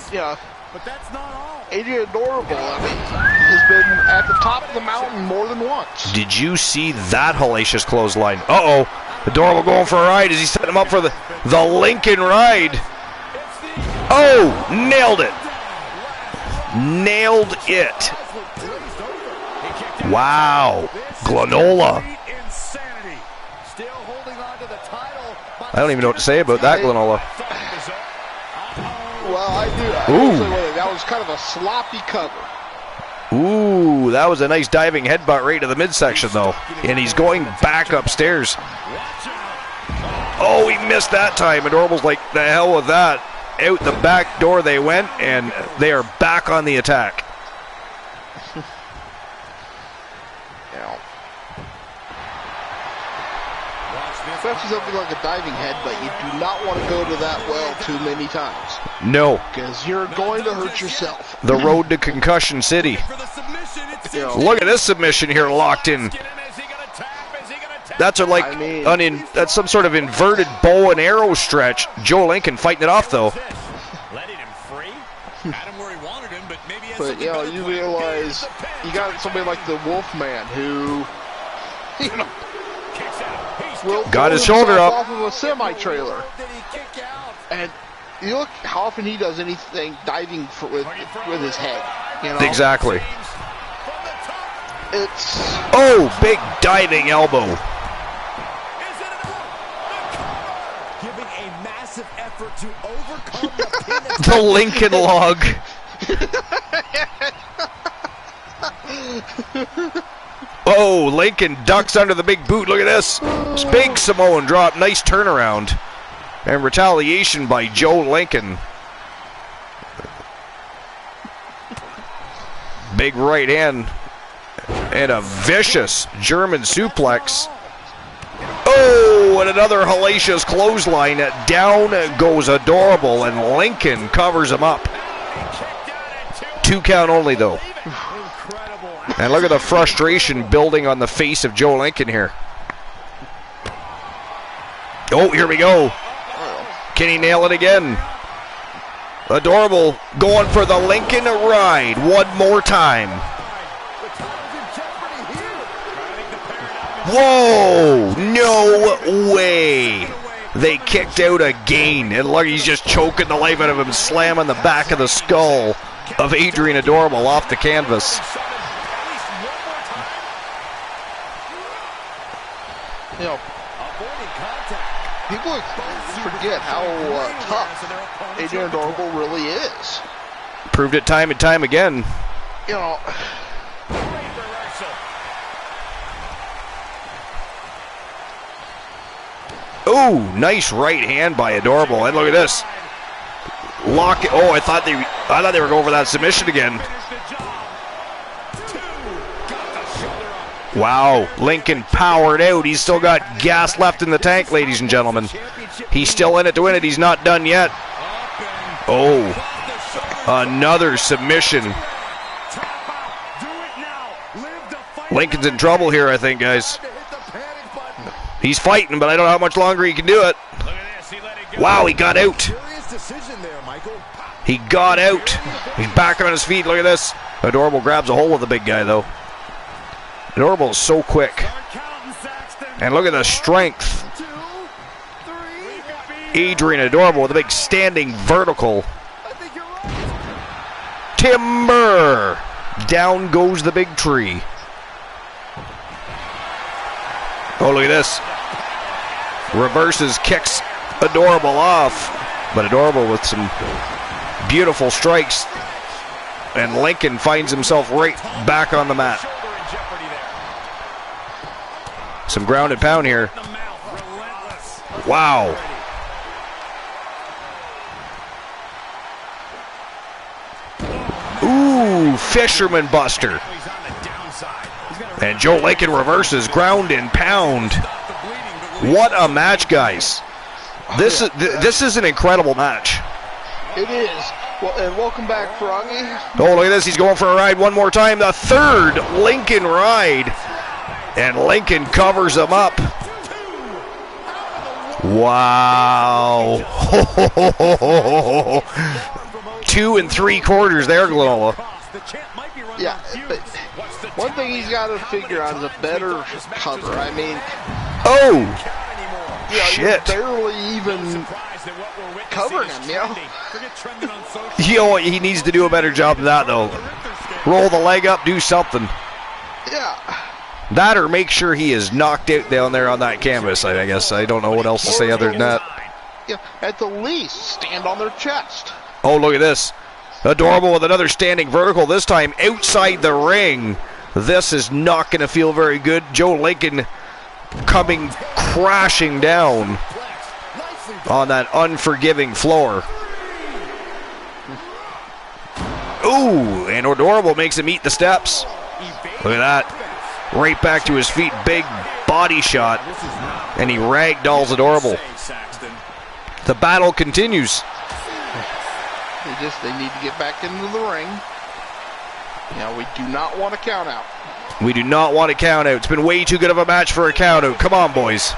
but that's not all. Adrian Adorable, has been at the top of the mountain more than once. Did you see that hellacious clothesline? Uh-oh. Adorable going for a ride. Is he setting him up for the Lincoln ride? Oh, nailed it. Nailed it. Wow. Glenola. I don't even know what to say about that, Glenola. Well, I do. Ooh. That was kind of a sloppy cover. Ooh, that was a nice diving headbutt right to the midsection, though. And he's going back upstairs. Oh, he missed that time. Adorable's like, the hell with that. Out the back door they went, and they are back on the attack. Especially something like a diving headbutt, you do not want to go to that well too many times. No. Because you're going to hurt yourself. The road to Concussion City. Look at this submission here locked in. That's that's some sort of inverted bow and arrow stretch. Joe Lincoln fighting it off though. But you realize you got somebody like the Wolfman who, will got his shoulder up off of a semi-trailer, and you look how often he does anything diving with his head. Exactly. It's big diving elbow. Giving a massive effort to overcome the The Lincoln log. Lincoln ducks under the big boot. Look at this. Big Samoan drop. Nice turnaround. And retaliation by Joe Lincoln. Big right hand. And a vicious German suplex. And another hellacious clothesline. Down goes Adorable, and Lincoln covers him up. 2 count only, though. And look at the frustration building on the face of Joe Lincoln here. Here we go. Can he nail it again? Adorable going for the Lincoln ride one more time. Whoa! No way! They kicked out again. And look, he's just choking the life out of him, slamming the back of the skull of Adrian Adorable off the canvas. People forget how tough Adrian Adorable really is. Proved it time and time again. Nice right hand by Adorable, and look at this. Lock it. I thought they were going for that submission again. Wow, Lincoln powered out. He's still got gas left in the tank, ladies and gentlemen. He's still in it to win it. He's not done yet. Another submission. Lincoln's in trouble here, I think, guys. He's fighting, but I don't know how much longer he can do it. Wow, he got out. He got out. He's back on his feet. Look at this. Adorable grabs a hold of the big guy, though. Adorable is so quick. And look at the strength. Adrian Adorable with a big standing vertical. Timber. Down goes the big tree. Look at this. Reverses, kicks Adorable off. But Adorable with some beautiful strikes. And Lincoln finds himself right back on the mat. Some ground and pound here. Wow. Fisherman buster. And Joe Lincoln reverses, ground and pound. What a match, guys. This is an incredible match. It is. Well, and welcome back, Froggy. Look at this. He's going for a ride one more time. The third Lincoln ride. And Lincoln covers him up. Wow. 2 3/4 there, Glenola. Yeah, but one thing he's got to figure out is a better cover. I mean, shit. You're barely even covering him, he needs to do a better job of that, though. Roll the leg up, do something. Yeah. That or make sure he is knocked out down there on that canvas, I guess. I don't know what else to say other than that. Yeah, at the least, stand on their chest. Look at this. Adorable with another standing vertical, this time outside the ring. This is not going to feel very good. Joe Lincoln coming crashing down on that unforgiving floor. And Adorable makes him eat the steps. Look at that. Right back to his feet, big body shot, and he ragdolls Adorable. The battle continues. They need to get back into the ring. We do not want a count out. We do not want a count out. It's been way too good of a match for a count out. Come on, boys.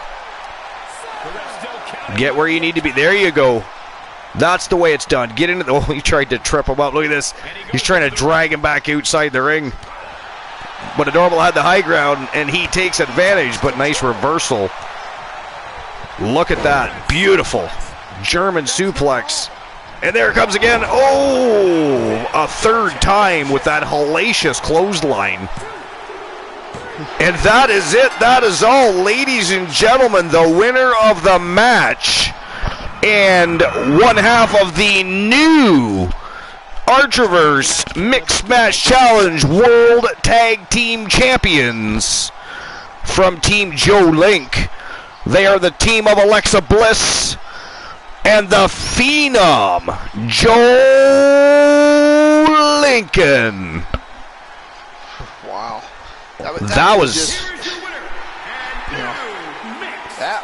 Get where you need to be. There you go. That's the way it's done. Get into the... Oh, he tried to trip him up. Look at this. He's trying to drag him back outside the ring. But Adorable had the high ground, and he takes advantage, but nice reversal. Look at that. Beautiful. German suplex. And there it comes again. Oh, a third time with that hellacious clothesline. And that is it. That is all, ladies and gentlemen. The winner of the match and one half of the new Archerverse Mixed Match Challenge World Tag Team Champions from Team Joe Link. They are the team of Alexa Bliss and the Phenom, Joe Lincoln. Wow. That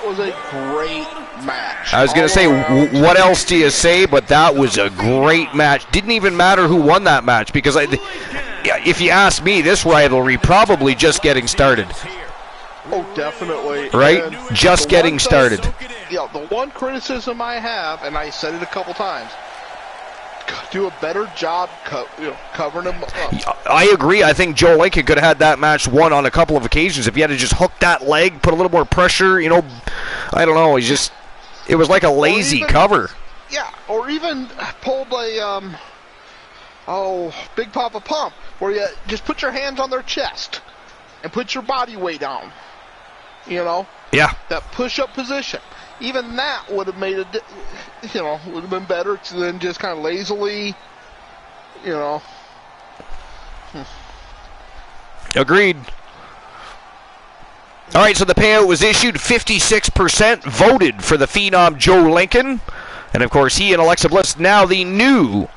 was a great match. I was going to say, what else do you say? But that was a great match. Didn't even matter who won that match, because if you ask me, this rivalry probably just getting started. Oh, definitely. Right? And just getting started. The one criticism I have, and I said it a couple times, do a better job covering them up. I agree. I think Joe Lincoln could have had that match won on a couple of occasions if he had to just hook that leg, put a little more pressure. I don't know. It was like a lazy cover. Yeah, or even pulled a Big Papa Pump, where you just put your hands on their chest and put your body weight on. Yeah. That push-up position. Even that would have made would have been better than just kind of lazily, Agreed. All right, so the payout was issued. 56% voted for the Phenom Joe Lincoln. And, of course, he and Alexa Bliss, now the new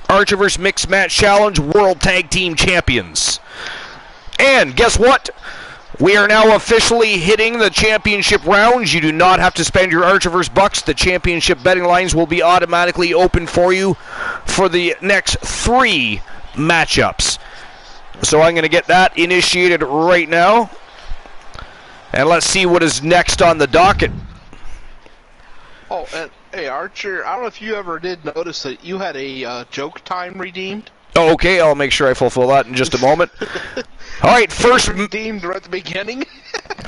Archerverse Mixed Match Challenge World Tag Team Champions. And guess what? We are now officially hitting the championship rounds. You do not have to spend your Archerverse bucks. The championship betting lines will be automatically open for you for the next 3 matchups. So I'm going to get that initiated right now. And let's see what is next on the docket. Oh, and hey, Archer, I don't know if you ever did notice that you had a joke time redeemed. Oh, okay, I'll make sure I fulfill that in just a moment. All right, first redeemed right at the beginning.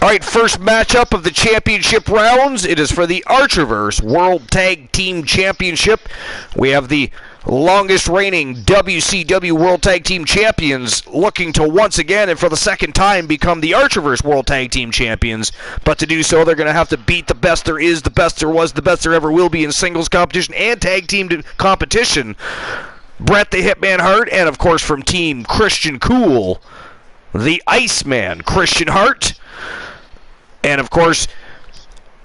All right, first matchup of the championship rounds. It is for the Archerverse World Tag Team Championship. We have the longest reigning WCW World Tag Team Champions looking to once again and for the second time become the Archerverse World Tag Team Champions. But to do so, they're going to have to beat the best there is, the best there was, the best there ever will be in singles competition and tag team competition. Bret the Hitman Hart, and of course from Team Christian Cool, the Iceman Christian Hart. And of course,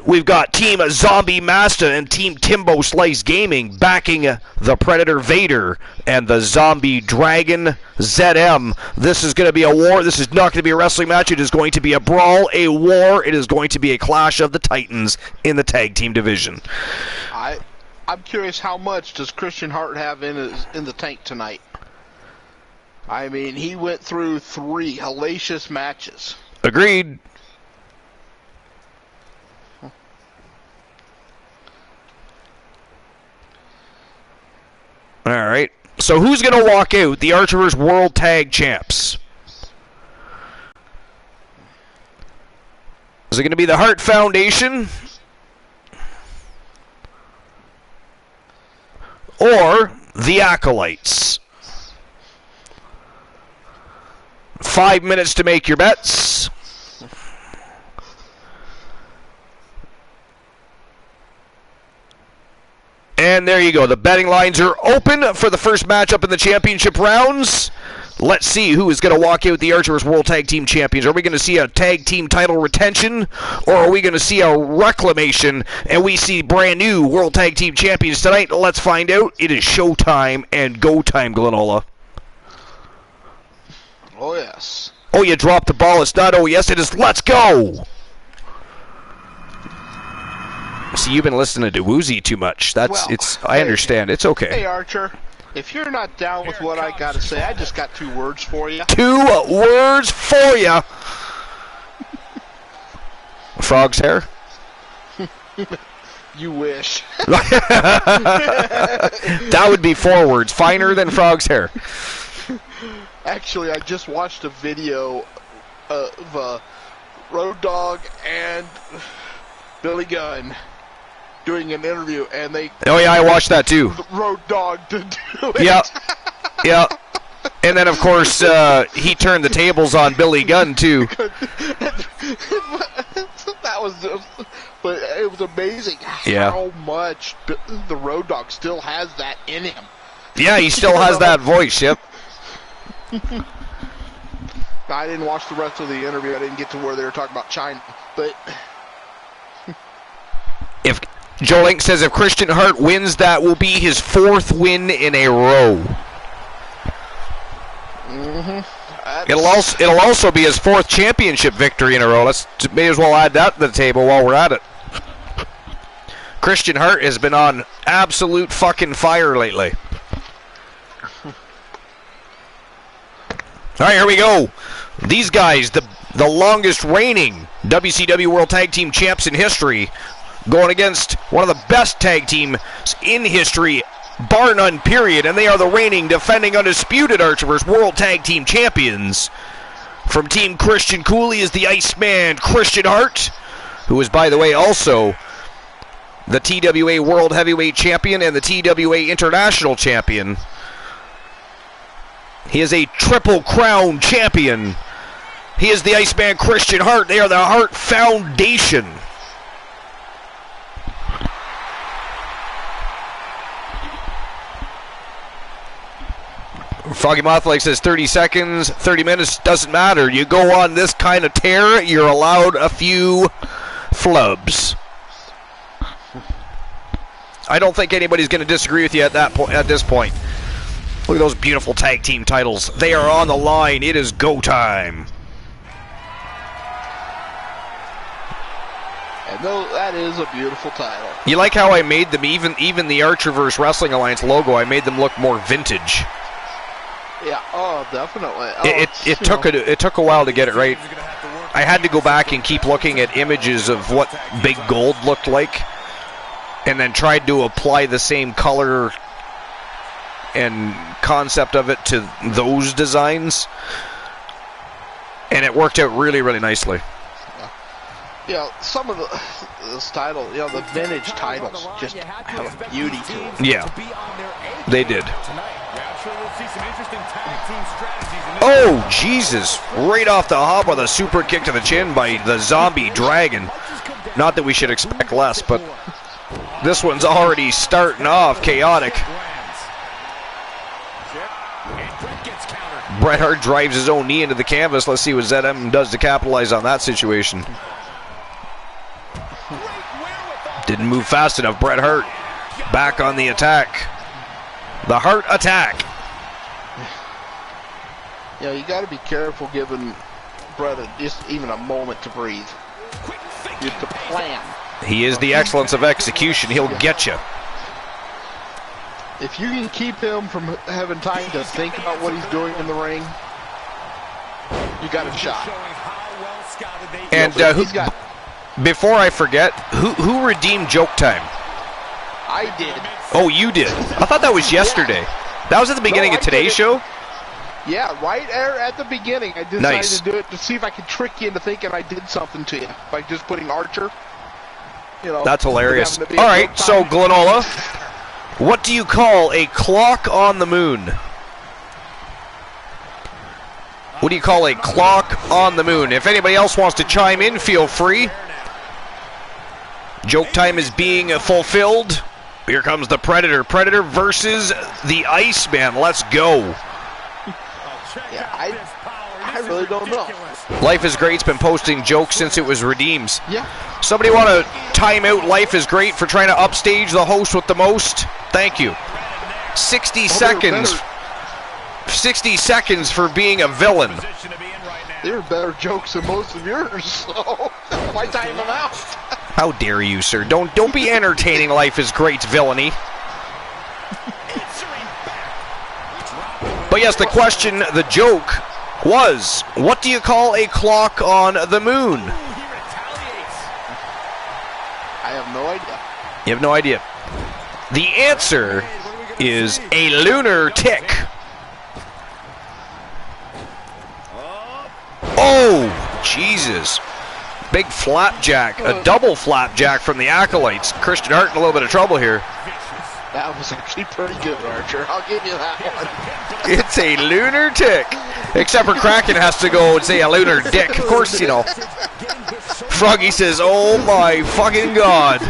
we've got Team Zombie Master and Team Timbo Slice Gaming backing the Predator Vader and the Zombie Dragon ZM. This is going to be a war. This is not going to be a wrestling match. It is going to be a brawl, a war. It is going to be a clash of the Titans in the tag team division. I'm curious, how much does Christian Hart have in the tank tonight? I mean, he went through 3 hellacious matches. Agreed. All right. So who's going to walk out? The Archerverse World Tag Champs. Is it going to be the Hart Foundation? Or the Acolytes? 5 minutes to make your bets. And there you go. The betting lines are open for the first matchup in the championship rounds. Let's see who is going to walk out with the Archerverse World Tag Team Champions. Are we going to see a tag team title retention, or are we going to see a reclamation and we see brand new World Tag Team Champions tonight? Let's find out. It is showtime and go time, Glenola. Oh, yes. Oh, you dropped the ball. It's not oh, yes. It is let's go. See, you've been listening to Woozy too much. I understand. It's okay. Hey, Archer, if you're not down with what I got to say, I just got 2 words for you. 2 words for you. Frog's hair? You wish. That would be 4 words. Finer than Frog's hair. Actually, I just watched a video of Road Dogg and Billy Gunn doing an interview, and they... Oh, yeah, I watched that, too. Road Dogg to do it. Yep. Yep. And then, of course, he turned the tables on Billy Gunn, too. That was... But it was amazing how much the Road Dogg still has that in him. Yeah, he still has that voice, yep. I didn't watch the rest of the interview. I didn't get to where they were talking about China. But if Joe Link says if Christian Hart wins, that will be his 4th win in a row. It'll also be his 4th championship victory in a row. Let's may as well add that to the table while we're at it. Christian Hart has been on absolute fucking fire lately. All right, here we go. These guys, the longest reigning WCW World Tag Team Champs in history, going against one of the best tag teams in history, bar none, period, and they are the reigning, defending, undisputed Archerverse World Tag Team Champions. From Team Christian Cooley is the Iceman Christian Hart, who is, by the way, also the TWA World Heavyweight Champion and the TWA International Champion. He is a Triple Crown champion. He is the Iceman Christian Hart. They are the Hart Foundation. Foggy Mothlight says 30 seconds, 30 minutes, doesn't matter. You go on this kind of tear, you're allowed a few flubs. I don't think anybody's going to disagree with you at this point. Look at those beautiful tag team titles. They are on the line. It is go time. And that is a beautiful title. You like how I made them, even the Archerverse Wrestling Alliance logo, I made them look more vintage. Yeah, oh, definitely. Oh, it took a while to get it right. I had to go back and keep looking at images of what Big Gold looked like, and then tried to apply the same color and concept of it to those designs, and it worked out really, really nicely. Yeah, some of this title, the vintage titles just have a beauty to them. Yeah, they did. Oh, Jesus. Right off the hop with a super kick to the chin by the Zombie Dragon. Not that we should expect less, but this one's already starting off chaotic. Bret Hart drives his own knee into the canvas. Let's see what ZM does to capitalize on that situation. Didn't move fast enough. Bret Hart back on the attack. The Hart attack. You got to be careful giving Bret just even a moment to breathe. You have to plan. He is the excellence of execution. He'll get you. If you can keep him from having time to think about what he's doing in the ring, you got a shot. And before I forget, who redeemed Joke Time? I did. Oh, you did? I thought that was yesterday. Yeah. That was at the beginning of today's show? Yeah, right there at the beginning. I decided to do it to see if I could trick you into thinking I did something to you by just putting Archer. That's hilarious. All right, so Glenola, what do you call a clock on the moon? What do you call a clock on the moon? If anybody else wants to chime in, feel free. Joke time is being fulfilled. Here comes the Predator. Predator versus the Iceman. Let's go. Yeah, I really don't know. Life is Great's been posting jokes since it was redeemed. Yeah. Somebody want to time out Life is Great for trying to upstage the host with the most? Thank you. 60 seconds. 60 seconds for being a villain. There are better jokes than most of yours, so why time them out? How dare you, sir? Don't be entertaining Life is Great's villainy. But yes, the question, the joke was, what do you call a clock on the moon? I have no idea. You have no idea. The answer is a lunar tick. Oh, Jesus. Big flapjack, a double flapjack from the Acolytes. Christian Hart in a little bit of trouble here. That was actually pretty good, Archer. I'll give you that one. It's a lunar tick. Except for Kraken has to go and say a lunar dick. Of course, you know. Froggy says, oh my fucking God.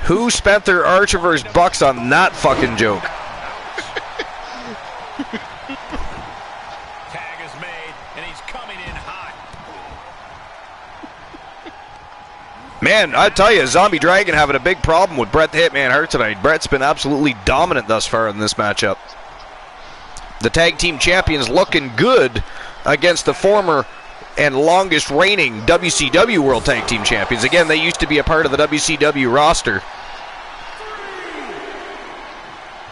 Who spent their Archiverse bucks on that fucking joke? Tag is made, and he's coming in hot. Man, I tell you, Zombie Dragon having a big problem with Bret the Hitman Hart tonight. Bret's been absolutely dominant thus far in this matchup. The tag team champions looking good against the former and longest reigning WCW World Tag Team Champions. Again, they used to be a part of the WCW roster.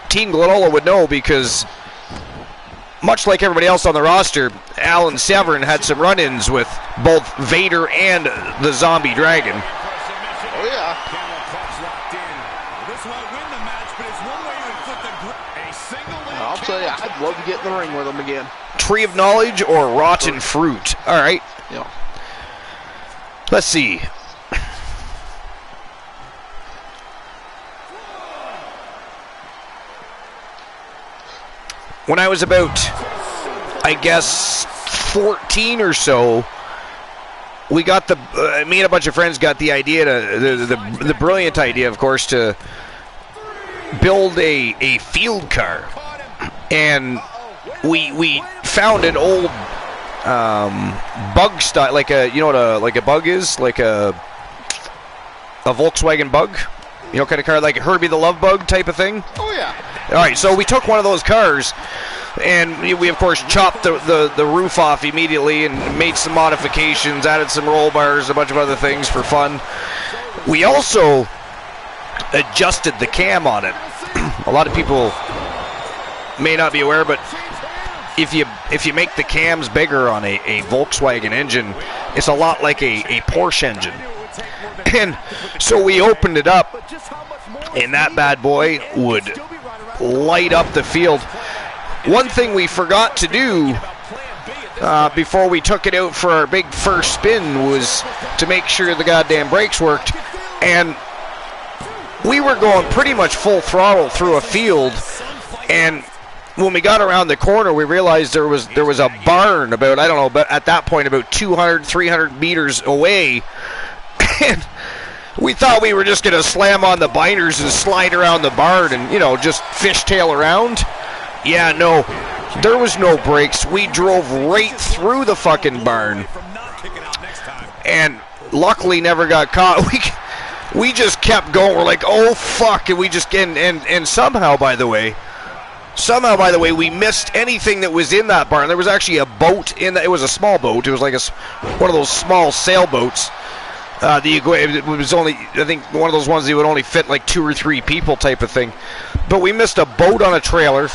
Team Glenola would know because, much like everybody else on the roster, Alan Severn had some run-ins with both Vader and the Zombie Dragon. Oh, yeah. I'll tell you, I'd love to get in the ring with him again. Tree of Knowledge or Rotten Fruit? All right. Yeah. Let's see. When I was about, I guess, 14 or so, we got me and a bunch of friends got the idea the brilliant idea, of course, to build a field car, and we found an old bug style, like a, you know what like a bug is, like a Volkswagen Bug, you know, kind of car, like a Herbie the Love Bug type of thing. Oh yeah. All right, so we took one of those cars, and we of course chopped the roof off immediately and made some modifications, added some roll bars, a bunch of other things for fun. We also adjusted the cam on it. A lot of people may not be aware, but if you make the cams bigger on a Volkswagen engine, it's a lot like a Porsche engine. And so we opened it up, and that bad boy would light up the field. One thing we forgot to do before we took it out for our big first spin was to make sure the goddamn brakes worked, and we were going pretty much full throttle through a field, and when we got around the corner, we realized there was a barn about, I don't know, but at that point about 200, 300 meters away, and we thought we were just going to slam on the binders and slide around the barn and, you know, just fishtail around. Yeah, no, there was no brakes. We drove right through the fucking barn, and luckily never got caught. We just kept going. We're like, oh fuck, and we just and somehow, by the way, we missed anything that was in that barn. There was actually a boat in that. It was a small boat. It was like one of those small sailboats. It was only, I think, one of those ones that would only fit like 2 or 3 people type of thing. But we missed a boat on a trailer,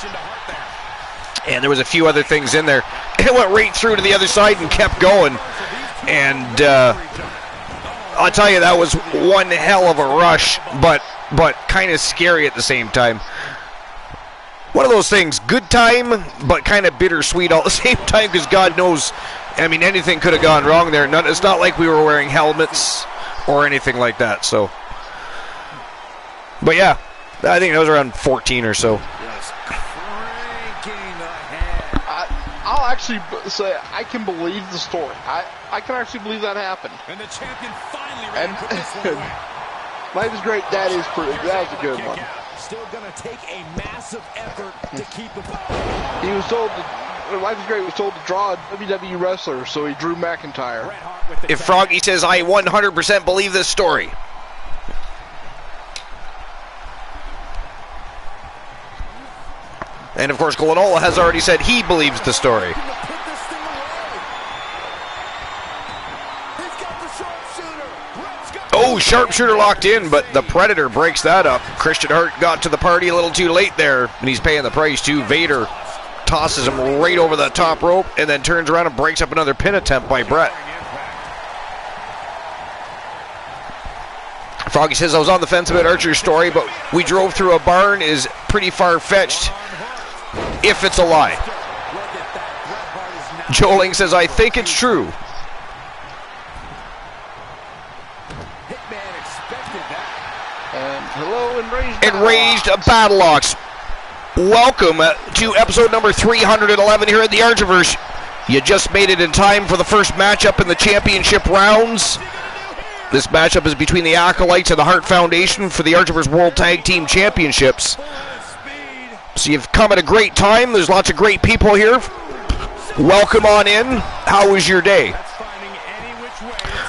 and there was a few other things in there. It went right through to the other side and kept going. And I'll tell you, that was one hell of a rush, but kind of scary at the same time. One of those things, good time, but kind of bittersweet all at the same time, because God knows, I mean, anything could have gone wrong there. It's not like we were wearing helmets or anything like that. So, but yeah, I think that was around 14 or so. I'll actually say I can believe the story. I can actually believe that happened. And the champion finally ran to this one away. Life is Great. That is a good one. Still going to take a massive effort to keep the power. He was told, Life is Great was told to draw a WWE wrestler, so he drew McIntyre. If Froggy says, I 100% believe this story. And of course, Glenola has already said he believes the story. Oh, sharpshooter locked in, but the Predator breaks that up. Christian Hart got to the party a little too late there, and he's paying the price too. Vader tosses him right over the top rope and then turns around and breaks up another pin attempt by Brett. Froggy says, I was on the fence about Archer's story, but we drove through a barn is pretty far-fetched if it's a lie. Joling says, I think it's true. And hello, Enraged Battlelocks. Welcome to episode number 311 here at the Archerverse. You just made it in time for the first matchup in the championship rounds. This matchup is between the Acolytes and the Hart Foundation for the Archerverse World Tag Team Championships. So you've come at a great time. There's lots of great people here. Welcome on in. How was your day?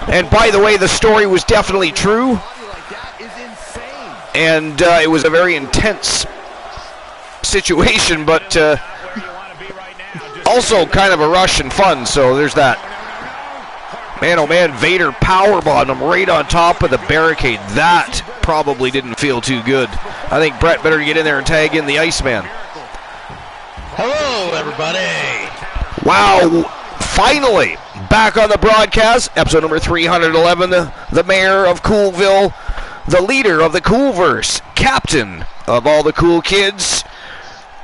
And by the way, the story was definitely true. And it was a very intense situation, but also kind of a rush and fun, so there's that. Man, oh man, Vader powerbombed him right on top of the barricade. That probably didn't feel too good. I think Brett better get in there and tag in the Iceman. Hello, everybody. Wow, finally back on the broadcast. Episode number 311, the mayor of Coolville, the leader of the Coolverse, captain of all the cool kids.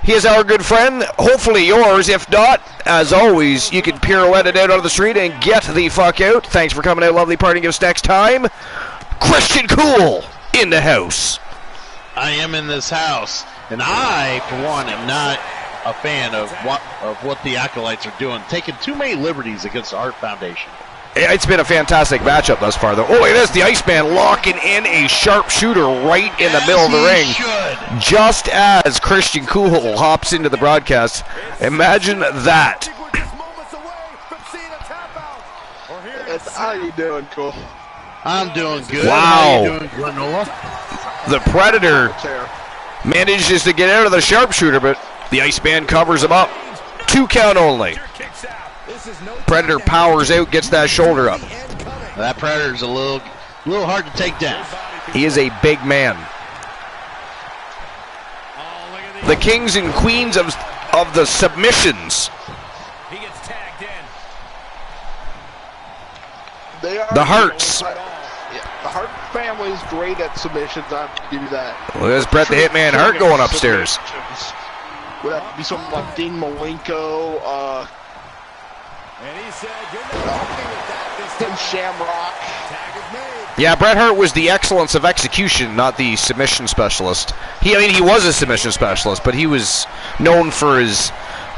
He is our good friend, hopefully yours. If not, as always, you can pirouette it out on the street and get the fuck out. Thanks for coming out, lovely party gifts next time. Christian Cool in the house. I am in this house, and I, for one, am not a fan of what the Acolytes are doing, taking too many liberties against the Hart Foundation. It's been a fantastic matchup thus far, though. Oh, look at this. The Iceman locking in a sharpshooter right in the middle of the ring. Just as Christian Cool hops into the broadcast. Imagine that. How you doing, Cool? I'm doing good. Wow. How you doing, Granola? The Predator manages to get out of the sharpshooter, but the Iceman covers him up. 2 count only. Predator powers out, gets that shoulder up. That Predator's a little hard to take down. He is a big man. The kings and queens of the submissions. He gets tagged in. The Hearts. The Hart family is great at submissions. I'll give you that. Well, there's Bret the Hitman Hart going upstairs. Would have to be someone like Dean Malenko, And he said, you're not happy with that. Tim Shamrock. Tag is made. Yeah, Bret Hart was the excellence of execution, not the submission specialist. He was a submission specialist, but he was known for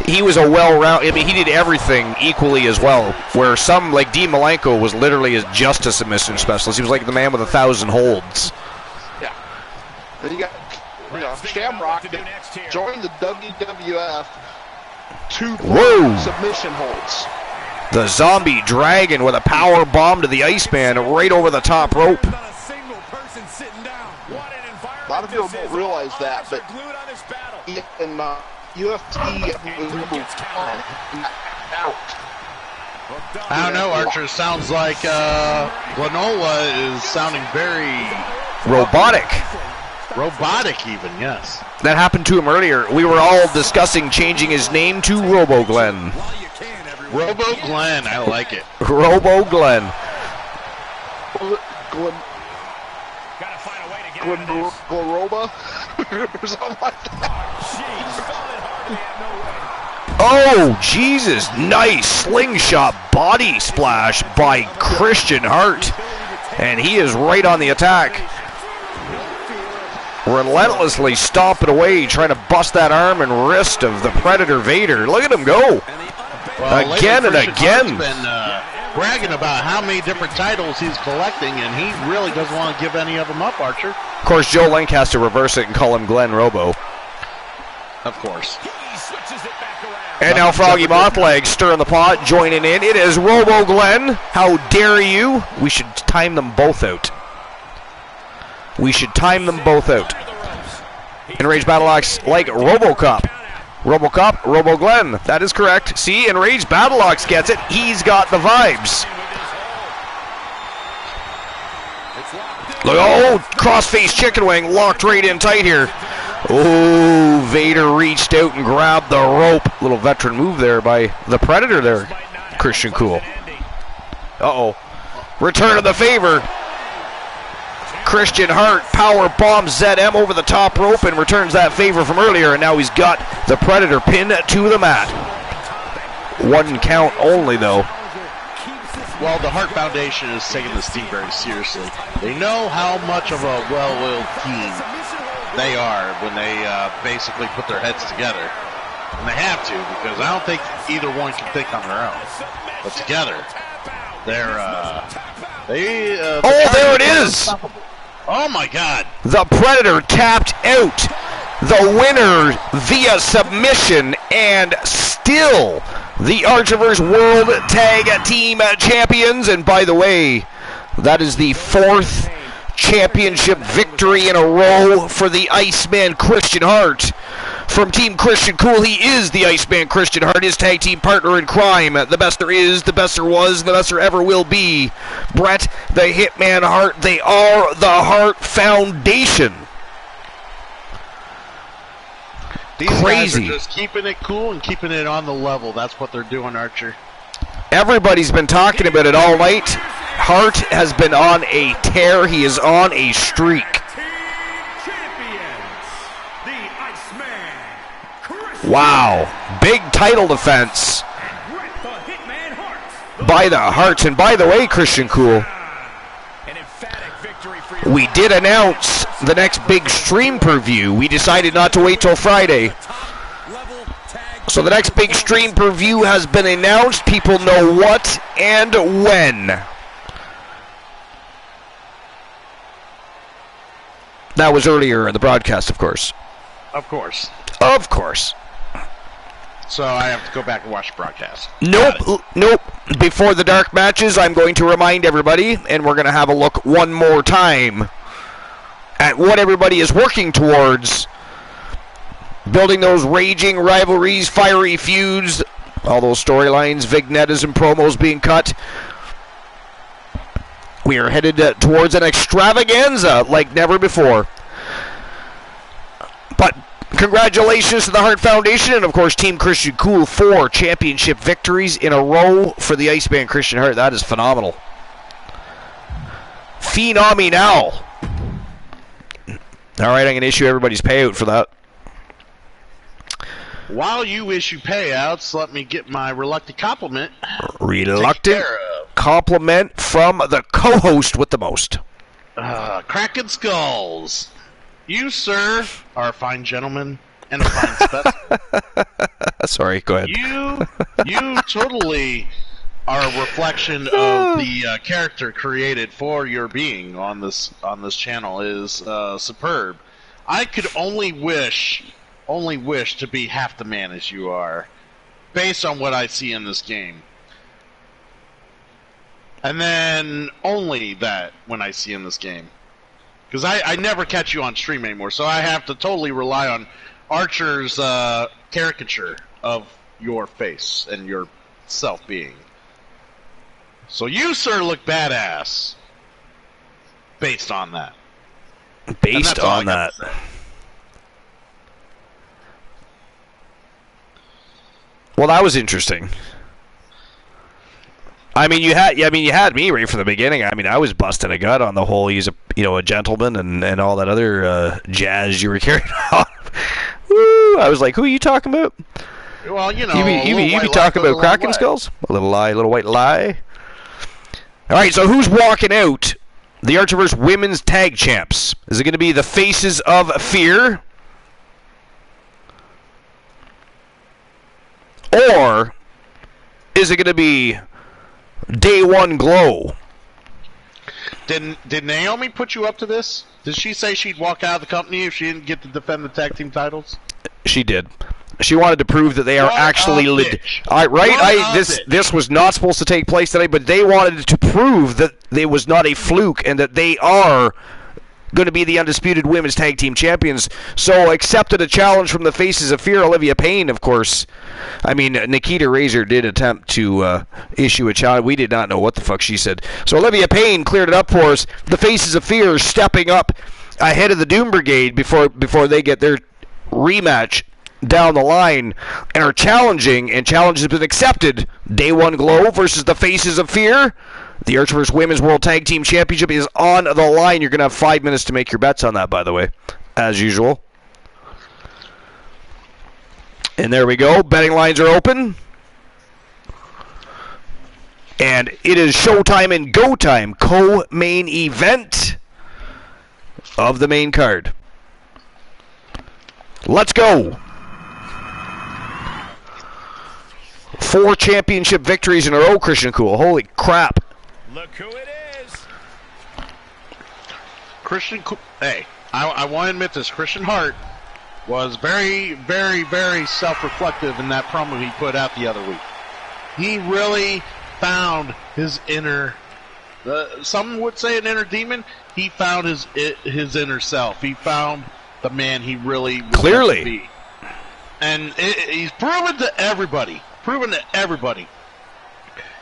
he was a well-rounded, he did everything equally as well, where some, like Dean Malenko, was literally just a submission specialist. He was like the man with 1,000 holds. Yeah. Then you got Shamrock that joined the WWF, 2 submission holds. The Zombie Dragon with a power bomb to the Iceman right over the top rope. A lot of people don't realize that, but in UFC, I don't know, Archer. Sounds like Granola is sounding very robotic. Robotic even, yes. That happened to him earlier. We were all discussing changing his name to Robo Glenn. Robo Glenn, I like it. Robo Glenn. Gloroba? Or something like that. Oh, Jesus. Nice slingshot body splash by Christian Hart. And he is right on the attack. Relentlessly stomping away, trying to bust that arm and wrist of the Predator Vader. Look at him go. Well, again and again. He's been bragging about how many different titles he's collecting, and he really doesn't want to give any of them up, Archer. Of course, Joe Link has to reverse it and call him Glenn Robo. Of course. And now Froggy Mothleg stirring the pot, joining in. It is Robo Glenn. How dare you? We should time them both out. We should time them both out. Enraged Battlelocks like RoboCop. RoboCop, Robo Glenn. That is correct. See, Enraged Battlelocks gets it. He's got the vibes. It's locked Look, oh, crossface chicken wing locked right in tight here. Oh, Vader reached out and grabbed the rope. Little veteran move there by the Predator there, Christian Cool. Uh-oh. Return of the favor. Christian Hart power bombs ZM over the top rope and returns that favor from earlier, and now he's got the Predator pinned to the mat. 1 count only, though. Well, the Hart Foundation is taking this team very seriously. They know how much of a well-oiled team they are when they basically put their heads together. And they have to, because I don't think either one can think on their own. But together, they're oh, there it is! Oh my God! The Predator tapped out the winner via submission, and still the Archiverse World Tag Team Champions. And by the way, that is the 4th championship victory in a row for the Iceman Christian Hart. From Team Christian Cool, he is the Iceman Christian Hart, his tag team partner in crime. The best there is, the best there was, the best there ever will be. Bret the Hitman Hart, they are the Hart Foundation. These Crazy. guys are just keeping it cool and keeping it on the level. That's what they're doing, Archer. Everybody's been talking about it all night. Hart has been on a tear. He is on a streak. Wow. Big title defense by the Harts. And by the way, Christian Cool, we did announce the next big stream per-view. We decided not to wait till Friday. So the next big stream per-view has been announced. People know what and when. That was earlier in the broadcast, of course. Of course. Of course. So I have to go back and watch the broadcast. Nope. Before the dark matches, I'm going to remind everybody, and we're going to have a look one more time at what everybody is working towards. Building those raging rivalries, fiery feuds, all those storylines, vignettes and promos being cut. We are headed towards an extravaganza like never before. But congratulations to the Hart Foundation and, of course, Team Christian Cool. 4 championship victories in a row for the Iceman Christian Hart. That is phenomenal. Phenom now. All right, I'm going to issue everybody's payout for that. While you issue payouts, let me get my reluctant compliment. Reluctant compliment from the co-host with the most. Cracking Skulls. You, sir, are a fine gentleman and a fine specimen. Sorry, go ahead. You totally are a reflection of the character created for your being on this channel is superb. I could only wish to be half the man as you are, based on what I see in this game. And then only that when I see in this game. Because I never catch you on stream anymore, so I have to totally rely on Archer's caricature of your face and your self-being. So you, sir, look badass based on that. Based on that. Well, that was interesting. I mean, you had me right from the beginning. I mean, I was busting a gut on the whole he's a gentleman and all that other jazz you were carrying on. Woo! I was like, who are you talking about? Well, you be talking about cracking skulls? A little lie, a little white lie. All right, so who's walking out? The Archiverse Women's Tag Champs. Is it going to be the Faces of Fear? Or is it going to be Day One Glow? Did Naomi put you up to this? Did she say she'd walk out of the company if she didn't get to defend the tag team titles? She did. She wanted to prove that they are actually legit. This was not supposed to take place today, but they wanted to prove that it was not a fluke and that they are going to be the undisputed women's tag team champions. So accepted a challenge from the Faces of Fear, Olivia Payne, of course. I mean, Nikita Razor did attempt to issue a challenge. We did not know what the fuck she said. So Olivia Payne cleared it up for us. The Faces of Fear stepping up ahead of the Doom Brigade before they get their rematch down the line and are challenging, and challenge has been accepted. Day One Glow versus the Faces of Fear. The Archerverse Women's World Tag Team Championship is on the line. You're going to have 5 minutes to make your bets on that, by the way, as usual. And there we go. Betting lines are open. And it is showtime and go time, co-main event of the main card. Let's go. 4 championship victories in a row, Christian Cool. Holy crap. Look who it is. Christian, hey, I want to admit this. Christian Hart was very, very, very self-reflective in that promo he put out the other week. He really found his inner, some would say an inner demon. He found his inner self. He found the man he really was clearly to be. And he's proven to everybody.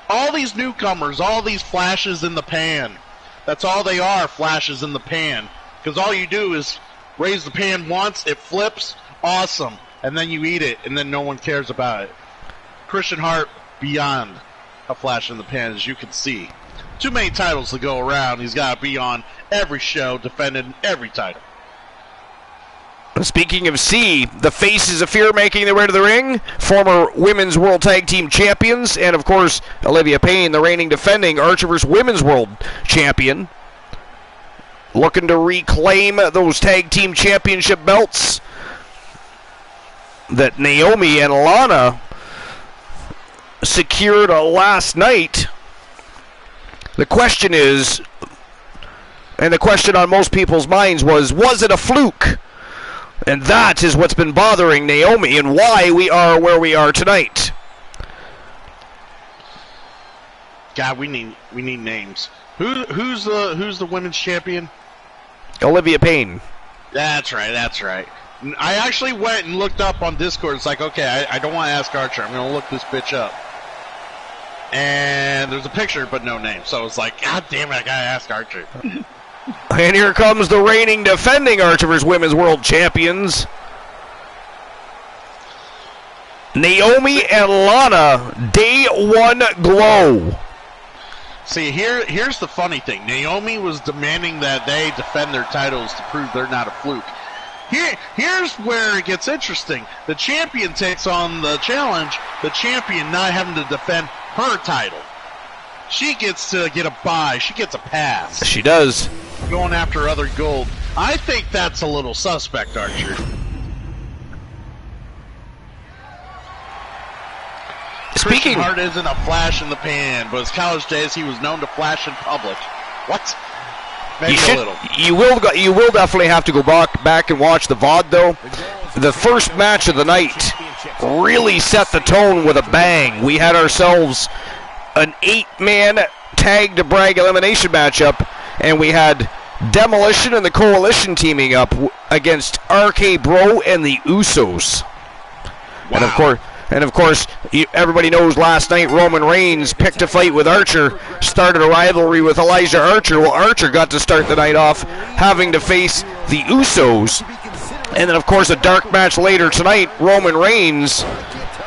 All these newcomers, all these flashes in the pan. That's all they are, flashes in the pan. Because all you do is raise the pan once, it flips, awesome. And then you eat it, and then no one cares about it. Christian Hart, beyond a flash in the pan, as you can see. Too many titles to go around. He's got to be on every show, defending every title. Speaking of C, the Faces of Fear making their way to the ring. Former Women's World Tag Team Champions. And, of course, Olivia Payne, the reigning defending Archerverse Women's World Champion. Looking to reclaim those Tag Team Championship belts that Naomi and Lana secured last night. The question is, and the question on most people's minds was it a fluke? And that is what's been bothering Naomi and why we are where we are tonight. God, we need names. Who's the women's champion? Olivia Payne. That's right. I actually went and looked up on Discord. It's like, okay, I don't want to ask Archer. I'm going to look this bitch up. And there's a picture, but no name. So it's like, God damn it, I got to ask Archer. And here comes the reigning defending Archerverse Women's World Champions, Naomi and Lana. Day One Glow. See, here's the funny thing. Naomi was demanding that they defend their titles to prove they're not a fluke. Here's where it gets interesting. The champion takes on the challenge, the champion not having to defend her title. She gets to get a bye. She gets a pass. She does. Going after other gold. I think that's a little suspect, Archer. Christian Hart isn't a flash in the pan, but his college days he was known to flash in public. What? Maybe a little. You will definitely have to go back and watch the VOD though. The first match of the night really set the tone with a bang. We had ourselves an 8-man tag to brag elimination matchup, and we had Demolition and the Coalition teaming up against RK Bro and the Usos. Wow. And of course, everybody knows last night Roman Reigns picked a fight with Archer, started a rivalry with Elijah Archer. Well, Archer got to start the night off having to face the Usos. And then, of course, a dark match later tonight, Roman Reigns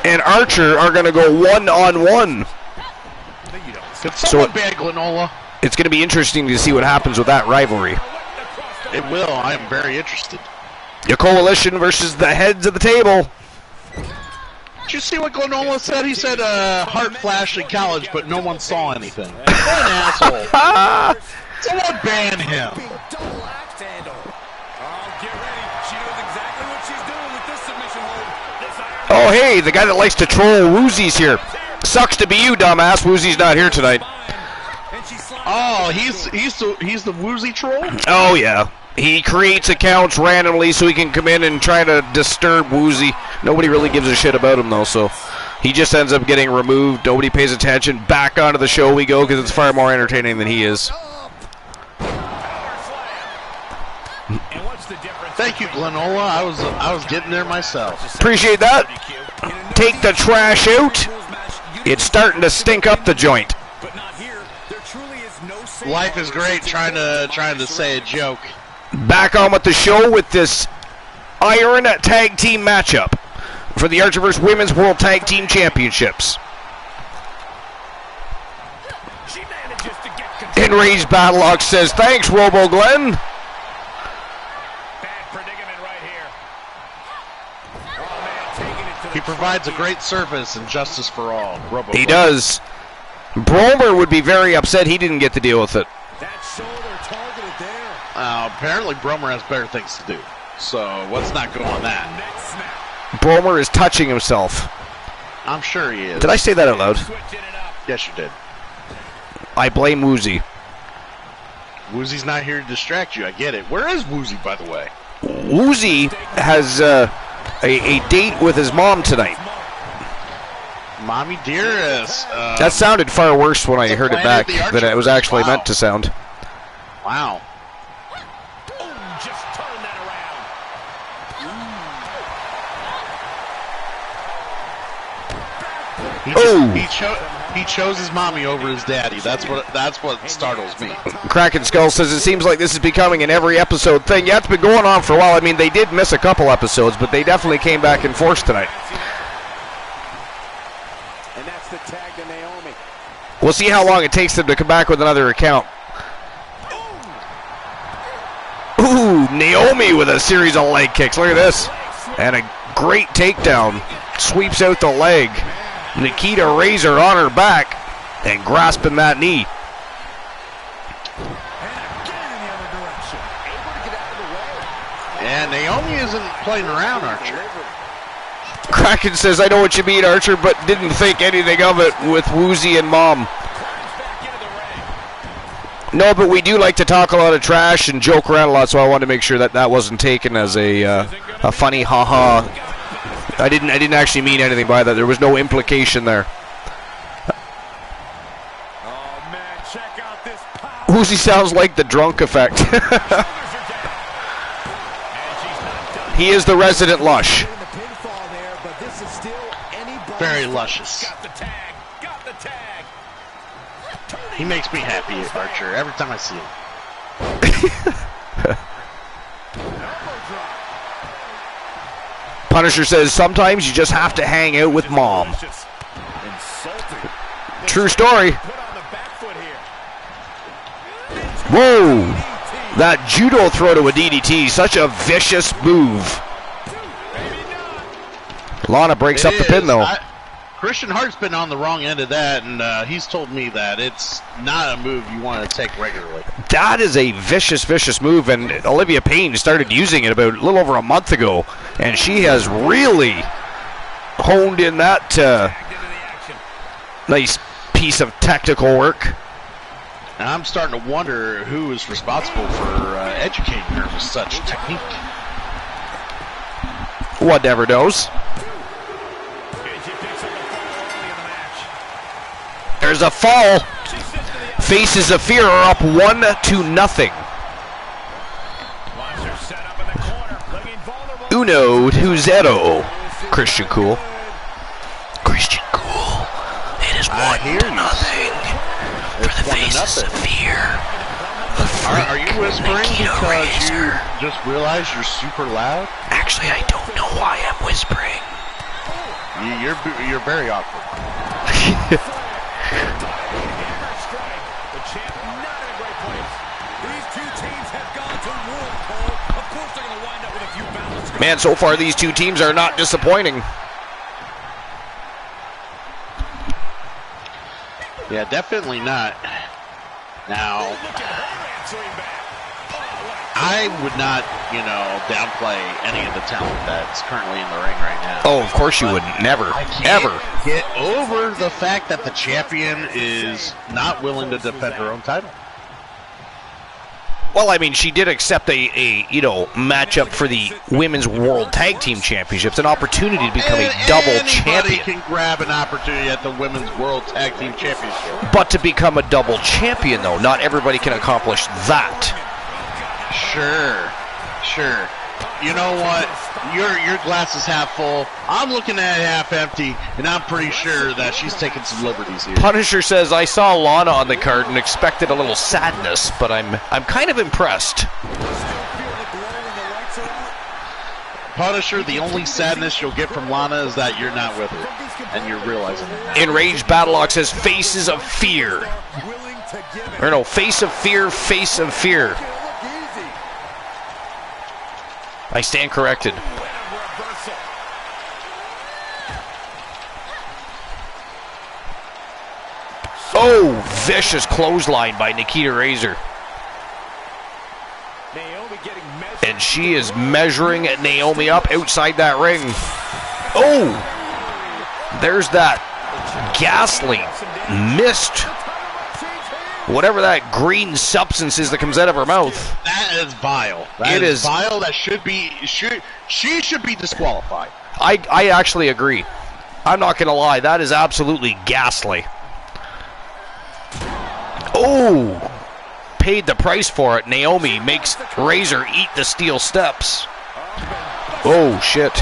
and Archer are going to go one-on-one. Could someone ban Glenola? It's going to be interesting to see what happens with that rivalry. It will. I am very interested. The Coalition versus the heads of the table. Did you see what Glenola said? He said Hart flashed in college, but no one saw anything. What an asshole. Someone ban him. Oh, hey, the guy that likes to troll Woozy's here. Sucks to be you, dumbass. Woozy's not here tonight. Oh, he's the Woozy troll? Oh, yeah. He creates accounts randomly so he can come in and try to disturb Woozy. Nobody really gives a shit about him, though, so he just ends up getting removed. Nobody pays attention. Back onto the show we go because it's far more entertaining than he is. Thank you, Glenola. I was getting there myself. Appreciate that. Take the trash out. It's starting to stink up the joint. Life is great. Trying to say a joke. Back on with the show with this Iron Tag Team matchup for the Archerverse Women's World Tag Team Championships. Enraged Battleox says, thanks, Robo Glenn. He provides a great service and justice for all. Robo he does. Bromer would be very upset he didn't get to deal with it. Apparently Bromer has better things to do. So let's not go on that. Bromer is touching himself. I'm sure he is. Did I say that out loud? Yes, you did. I blame Woozy. Woozy's not here to distract you. I get it. Where is Woozy, by the way? Woozy has a date with his mom tonight. Mommy dearest. That sounded far worse when I heard it back than it was actually meant to sound. Wow. Just turn that around. He chose his mommy over his daddy. That's what startles me. Kraken Skull says it seems like this is becoming an every episode thing. Yeah, it's been going on for a while. I mean, they did miss a couple episodes, but they definitely came back in force tonight. And that's the tag to Naomi. We'll see how long it takes them to come back with another account. Ooh, Naomi with a series of leg kicks. Look at this. And a great takedown. Sweeps out the leg. Nikita Razor on her back and grasping that knee. And Naomi isn't playing around, Archer. Kraken says, I know what you mean, Archer, but didn't think anything of it with Woozy and Mom. No, but we do like to talk a lot of trash and joke around a lot, so I wanted to make sure that that wasn't taken as a funny ha-ha. I didn't actually mean anything by that. There was no implication there. Oh man, check out this power. Woozy sounds like the drunk effect. He is the resident lush. Very luscious. He makes me happy, Archer, every time I see him. Punisher says, sometimes you just have to hang out with Mom. True story. Whoa! That judo throw to a DDT, such a vicious move. Lana breaks up the pin, though. Christian Hart's been on the wrong end of that, and he's told me that it's not a move you want to take regularly. That is a vicious, vicious move, and Olivia Payne started using it about a little over a month ago, and she has really honed in that nice piece of technical work. And I'm starting to wonder who is responsible for educating her with such technique. Whatever knows. There's a fall. Faces of Fear are up 1-0. Uno to zero. Christian Cool. Christian Cool. It is 1-0 for the Faces of Fear. Are you whispering because you just realized you're super loud? Actually, I don't know why I'm whispering. You're very awkward. Man, so far these two teams are not disappointing. Yeah, definitely not. Now, I would not, downplay any of the talent that's currently in the ring right now. Oh, of course you wouldn't. Never. Ever. Get over the fact that the champion is not willing to defend her own title. Well, I mean, she did accept a matchup for the Women's World Tag Team Championships, an opportunity to become a double champion. Anybody can grab an opportunity at the Women's World Tag Team Championship. But to become a double champion, though, not everybody can accomplish that. Sure. you know what? Your glass is half full. I'm looking at it half empty, and I'm pretty sure that she's taking some liberties here. Punisher says, I saw Lana on the card and expected a little sadness, but I'm kind of impressed. Punisher, the only sadness you'll get from Lana is that you're not with her, and you're realizing it. Enraged Battlelock says, Faces of Fear. Or no, Face of Fear, Face of Fear. I stand corrected. Oh, vicious clothesline by Nikita Razor. And she is measuring Naomi up outside that ring. Oh, there's that ghastly mist. Whatever that green substance is that comes out of her mouth. That is vile. That is vile. That she should be disqualified. I actually agree. I'm not going to lie. That is absolutely ghastly. Oh, paid the price for it. Naomi makes Razor eat the steel steps. Oh, shit.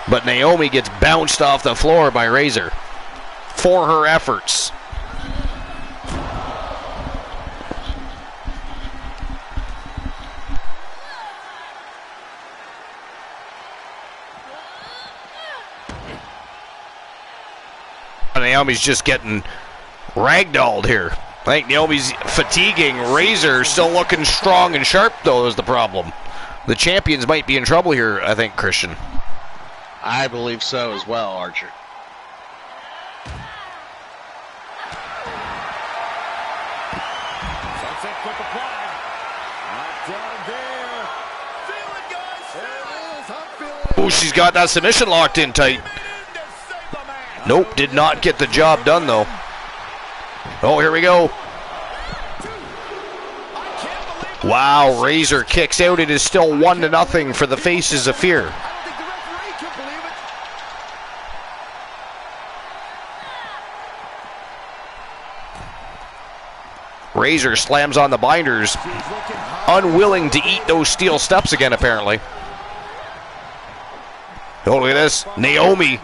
But Naomi gets bounced off the floor by Razor for her efforts. Naomi's just getting ragdolled here. I think Naomi's fatiguing Razor. Still looking strong and sharp, though, is the problem. The champions might be in trouble here, I think, Christian. I believe so as well, Archer. Sunset quick apply. Not down there. Feel it, guys. There it is. I'm feeling it. Oh, she's got that submission locked in tight. Nope, did not get the job done, though. Oh, here we go. Wow, Razor kicks out. It is still 1-0 for the Faces of Fear. Razor slams on the binders, unwilling to eat those steel steps again, apparently. Oh, look at this. Naomi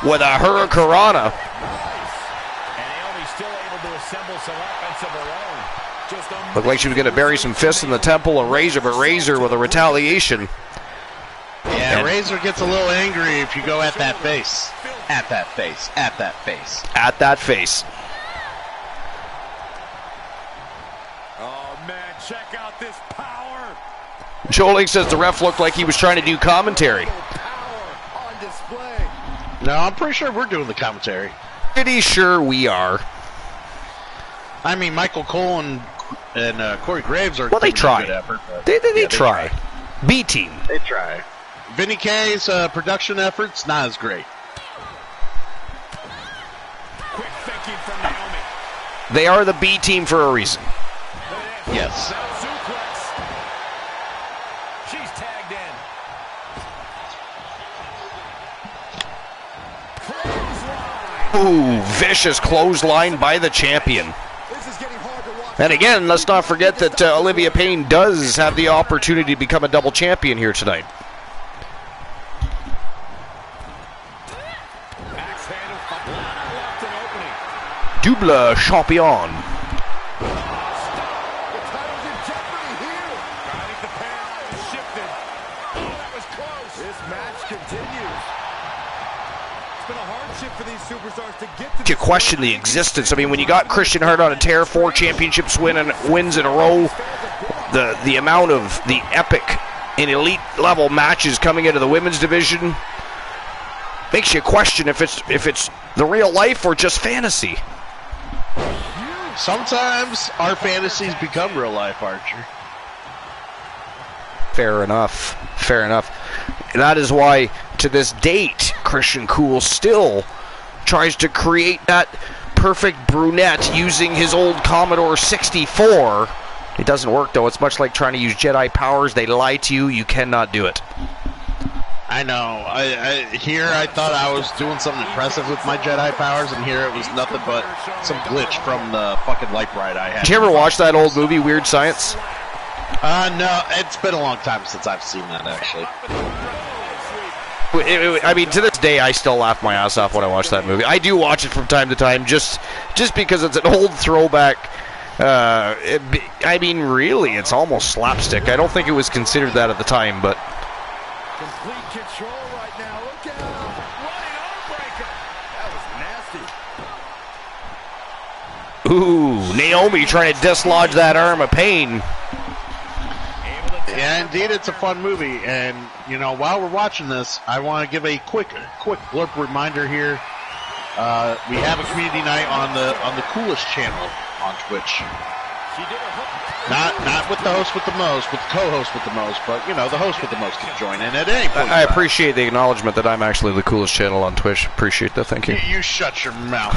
with a Hurricanrana. And Naomi's still able to assemble some offense of her own. Looked like she was going to bury some fists in the temple of Razor, but Razor with a retaliation. Yeah, and Razor gets a little angry if you go at that face. At that face. At that face. At that face. Oh, man, check out this power. Joling says the ref looked like he was trying to do commentary. Power on display. No, I'm pretty sure we're doing the commentary. Pretty sure we are. I mean, Michael Cole and Corey Graves are. Well, they try. Good effort, They try. B team. They try. Vinny K's production efforts not as great. Quick thinking from Naomi. They are the B team for a reason. Yes. She's tagged in. Ooh, vicious clothesline by the champion. And again, let's not forget that Olivia Payne does have the opportunity to become a double champion here tonight. Double champion. You question the existence. I mean, when you got Christian Hart on a tear, 4 championships wins in a row, the amount of the epic and elite level matches coming into the women's division makes you question if it's the real life or just fantasy. Sometimes our fantasies become real life, Archer. Fair enough. Fair enough. And that is why, to this date, Christian Cool still tries to create that perfect brunette using his old Commodore 64. It doesn't work, though. It's much like trying to use Jedi powers. They lie to you. You cannot do it. I know. I thought I was doing something impressive with my Jedi powers, and here it was nothing but some glitch from the fucking light ride I had. Did you ever watch that old movie, Weird Science? No, it's been a long time since I've seen that, actually. I mean, to this day, I still laugh my ass off when I watch that movie. I do watch it from time to time, just because it's an old throwback. I mean, really, it's almost slapstick. I don't think it was considered that at the time, but... Complete control right now. Look out. Running arm breaker. That was nasty. Ooh, Naomi trying to dislodge that arm of pain. Yeah, indeed, it's a fun movie. And, you know, while we're watching this, I want to give a quick blurb reminder here. We have a community night on the Coolest channel on Twitch. Not with the host with the most, with the co-host with the most, but, you know, the host with the most can join in at any point. I appreciate the acknowledgement that I'm actually the coolest channel on Twitch. Appreciate that. Thank you. You shut your mouth.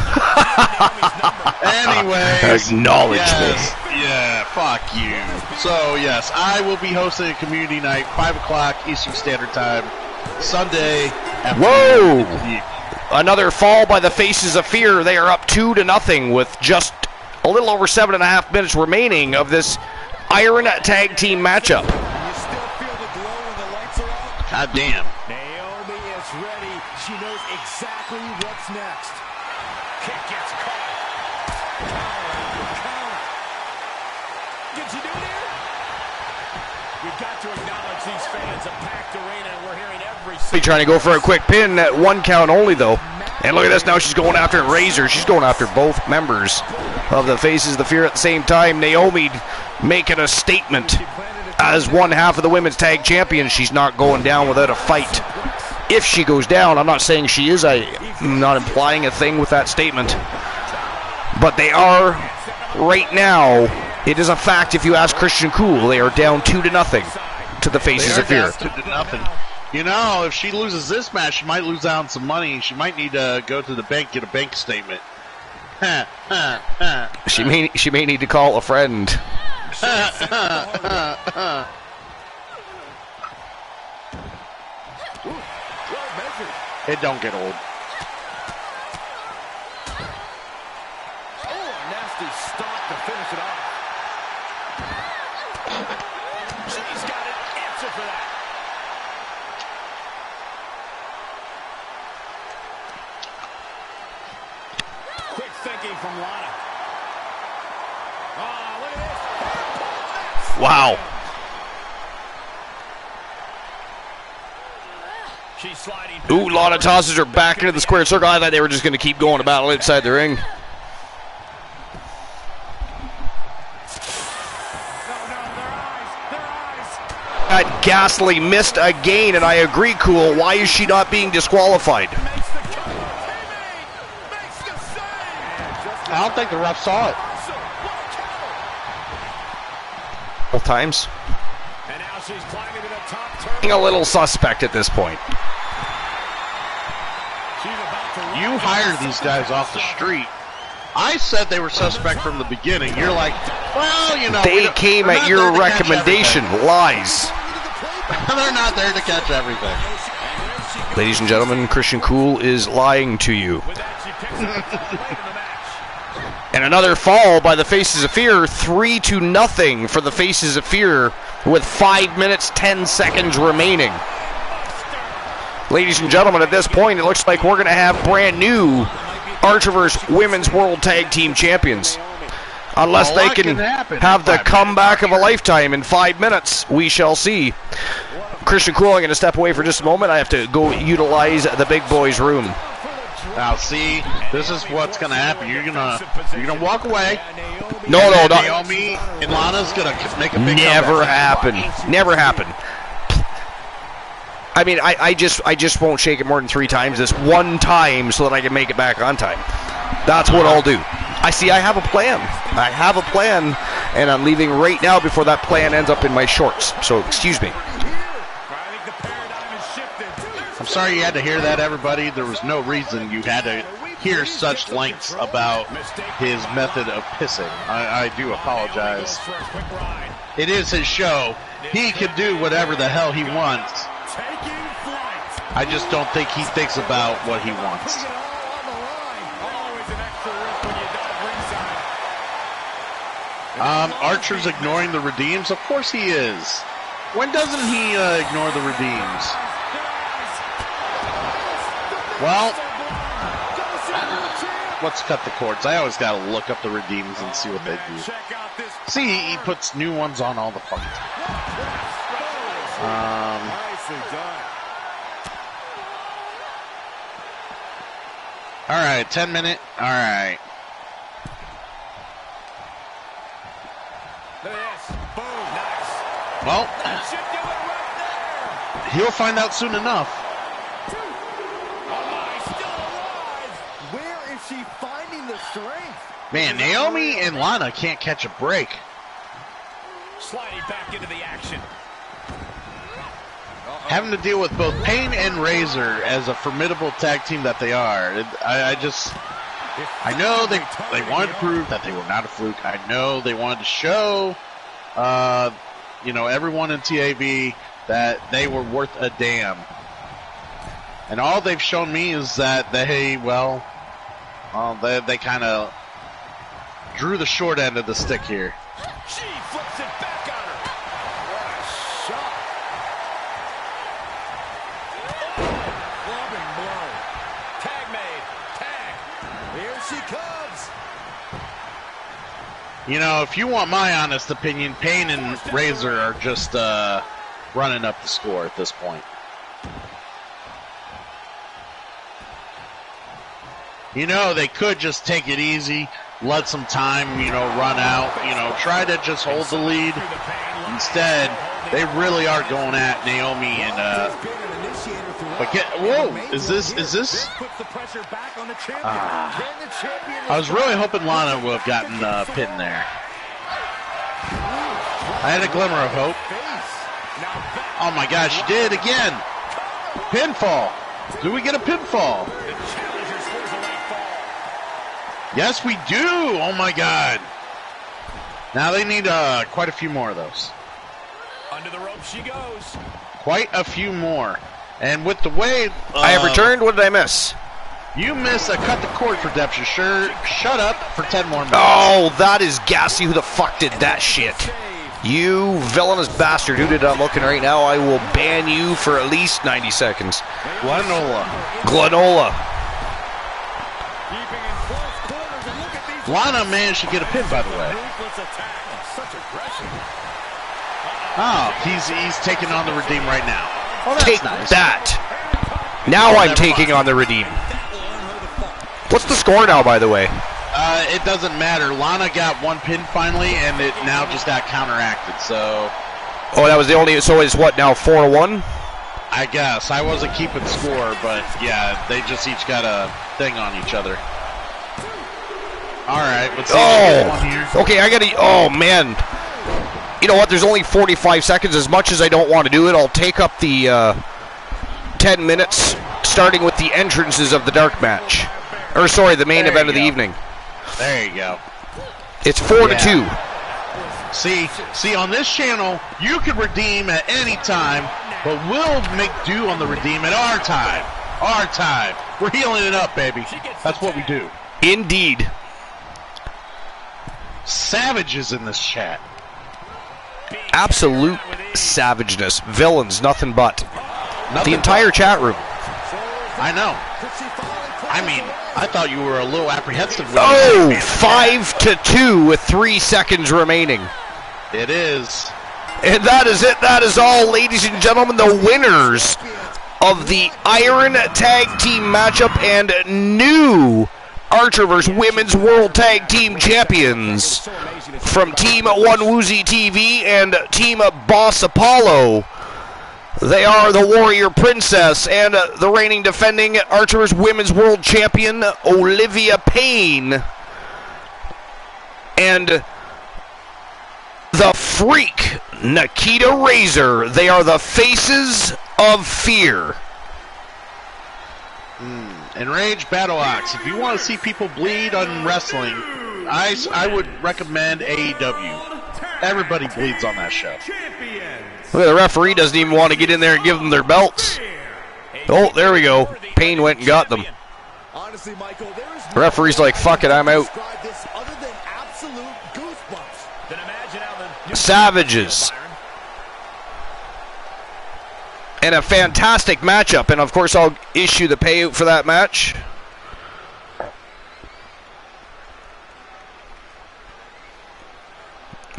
Anyways. Acknowledge yes, yeah, fuck you. So, yes, I will be hosting a community night, 5 o'clock Eastern Standard Time, Sunday. Whoa! Another fall by the Faces of Fear. They are up 2-0 with just a little over 7.5 minutes remaining of this Iron Tag Team matchup. You still feel the glow when the lights are out? God damn. Naomi is ready. She knows exactly what's next. Kick gets caught. Counter. Did she do it here? We've got to acknowledge these fans. A packed arena, and we're hearing every... Trying to go for a quick pin at 1 count only, though. And look at this now. She's going after Razor. She's going after both members of the Faces of the Fear at the same time. Naomi making a statement as one half of the women's tag champion. She's not going down without a fight. If she goes down, I'm not saying she is. I'm not implying a thing with that statement. But they are, right now, it is a fact if you ask Christian Cool, they are down 2-0 to the Faces of Fear. 2-0. You know, if she loses this match, she might lose out on some money. She might need to go to the bank, get a bank statement. She may need to call a friend. It don't get old. Oh, a nasty stop to finish it off. She's got an answer for that. Quick thinking from Lana. Oh, look at this. Wow. She's sliding. Ooh, Lana tosses her back into the square circle. I thought they were just going to keep going to battle inside the ring. That Ghastly missed again, and I agree, Cool. Why is she not being disqualified? I don't think the ref saw it. Both times. And now she's climbing to the top turn. A little suspect at this point. You hired these guys off the street. I said they were suspect from the beginning. You're like, well, you know. They came at your recommendation. Lies. They're not there to catch everything. Ladies and gentlemen, Christian Cool is lying to you. And another fall by the Faces of Fear, 3-0 for the Faces of Fear with 5 minutes, 10 seconds remaining. Ladies and gentlemen, at this point, it looks like we're going to have brand new Archerverse Women's World Tag Team Champions. Unless they can have the comeback of a lifetime in 5 minutes, we shall see. Christian Cool, I'm going to step away for just a moment. I have to go utilize the big boys' room. Now, see, this is what's going to happen. You're gonna walk away. No, not Naomi and Lana's going to make a big Never happen. Never happen. I mean, I just won't shake it more than 3 times this one time so that I can make it back on time. That's what I'll do. I have a plan. I have a plan, and I'm leaving right now before that plan ends up in my shorts. So, excuse me. I'm sorry you had to hear that, everybody. There was no reason you had to hear such lengths about his method of pissing. I do apologize. It is his show. He can do whatever the hell he wants. I just don't think he thinks about what he wants. Archer's ignoring the redeems? Of course he is. When doesn't he ignore the redeems? Well, let's cut the cords. I always gotta look up the redeems and see what they do. See, he puts new ones on all the fucking time. Alright, 10 minute. Alright. Well, he'll find out soon enough. Where is she finding the strength? Man, Naomi and Lana can't catch a break. Sliding back into the action. Having to deal with both Pain and Razor as a formidable tag team that they are. I know they wanted to prove that they were not a fluke. I know they wanted to show, everyone in TAV that they were worth a damn. And all they've shown me is that they kind of drew the short end of the stick here. She flips it back on her. What a shot. Clubbing blow. Tag made. Tag. Here she comes. You know, if you want my honest opinion, Pain and Razor are just running up the score at this point. You know, they could just take it easy, let some time, run out, try to just hold the lead. Instead, they really are going at Naomi and, is this? I was really hoping Lana would have gotten pinned there. I had a glimmer of hope. Oh my gosh, she did again. Pinfall. Do we get a pinfall? Yes, we do. Oh my God. Now they need quite a few more of those. Under the rope she goes. Quite a few more. And with the way I have returned, what did I miss? You missed a cut the cord for Depth. Shut up for 10 more minutes. Oh, that is gassy. Who the fuck did that shit? You villainous bastard. Who did I'm looking right now? I will ban you for at least 90 seconds. Glenola. Lana managed to get a pin, by the way. Oh, he's taking on the Redeem right now. Oh, Take nice. that. Now I'm taking on the Redeem. What's the score now, by the way? It doesn't matter. Lana got one pin finally, and it now just got counteracted, so... Oh, that was the only... So it's what now, 4-1? I guess. I wasn't keeping score, but yeah, they just each got a thing on each other. Alright, let's see one here. Okay, I gotta... Oh, man. You know what? There's only 45 seconds. As much as I don't want to do it, I'll take up the 10 minutes, starting with the entrances of the dark match. Or, sorry, the main event of the evening. There you go. It's 4-2. See, on this channel, you can redeem at any time, but we'll make do on the redeem at our time. Our time. We're healing it up, baby. That's what we do. Indeed. Savages in this chat. Absolute savageness. Villains, nothing but. Nothing the entire chat room. I know. I mean, I thought you were a little apprehensive. Oh, 5-2 with 3 seconds remaining. It is. And that is it. That is all, ladies and gentlemen. The winners of the Iron Tag Team matchup and new Archer vs. Women's World Tag Team Champions from Team Wcw TV and Team Boss Apollo. They are the Warrior Princess and the reigning defending Archer vs. Women's World Champion Olivia Payne and the Freak Nikita Razor. They are the faces of fear. Enraged Battle Ox. If you want to see people bleed on wrestling, I would recommend AEW. Everybody bleeds on that show. Look at the referee doesn't even want to get in there and give them their belts. Oh, there we go. Payne went and got them. The referee's like, fuck it, I'm out. The Savages. And a fantastic matchup. And, of course, I'll issue the payout for that match.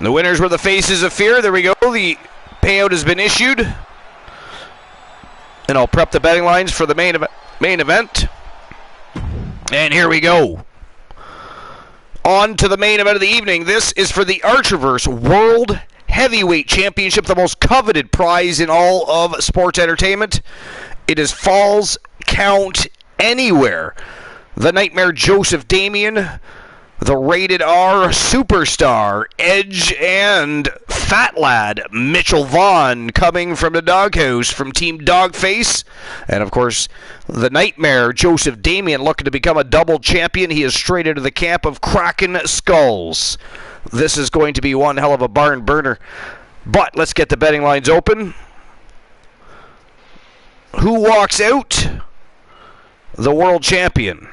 The winners were the Faces of Fear. There we go. The payout has been issued. And I'll prep the betting lines for the main event. And here we go. On to the main event of the evening. This is for the Archerverse World Heavyweight Championship, the most coveted prize in all of sports entertainment. It is Falls Count Anywhere. The Nightmare Joseph Damien, the Rated R Superstar Edge, and Fat Lad Mitchell Vaughn coming from the Doghouse from Team Dogface. And of course, the Nightmare Joseph Damien looking to become a double champion. He is straight into the camp of Kraken Skulls. This is going to be one hell of a barn burner. But let's get the betting lines open. Who walks out? The world champion.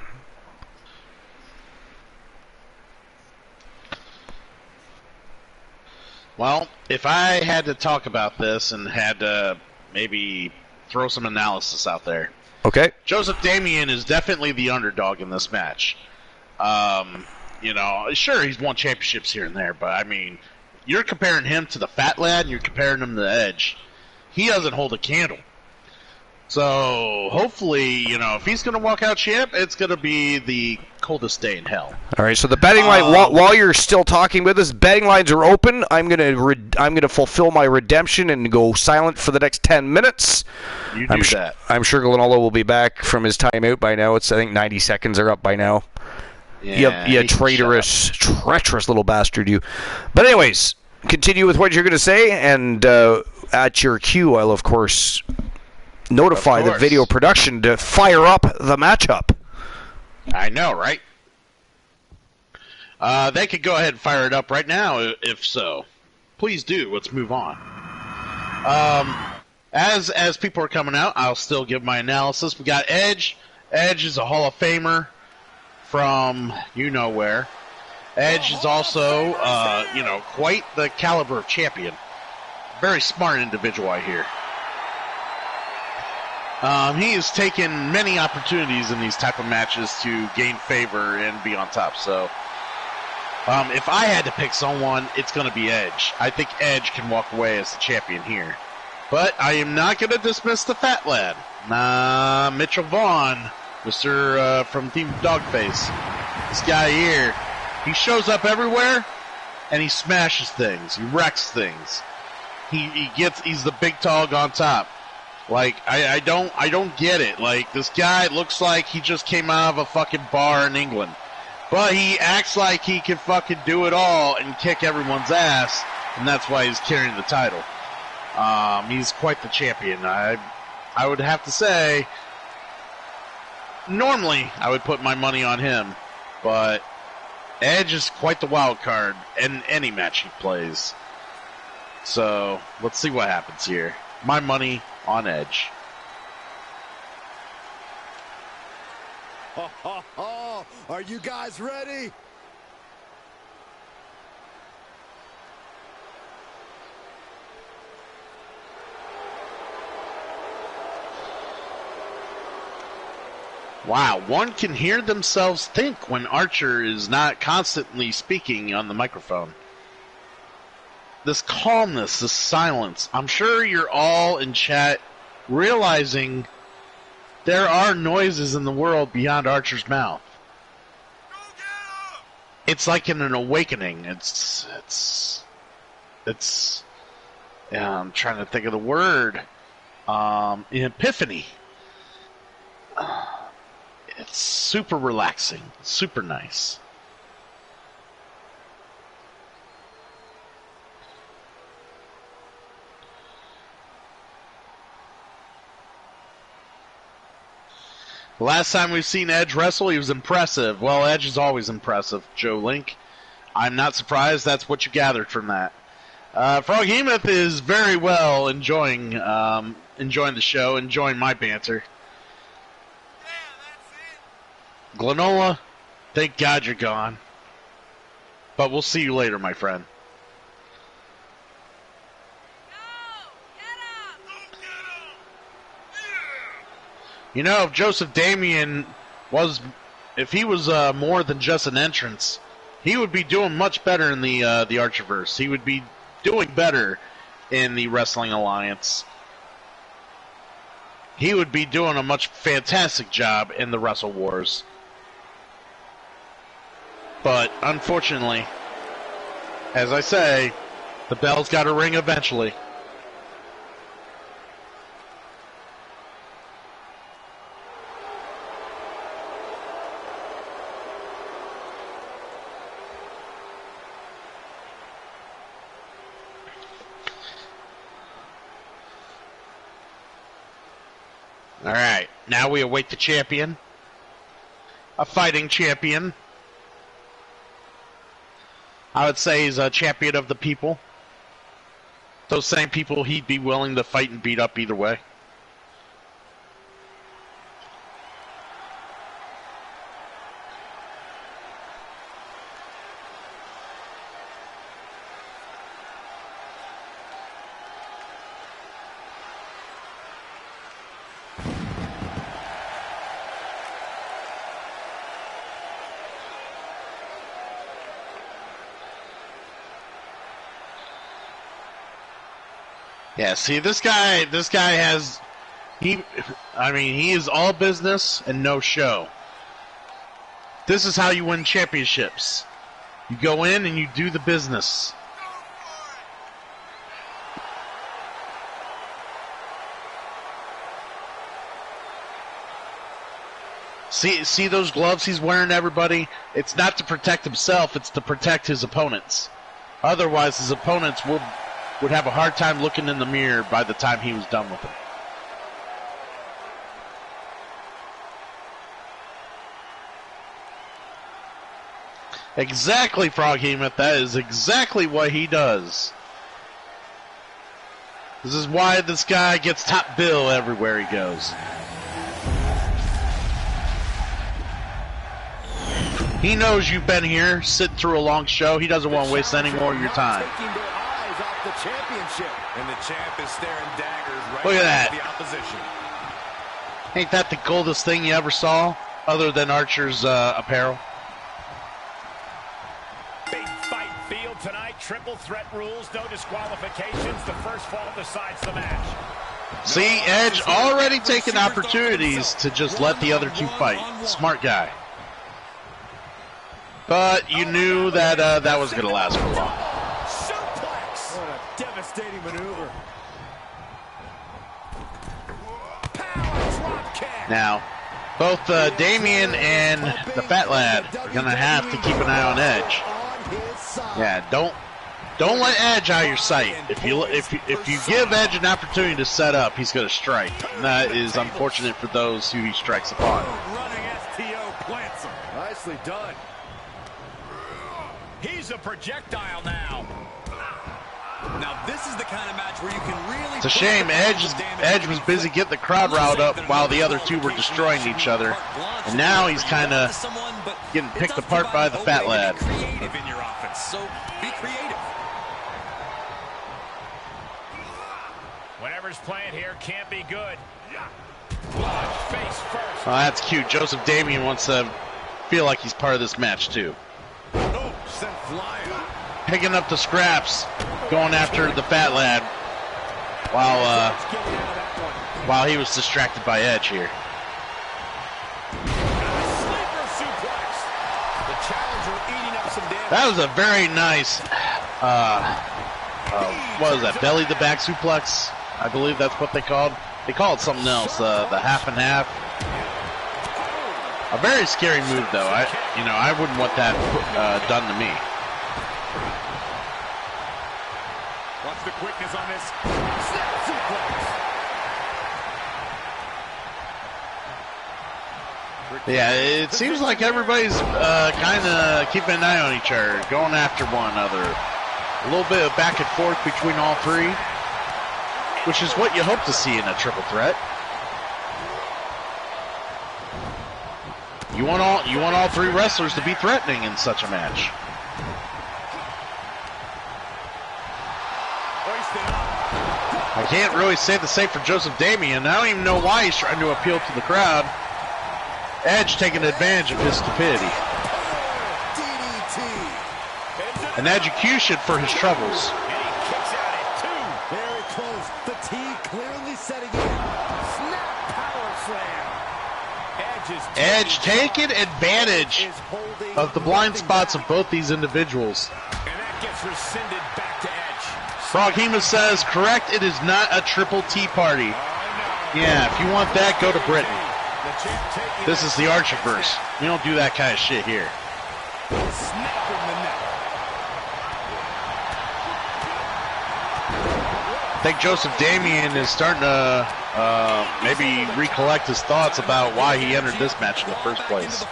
Well, if I had to talk about this and had to maybe throw some analysis out there. Okay. Joseph Damien is definitely the underdog in this match. Sure, he's won championships here and there, but, I mean, you're comparing him to the Fat Lad and you're comparing him to the Edge. He doesn't hold a candle. So, hopefully, if he's going to walk out champ, it's going to be the coldest day in hell. All right, so the betting line, while you're still talking with us, betting lines are open. I'm going to fulfill my redemption and go silent for the next 10 minutes. You do that. I'm sure Glenolo will be back from his timeout by now. I think 90 seconds are up by now. Yeah, you treacherous little bastard, you. But anyways, continue with what you're going to say, and at your cue, I'll, of course, notify the video production to fire up the matchup. I know, right? They could go ahead and fire it up right now, if so. Please do. Let's move on. As people are coming out, I'll still give my analysis. We got Edge. Edge is a Hall of Famer from you-know-where. Edge is also, quite the caliber of champion. Very smart individual, I hear. He has taken many opportunities in these type of matches to gain favor and be on top. So, if I had to pick someone, it's going to be Edge. I think Edge can walk away as the champion here. But I am not going to dismiss the Fat Lad. Mitchell Vaughn, Mr. From Team Dogface. This guy here, he shows up everywhere, and he smashes things. He wrecks things. He's the big dog on top. Like, I don't get it. Like, this guy looks like he just came out of a fucking bar in England. But he acts like he can fucking do it all and kick everyone's ass, and that's why he's carrying the title. He's quite the champion. I would have to say, normally I would put my money on him, but Edge is quite the wild card in any match he plays. So, let's see what happens here. My money on Edge. Are you guys ready? Wow, one can hear themselves think when Archer is not constantly speaking on the microphone. This calmness, this silence. I'm sure you're all in chat realizing there are noises in the world beyond Archer's mouth. It's like in an awakening. It's I'm trying to think of the word. An epiphany. It's super relaxing, super nice. Last time we've seen Edge wrestle, he was impressive. Well, Edge is always impressive, Joe Link. I'm not surprised that's what you gathered from that. Froghemoth is very well enjoying the show, enjoying my banter. Glenola, thank God you're gone. But we'll see you later, my friend. You know, if Joseph Damien was, if he was more than just an entrance, he would be doing much better in the Archerverse. He would be doing better in the Wrestling Alliance. He would be doing a much fantastic job in the Wrestle Wars. But unfortunately, as I say, the bell's got to ring eventually. All right, now we await the champion, a fighting champion. I would say he's a champion of the people. Those same people he'd be willing to fight and beat up either way. Yeah, see, this guy has, he is all business and no show. This is how you win championships. You go in and you do the business. See those gloves he's wearing, everybody? It's not to protect himself, it's to protect his opponents. Otherwise, his opponents would have a hard time looking in the mirror by the time he was done with them. Exactly, Froghemoth. That is exactly what he does. This is why this guy gets top bill everywhere he goes. He knows you've been here, sitting through a long show. He doesn't want to waste any more of your time. The championship, and the champ is staring daggers right Look at at that. the opposition. Ain't that the coldest thing you ever saw, other than Archer's apparel? Big fight field tonight. Triple threat rules, no disqualifications. The first fall decides the match. See, Edge already taking opportunities to just let the other two fight. Smart guy. But you knew that that was going to last for a while. Devastating maneuver. Now, both Damien and the Fat Lad are going to have to keep an eye on Edge. Yeah, don't let Edge out of your sight. If you give Edge an opportunity to set up, he's going to strike. And that is unfortunate for those who he strikes upon. Running STO plants him. Nicely done. He's a projectile now. Now this is the kind of match where you can really... It's a shame Edge was busy getting the crowd riled up while the other two were destroying each other. And now he's kind of getting picked apart by the Fat Lad. Creative in your offense, so be creative. Whatever's playing here can't be good. Face first. Oh, that's cute. Joseph Damien wants to feel like he's part of this match too. Oh, sent flying. Picking up the scraps, going after the Fat Lad while he was distracted by Edge here. Sleeper suplex. The challenger eating up some damage. That was a very nice, what was that, belly to back suplex? I believe that's what they called. They call it something else, the half and half. A very scary move though. I wouldn't want that done to me. Watch the quickness on this. Snap suplex. Yeah, it seems like everybody's kind of keeping an eye on each other, going after one another. A little bit of back and forth between all three, which is what you hope to see in a triple threat. You want all three wrestlers to be threatening in such a match. I can't really say the same for Joseph Damian. I don't even know why he's trying to appeal to the crowd. Edge taking advantage of his stupidity. An execution for his troubles. Very close. Fatigue clearly setting in. Snap power slam. Edge taking advantage of the blind spots of both these individuals. And that gets rescinded back to Edge. Froghemus says, correct, it is not a triple T party. Yeah, if you want that, go to Britain. This is the Archerverse. We don't do that kind of shit here. I think Joseph Damian is starting to maybe recollect his thoughts about why he entered this match in the first place.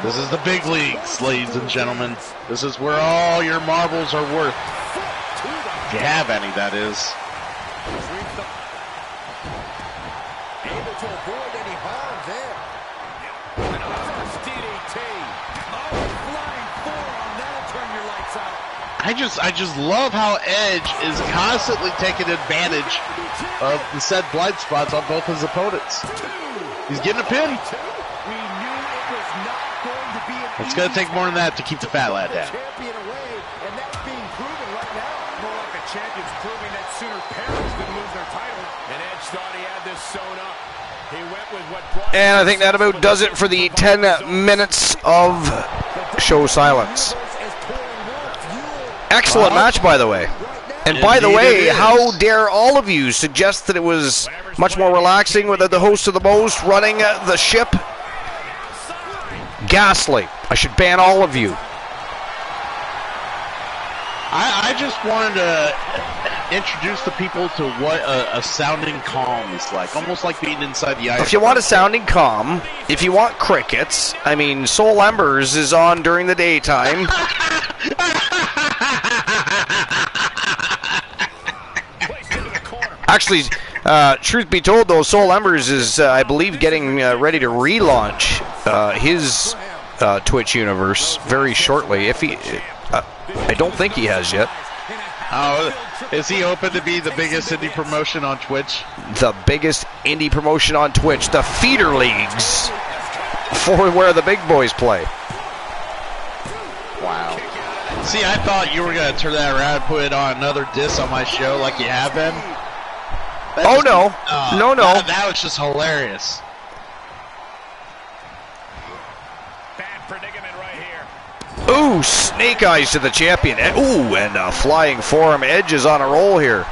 This is the big leagues, ladies and gentlemen. This is where all your marbles are worth. If you have any, that is. Able to avoid any harm there. Flying forearm, that'll turn your lights out. I just love how Edge is constantly taking advantage of the said blind spots on both his opponents. He's getting a pin. It's going to take more than that to keep the fat lad down. Champion away, and that's being proven right now. More like the champion's proving that sooner parents than lose their title. And Edge thought he had this sewn up. He went with what brought. And I think that about does it for the 10 minutes of show silence. Excellent match, by the way. And by the way, how dare all of you suggest that it was much more relaxing without the host of the most running the ship? Ghastly. I should ban all of you. I just wanted to introduce the people to what a sounding calm is like. Almost like being inside the eye. If you want a sounding calm, if you want crickets, I mean, Soul Embers is on during the daytime. Actually, truth be told, though, Soul Embers is, I believe, getting ready to relaunch his Twitch universe very shortly. If he, I don't think he has yet. Oh, is he open to be the biggest indie promotion on Twitch? The biggest indie promotion on Twitch, the feeder leagues for where the big boys play. Wow. See, I thought you were going to turn that around and put it on another diss on my show like you have been. Oh, no. No. That was just hilarious. Bad predicament right here. Ooh, snake eyes to the champion. Ooh, and a flying forearm. Edge is on a roll here.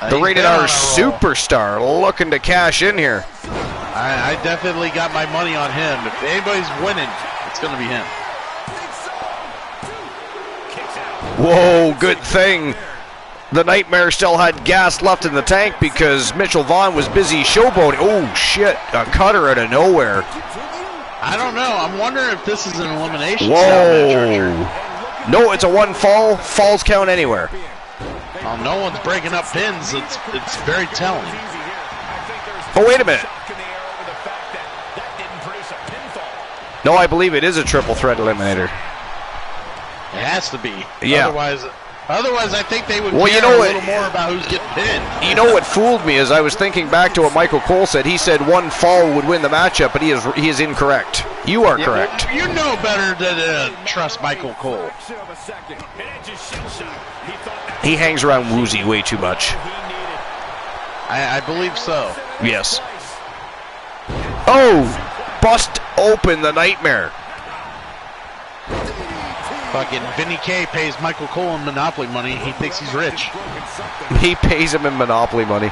The Rated R superstar looking to cash in here. I definitely got my money on him. If anybody's winning, it's going to be him. Whoa, good thing the Nightmare still had gas left in the tank because Mitchell Vaughn was busy showboating. Oh, shit. A cutter out of nowhere. I don't know. I'm wondering if this is an elimination. Whoa. No, it's a one fall. Falls count anywhere. Well, no one's breaking up pins. It's very telling. Oh, wait a minute. No, I believe it is a triple threat eliminator. It has to be. Yeah. Otherwise, I think they would care a little more about who's getting pinned. You know what fooled me is I was thinking back to what Michael Cole said. He said one fall would win the matchup, but he is incorrect. You are correct. Well, you know better than trust Michael Cole. He hangs around Woozy way too much. I believe so. Yes. Oh, bust open the Nightmare. Fucking Vinny K pays Michael Cole in Monopoly money. He thinks he's rich. He pays him in Monopoly money.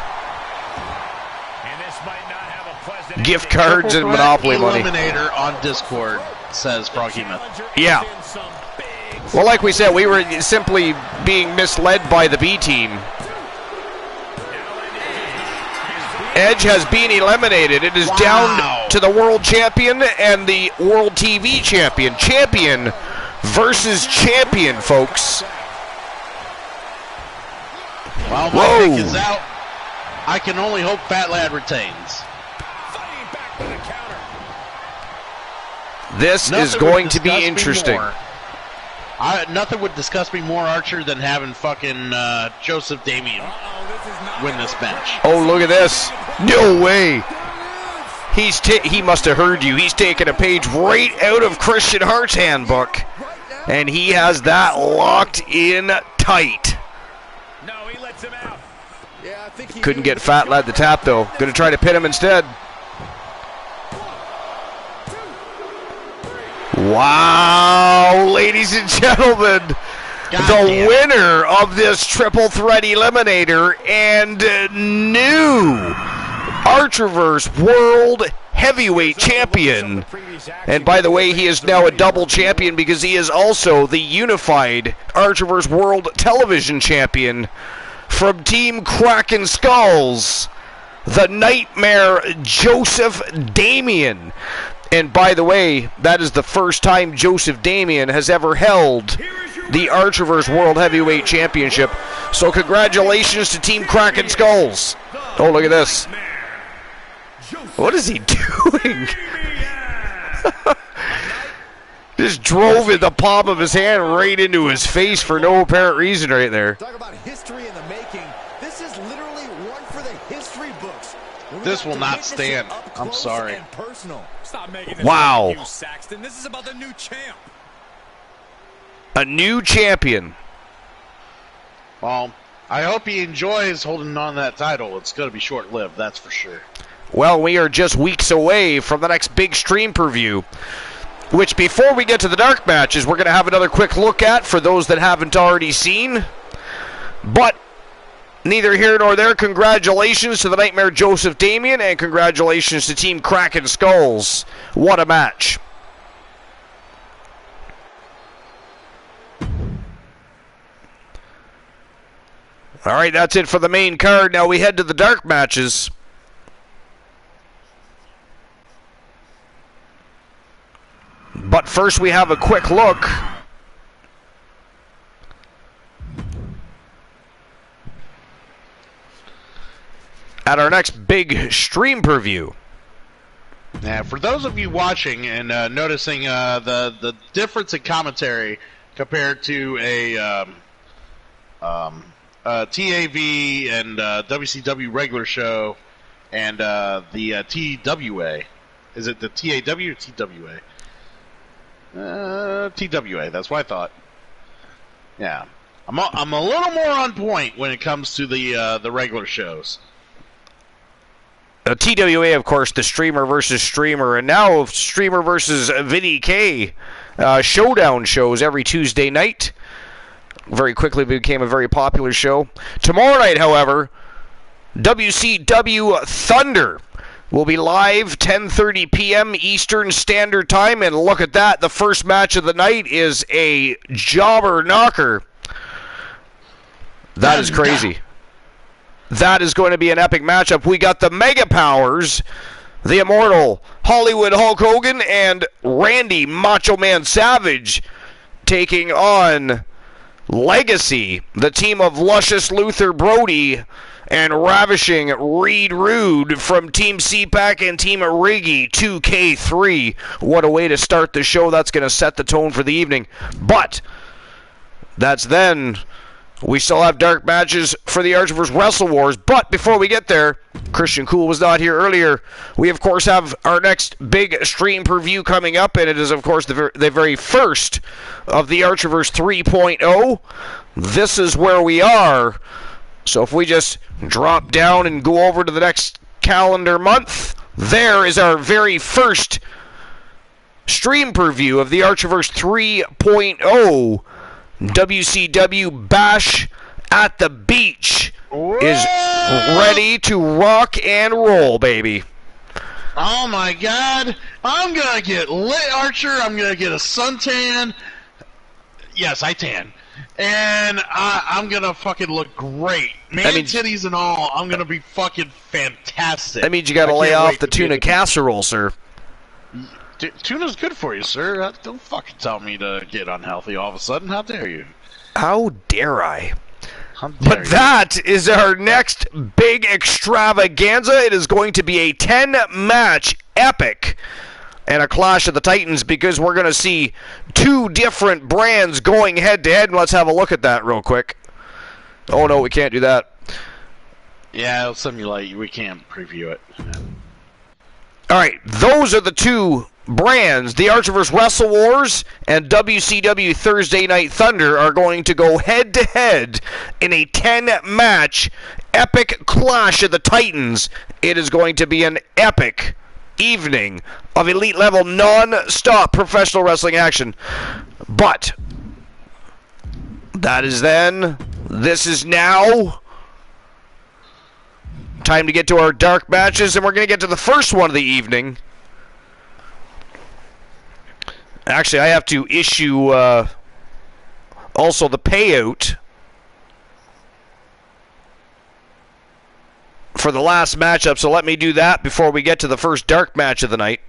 Gift cards and Monopoly money. Eliminator on Discord, says Froghemus. Yeah. Well, like we said, we were simply being misled by the B team. Edge has been eliminated. It is down to the world champion and the world TV champion. Champion versus champion, folks. Well, my pick is out. I can only hope Fat Lad retains. This is going to be interesting. Nothing would disgust me more, Archer, than having fucking Joseph Damien win this match. Oh, look at this. No way. He must have heard you. He's taking a page right out of Christian Hart's handbook. And he has that locked in tight. No, he lets him out. Yeah, I think he couldn't get Fat Lad to tap, though. Going to try to pin him instead. Wow, ladies and gentlemen. The winner of this triple threat eliminator and new Archerverse World Heavyweight Champion. And by the way, he is now a double champion because he is also the unified Archerverse World Television Champion from Team Kraken Skulls, the Nightmare Joseph Damien. And by the way, that is the first time Joseph Damien has ever held the Archerverse World Heavyweight Championship. So congratulations to Team Kraken Skulls. Oh, look at this. What is he doing? Just drove in the palm of his hand right into his face for no apparent reason right there. Talk about history in the making. This is literally one for the history books. This will not stand. I'm sorry. Stop making this wow. about you, Saxton. This is about the new champ. A new champion. Well, I hope he enjoys holding on to that title. It's going to be short-lived, that's for sure. Well, we are just weeks away from the next big stream preview, which before we get to the dark matches, we're going to have another quick look at for those that haven't already seen. But neither here nor there, congratulations to the Nightmare Joseph Damien and congratulations to Team Kraken Skulls. What a match. All right, that's it for the main card. Now we head to the dark matches. But first we have a quick look at our next big stream preview. Now, for those of you watching and noticing the difference in commentary compared to a TAV and WCW regular show and the TWA, is it the TAW or TWA? TWA, that's what I thought. Yeah, I'm a little more on point when it comes to the regular shows. TWA, of course, the streamer versus streamer, and now streamer versus Vinny K showdown shows every Tuesday night. Very quickly became a very popular show. Tomorrow night, however, WCW Thunder will be live 10:30 p.m. Eastern Standard Time, and look at that. The first match of the night is a jobber knocker. That is crazy. That is going to be an epic matchup. We got the Mega Powers, the Immortal Hollywood Hulk Hogan, and Randy Macho Man Savage taking on Legacy, the team of Luscious Luther Brody and Ravishing Reed Rude from Team CPAC and Team Riggy 2K3. What a way to start the show. That's going to set the tone for the evening. But that's then. We still have dark matches for the Archerverse Wrestle Wars. But before we get there, Christian Cool was not here earlier. We, of course, have our next big stream preview coming up, and it is, of course, the very first of the Archerverse 3.0. This is where we are. So if we just drop down and go over to the next calendar month, there is our very first stream preview of the Archerverse 3.0. WCW Bash at the Beach is ready to rock and roll, baby. Oh my God. I'm going to get lit, Archer. I'm going to get a suntan. Yes, I tan. And I'm going to fucking look great. Titties and all. I'm going to be fucking fantastic. That means you got to lay off the tuna casserole, sir. Tuna's good for you, sir. Don't fucking tell me to get unhealthy all of a sudden. How dare you? How dare I? But that is our next big extravaganza. It is going to be a 10-match epic. and a Clash of the Titans, because we're going to see two different brands going head-to-head. Let's have a look at that real quick. Oh, no, we can't do that. Yeah, it'll simulate. We can't preview it. All right, those are the two brands. The Archer vs. Wrestle Wars and WCW Thursday Night Thunder are going to go head-to-head in a 10-match epic Clash of the Titans. It is going to be an epic evening of elite-level, non-stop professional wrestling action. But that is then. This is now. Time to get to our dark matches, and we're going to get to the first one of the evening. Actually, I have to issue also the payout for the last matchup, so let me do that before we get to the first dark match of the night.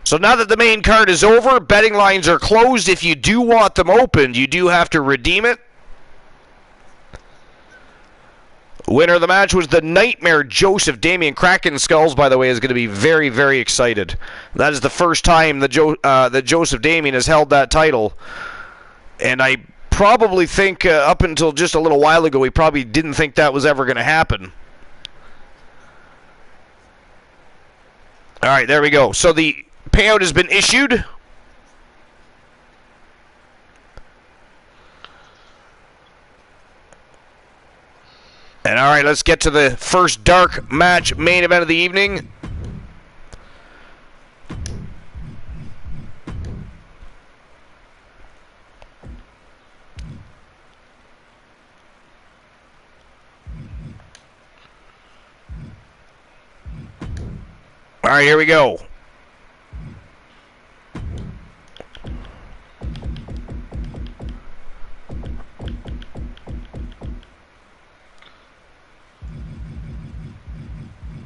So now that the main card is over, betting lines are closed. If you do want them opened, you do have to redeem it. Winner of the match was the Nightmare Joseph. Damien Kraken Skulls, by the way, is going to be very, very excited. That is the first time that Joseph Damien has held that title. And I probably think up until just a little while ago, he probably didn't think that was ever going to happen. All right, there we go. So the payout has been issued. And all right, let's get to the first dark match main event of the evening. All right, here we go.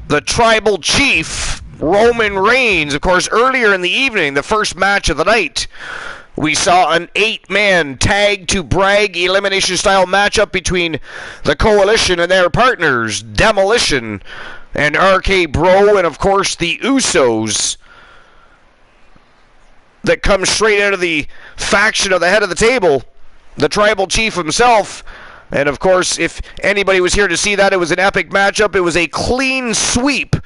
The Tribal Chief, Roman Reigns. Of course, earlier in the evening, the first match of the night, we saw an 8-man tag to brag elimination style matchup between the Coalition and their partners, Demolition and RK Bro, and of course the Usos, that come straight out of the faction of the head of the table, the Tribal Chief himself. And, of course, if anybody was here to see that, it was an epic matchup. It was a clean sweep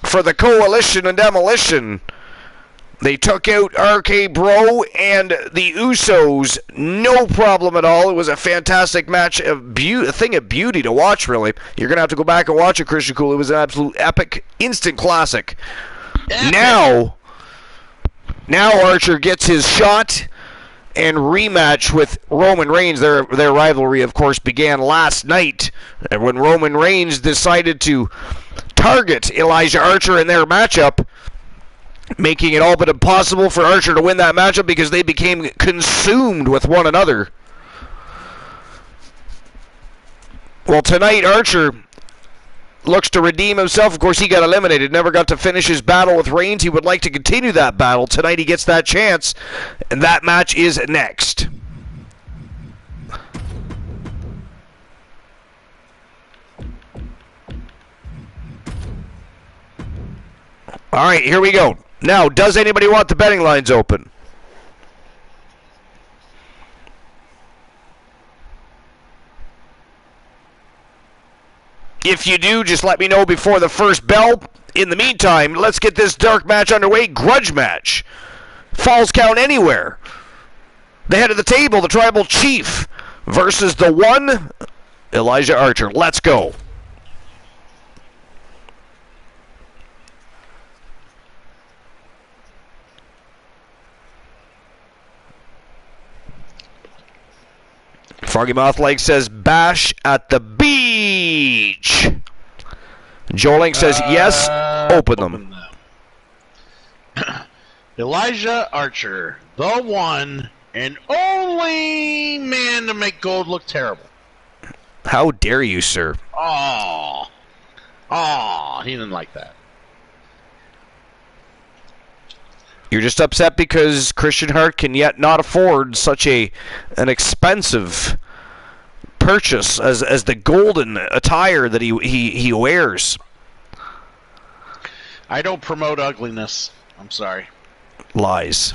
for the Coalition and Demolition. They took out RK Bro and the Usos, no problem at all. It was a fantastic match, a thing of beauty to watch, really. You're going to have to go back and watch it, Christian Cool. It was an absolute epic, instant classic. Epic. Now Archer gets his shot and rematch with Roman Reigns. Their rivalry, of course, began last night when Roman Reigns decided to target Elijah Archer in their matchup, making it all but impossible for Archer to win that matchup because they became consumed with one another. Well, tonight Archer looks to redeem himself. Of course, he got eliminated, never got to finish his battle with Reigns. He would like to continue that battle. Tonight he gets that chance, and that match is next. All right, here we go. Now, does anybody want the betting lines open? If you do, just let me know before the first bell. In the meantime, let's get this dark match underway. Grudge match. Falls count anywhere. The head of the table, the Tribal Chief, versus the one, Elijah Archer. Let's go. Froggy Mouth Lake says, Bash at the beach. Joe Link says, yes, open them. Elijah Archer, the one and only man to make gold look terrible. How dare you, sir? Oh, he didn't like that. You're just upset because Christian Hart can yet not afford such an expensive purchase as the golden attire that he wears. I don't promote ugliness. I'm sorry. Lies.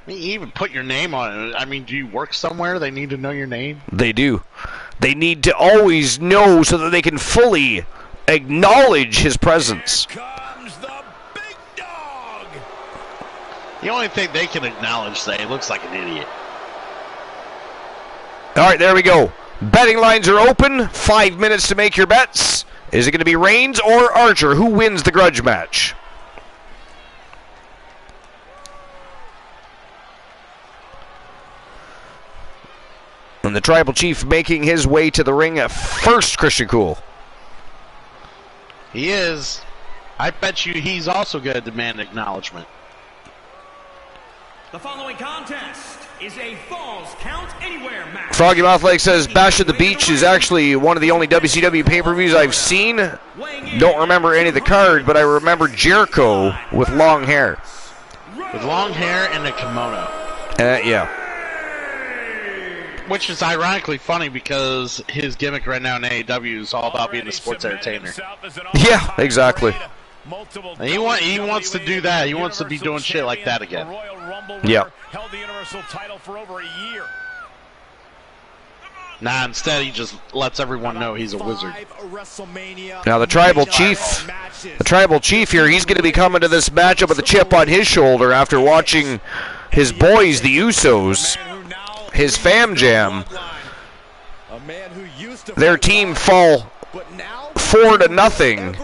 You even put your name on it. I mean, do you work somewhere? They need to know your name? They do. They need to always know so that they can fully acknowledge his presence. Here comes the big dog. The only thing they can acknowledge, say, he looks like an idiot. All right, there we go. Betting lines are open. 5 minutes to make your bets. Is it going to be Reigns or Archer? Who wins the grudge match? And the Tribal Chief making his way to the ring first, Christian Cool. He is. I bet you he's also going to demand acknowledgement. The following contest is a Falls Count Anywhere match. Froggy Mouth Lake says Bash at the Beach is actually one of the only WCW pay-per-views I've seen. Don't remember any of the card, but I remember Jericho with long hair. With long hair and a kimono. Yeah. Which is ironically funny because his gimmick right now in AEW is all about being a sports entertainer. Yeah, exactly. And he wants to do that. He wants to be doing shit like that again. Yeah. Held the Universal title for over a year. Nah, instead he just lets everyone know he's a wizard. Now the Tribal Chief here, he's going to be coming to this matchup with a chip on his shoulder after watching his boys, the Usos, his fam jam, their team fall 4-0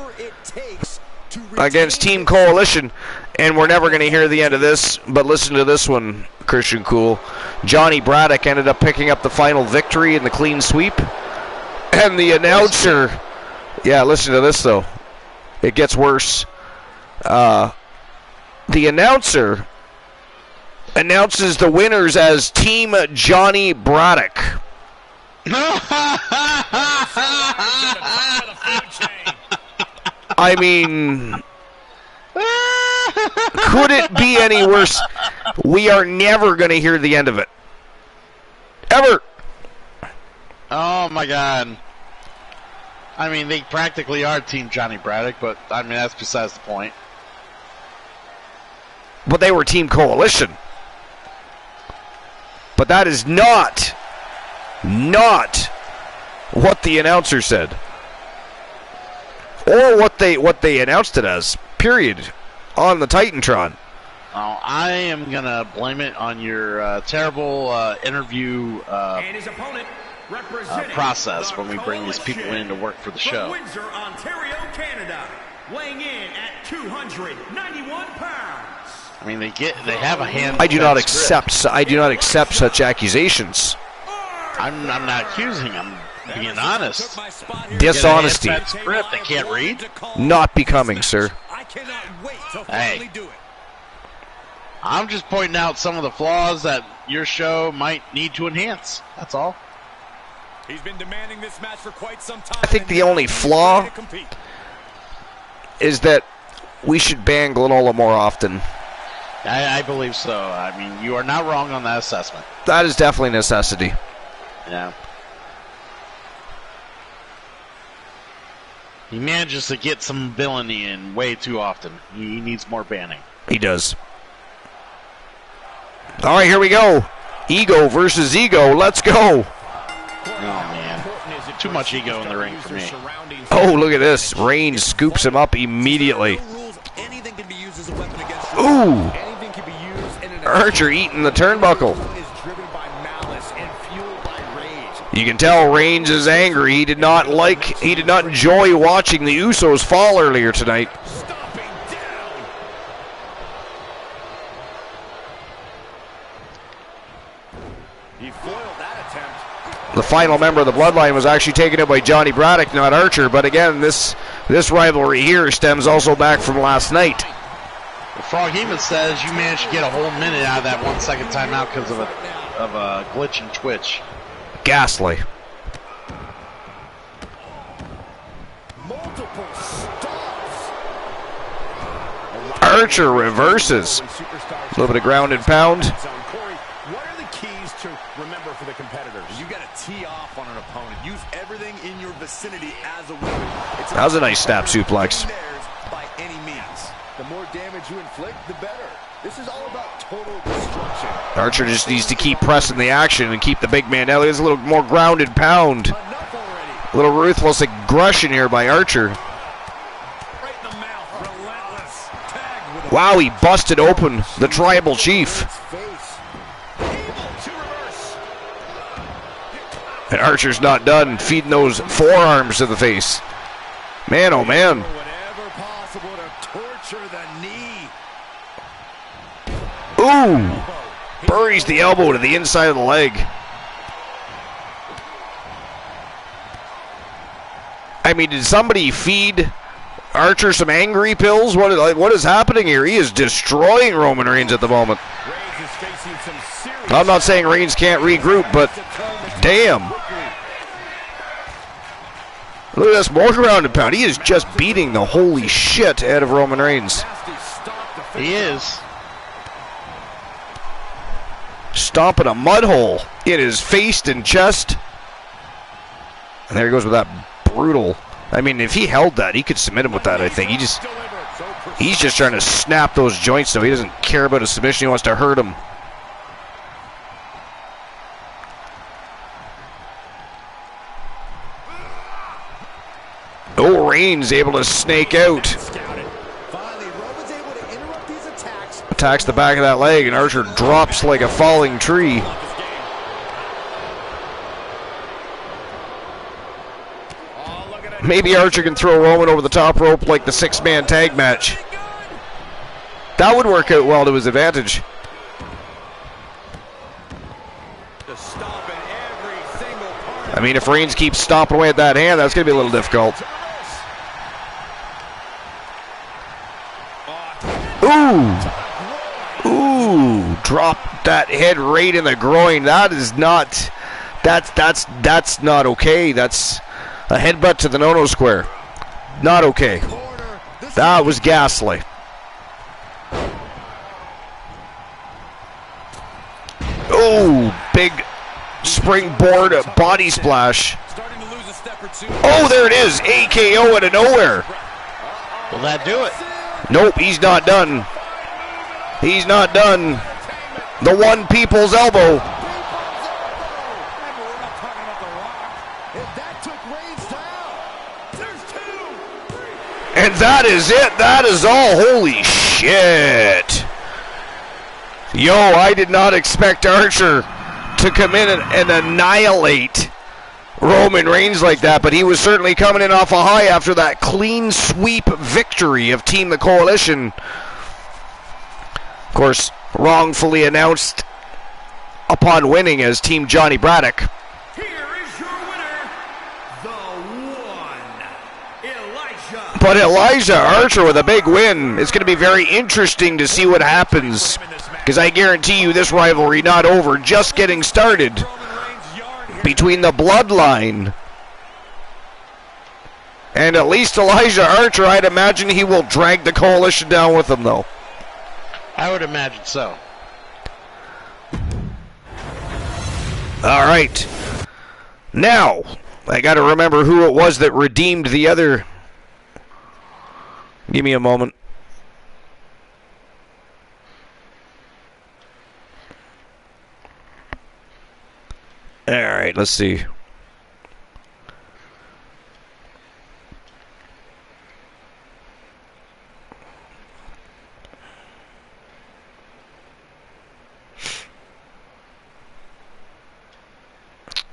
against Team Coalition, and we're never going to hear the end of this, but listen to this one, Christian Cool. Johnny Braddock ended up picking up the final victory in the clean sweep, and the announcer, yeah, listen to this though, it gets worse. The announcer announces the winners as Team Johnny Braddock. I mean, could it be any worse? We are never going to hear the end of it. Ever. Oh, my God. I mean, they practically are Team Johnny Braddock, but, I mean, that's besides the point. But they were Team Coalition. But that is not what the announcer said. Or what they announced it as, period, on the Titantron. Oh, I am going to blame it on your terrible interview and his opponent, process when we bring these people in to work for the show. From Windsor, Ontario, Canada, weighing in at 291 pounds. I mean, they have a hand. I do not accept such accusations. I'm not accusing him. Being honest. Dishonesty. That script they can't read. Not becoming, sir. Hey, I'm just pointing out some of the flaws that your show might need to enhance. That's all. He's been demanding this match for quite some time. I think the only flaw is that we should ban Glenola more often. I believe so. I mean, you are not wrong on that assessment. That is definitely a necessity. Yeah. He manages to get some villainy in way too often. He needs more banning. He does. All right, here we go. Ego versus ego. Let's go. Oh, man. Too much ego in the ring for me. Oh, look at this. Reigns scoops him up immediately. Ooh. Archer eating the turnbuckle. You can tell Reigns is angry. He did not enjoy watching the Usos fall earlier tonight. He foiled that attempt. The final member of the Bloodline was actually taken out by Johnny Braddock, not Archer. But again, this rivalry here stems also back from last night. Frog Heeman says you managed to get a whole minute out of that 1 second timeout because of a glitch in Twitch. Ghastly. Archer reverses. A little bit of ground and pound. What are the keys to remember for the competitors? You got to tee off on an opponent. Use everything in your vicinity as a weapon. That was a nice snap suplex. By any means. The more damage you inflict, the better. This is all about total destruction. Archer just needs to keep pressing the action and keep the big man down. There's a little more grounded pound. A little ruthless aggression here by Archer. Right in the mouth. Relentless. Tag with Wow, he busted open the tribal chief. And Archer's not done feeding those forearms to the face. Man, oh man. whatever possible to torture the knee. Ooh! Buries the elbow to the inside of the leg. I mean, did somebody feed Archer some angry pills? What is happening here? He is destroying Roman Reigns at the moment. I'm not saying Reigns can't regroup, but damn. Look at this, more grounded pound. He is just beating the holy shit out of Roman Reigns. He is. Stomping a mud hole in his face and chest. And there he goes with that brutal. I mean, if he held that, he could submit him with that, I think. He's just trying to snap those joints, so he doesn't care about a submission. He wants to hurt him. Oh, Reigns able to snake out. Attacks the back of that leg, and Archer drops like a falling tree. Maybe Archer can throw Roman over the top rope like the six-man tag match. That would work out well to his advantage. I mean, if Reigns keeps stomping away at that hand, that's going to be a little difficult. Ooh! Ooh! Drop that head right in the groin. That is not... That's not okay. That's a headbutt to the no-no square. Not okay. That was ghastly. Oh, big springboard body splash. Oh, there it is. AKO out of nowhere. Will that do it? Nope, he's not done. He's not done. The one people's elbow. And that is it. That is all. Holy shit. Yo, I did not expect Archer to come in and annihilate Roman Reigns like that, but he was certainly coming in off a high after that clean sweep victory of Team the Coalition. Of course, wrongfully announced upon winning as Team Johnny Braddock. But Elijah Archer with a big win. It's going to be very interesting to see what happens, because I guarantee you this rivalry not over, just getting started between the Bloodline and at least Elijah Archer. I'd imagine he will drag the Coalition down with him, though. I would imagine so. All right. Now, I got to remember who it was that redeemed the other. Give me a moment. All right, let's see.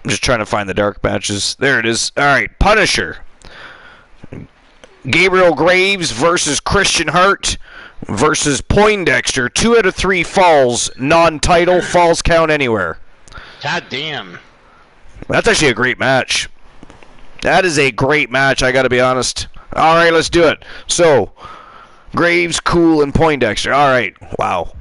I'm just trying to find the dark matches. There it is. All right, Punisher. Gabriel Graves versus Christian Hart versus Poindexter. 2 out of 3 falls, non-title, falls count anywhere. God damn. That's actually a great match. That is a great match, I gotta be honest. All right, let's do it. So, Graves, Cool, and Poindexter. All right, wow.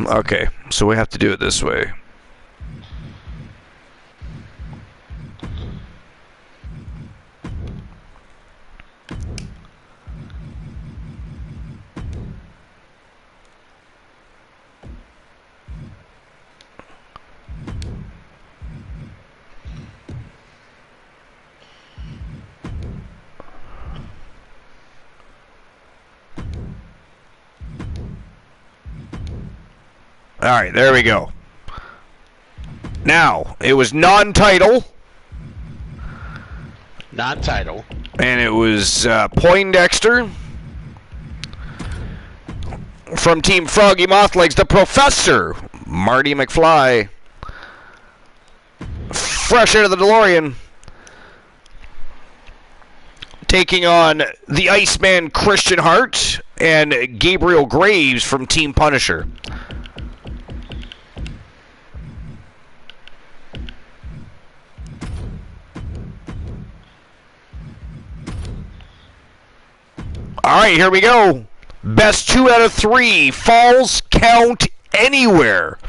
Okay, so we have to do it this way. All right, there we go. Now, it was non-title. Non-title. And it was Poindexter from Team Froggy Mothlegs, the Professor, Marty McFly, fresh out of the DeLorean, taking on the Iceman Christian Hart and Gabriel Graves from Team Punisher. All right, here we go. Best 2 out of 3. Falls count anywhere.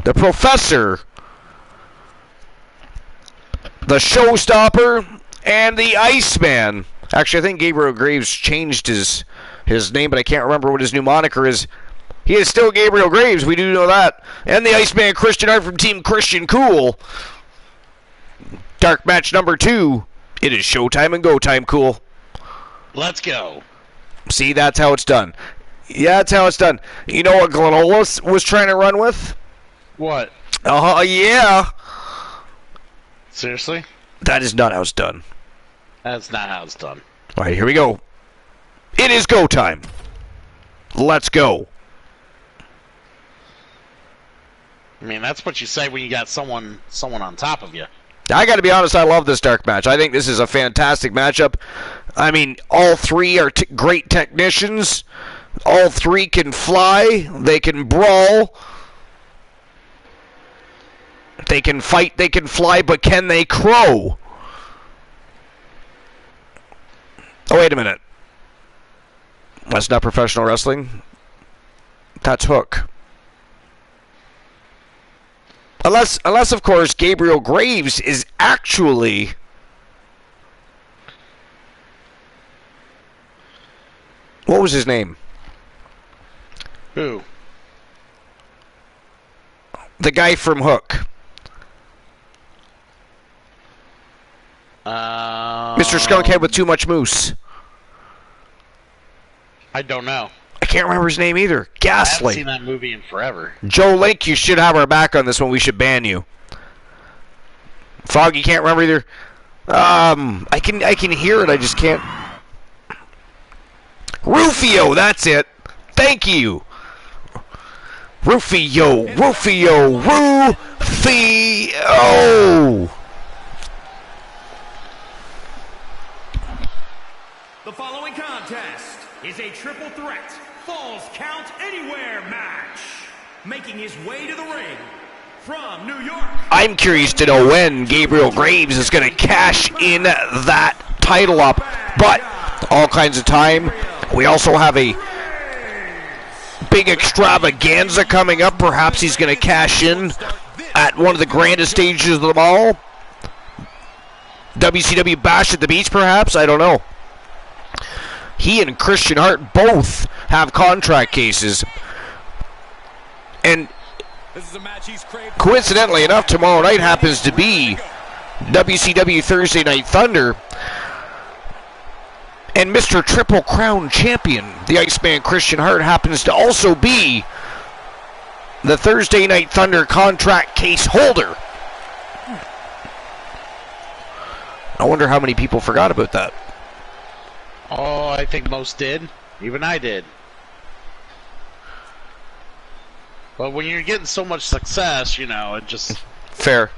The Professor, the Showstopper, and the Iceman. Actually, I think Gabriel Graves changed his name, but I can't remember what his new moniker is. He is still Gabriel Graves. We do know that. And the Iceman Christian Hart from Team Christian Cool. Dark match number 2. It is showtime and go time, Cool. Let's go. See, that's how it's done. Yeah, that's how it's done. You know what Glenola was trying to run with? What? Yeah. Seriously? That is not how it's done. That's not how it's done. All right, here we go. It is go time. Let's go. I mean, that's what you say when you got someone on top of you. I got to be honest, I love this dark match. I think this is a fantastic matchup. I mean, all three are great technicians. All three can fly. They can brawl. They can fight. They can fly, but can they crow? Oh, wait a minute. That's not professional wrestling. That's Hook. Unless, of course, Gabriel Graves is actually what was his name? Who? The guy from Hook. Mr. Skunkhead with too much moose. I don't know. I can't remember his name either. Ghastly. I haven't seen that movie in forever. Joe Link, you should have our back on this one. We should ban you. Foggy can't remember either. I can hear it. I just can't. Rufio, that's it. Thank you. Rufio. The following contest is a triple threat Falls Count Anywhere match. Making his way to the ring from New York. I'm curious to know when Gabriel Graves is going to cash in that title up. But all kinds of time. We also have a big extravaganza coming up. Perhaps he's going to cash in at one of the grandest stages of them all. WCW Bash at the Beach, perhaps? I don't know. He and Christian Hart both have contract cases. And coincidentally enough, tomorrow night happens to be WCW Thursday Night Thunder. And Mr. Triple Crown Champion, the Iceman Christian Hart, happens to also be the Thursday Night Thunder contract case holder. I wonder how many people forgot about that. Oh, I think most did. Even I did. But when you're getting so much success, you know, it just... Fair.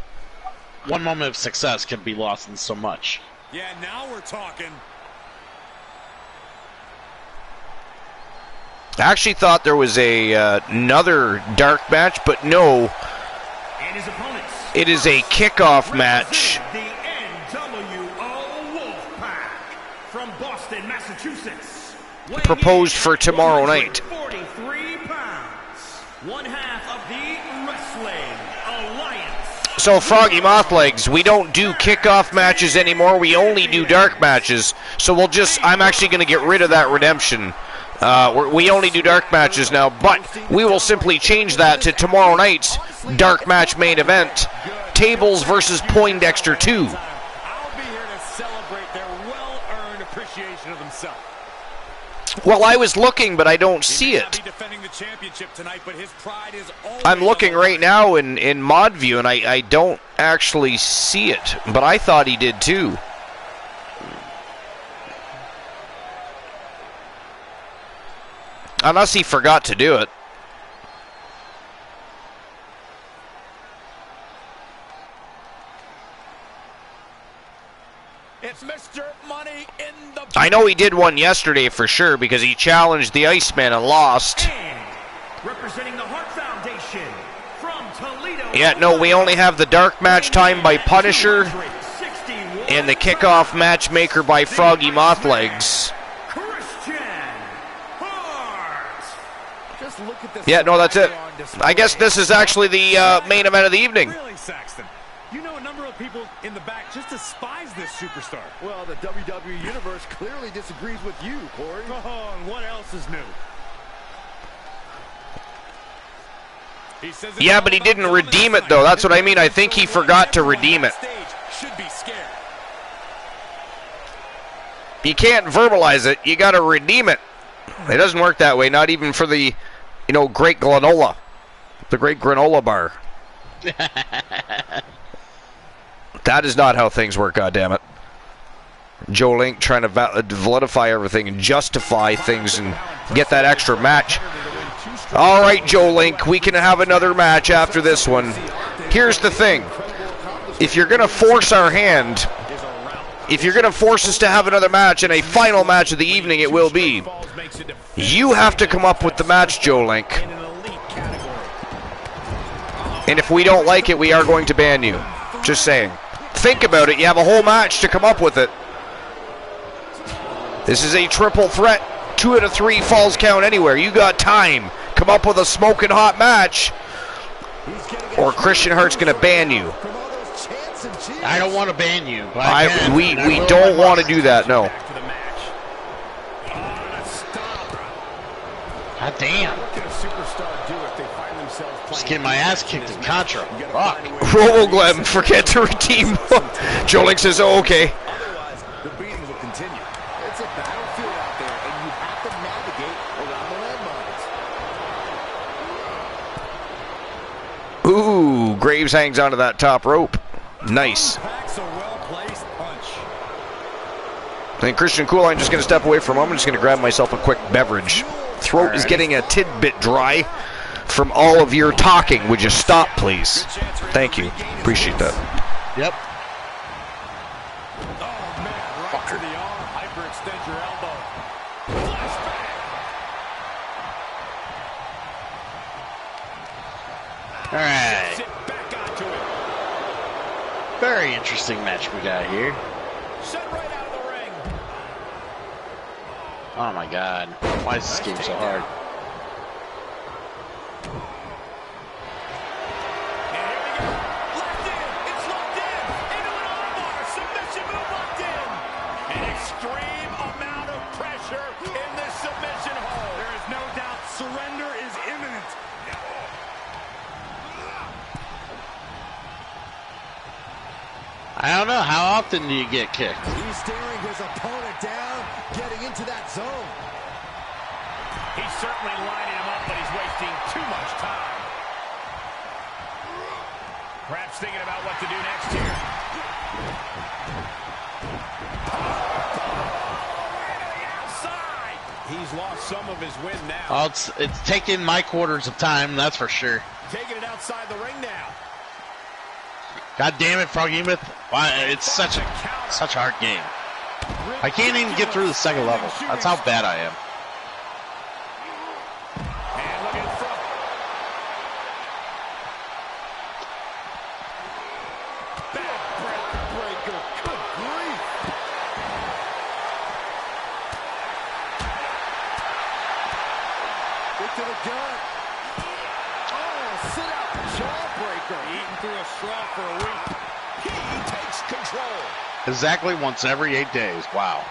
One moment of success can be lost in so much. Yeah, now we're talking. I actually thought there was another dark match, but no. And his opponents. It is a kickoff match. The NWO Wolfpack from Boston, Massachusetts. Proposed for tomorrow night. 43 pounds. One half of the Wrestling Alliance. So, Froggy Mothlegs, we don't do kickoff matches anymore. We only do dark matches. So I'm actually going to get rid of that redemption. We only do dark matches now, but we will simply change that to tomorrow night's dark match main event. Tables versus Poindexter 2. I'll be here to celebrate their well-earned appreciation of themselves. Well, I was looking, but I don't see it. I'm looking right now in mod view, and I don't actually see it, but I thought he did too. Unless he forgot to do it. It's Mr. Money in the... I know he did one yesterday for sure because he challenged the Iceman and lost. And representing the Hart Foundation from Toledo. Yeah, no, we only have the dark match time by Punisher and the kickoff matchmaker by Froggy Mothlegs. Yeah, no, that's it. I guess this is actually the main event of the evening. Really, Saxton? You know a number of people in the back just despise this superstar. Well, the WWE Universe clearly disagrees with you, Corey. Oh, and what else is new? He says yeah, but he didn't redeem it, though. That's what I mean. I think he forgot to redeem it. Should be scared. You can't verbalize it. You got to redeem it. It doesn't work that way, not even for the, you know, great granola. The great granola bar. That is not how things work, goddammit. Joe Link trying to validify everything and justify things and get that extra match. All right, Joe Link, we can have another match after this one. Here's the thing. If you're going to force our hand, if you're going to force us to have another match and a final match of the evening, it will be. You have to come up with the match, Joe Link. And if we don't like it, we are going to ban you. Just saying. Think about it. You have a whole match to come up with it. This is a triple threat. 2 out of 3 falls count anywhere. You got time. Come up with a smoking hot match, or Christian Hart's going to ban you. I don't want to ban you. We don't want to do that, no. God damn. Just getting my ass kicked in Contra. Fuck. Roboglem, forget to redeem. Joe Link says, oh, okay. Otherwise, the beating will continue. It's a battlefield out there, and you have to navigate around the landmines. Ooh, Graves hangs onto that top rope. Nice. I think Christian Cooline just going to step away for a moment. Just going to grab myself a quick beverage. Throat is getting a tidbit dry from all of your talking. Would you stop, please? Thank you. Appreciate that. Yep. Oh, man, right to the arm. Hyperextend your elbow. All right. Very interesting match we got here. Set right out of the ring. Oh my God. Why is this game so hard? I don't know. How often do you get kicked? He's staring his opponent down, getting into that zone. He's certainly lining him up, but he's wasting too much time. Perhaps thinking about what to do next here. Outside. He's lost some of his wind now. Oh, it's taking my quarters of time, that's for sure. Taking it outside the ring now. God damn it, Froggy Myth. Why, it's such a hard game. I can't even get through the second level. That's how bad I am. And look in front. Backbreaker. Good grief. Get to the gut. Oh, sit out. Jawbreaker. Eating through a straw for a week. He takes control. Exactly once every 8 days. Wow.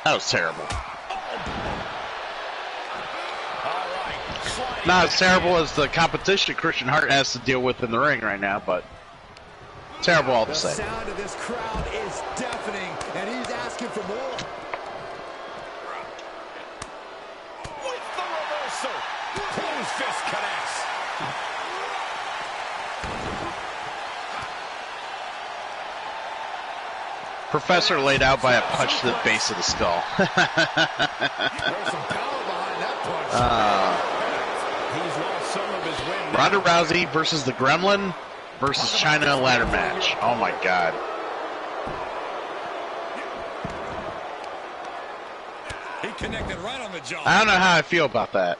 That was terrible. Not as terrible as the competition Christian Hart has to deal with in the ring right now, but terrible all the same. The sound of this crowd is deafening, and he's asking for more. fist connects. Professor laid out by a punch to the base of the skull. There's some power behind that punch. He's lost some of his wind. Ronda Rousey versus the Gremlin versus China ladder match. Oh my God. He connected right on the jaw. I don't know how I feel about that.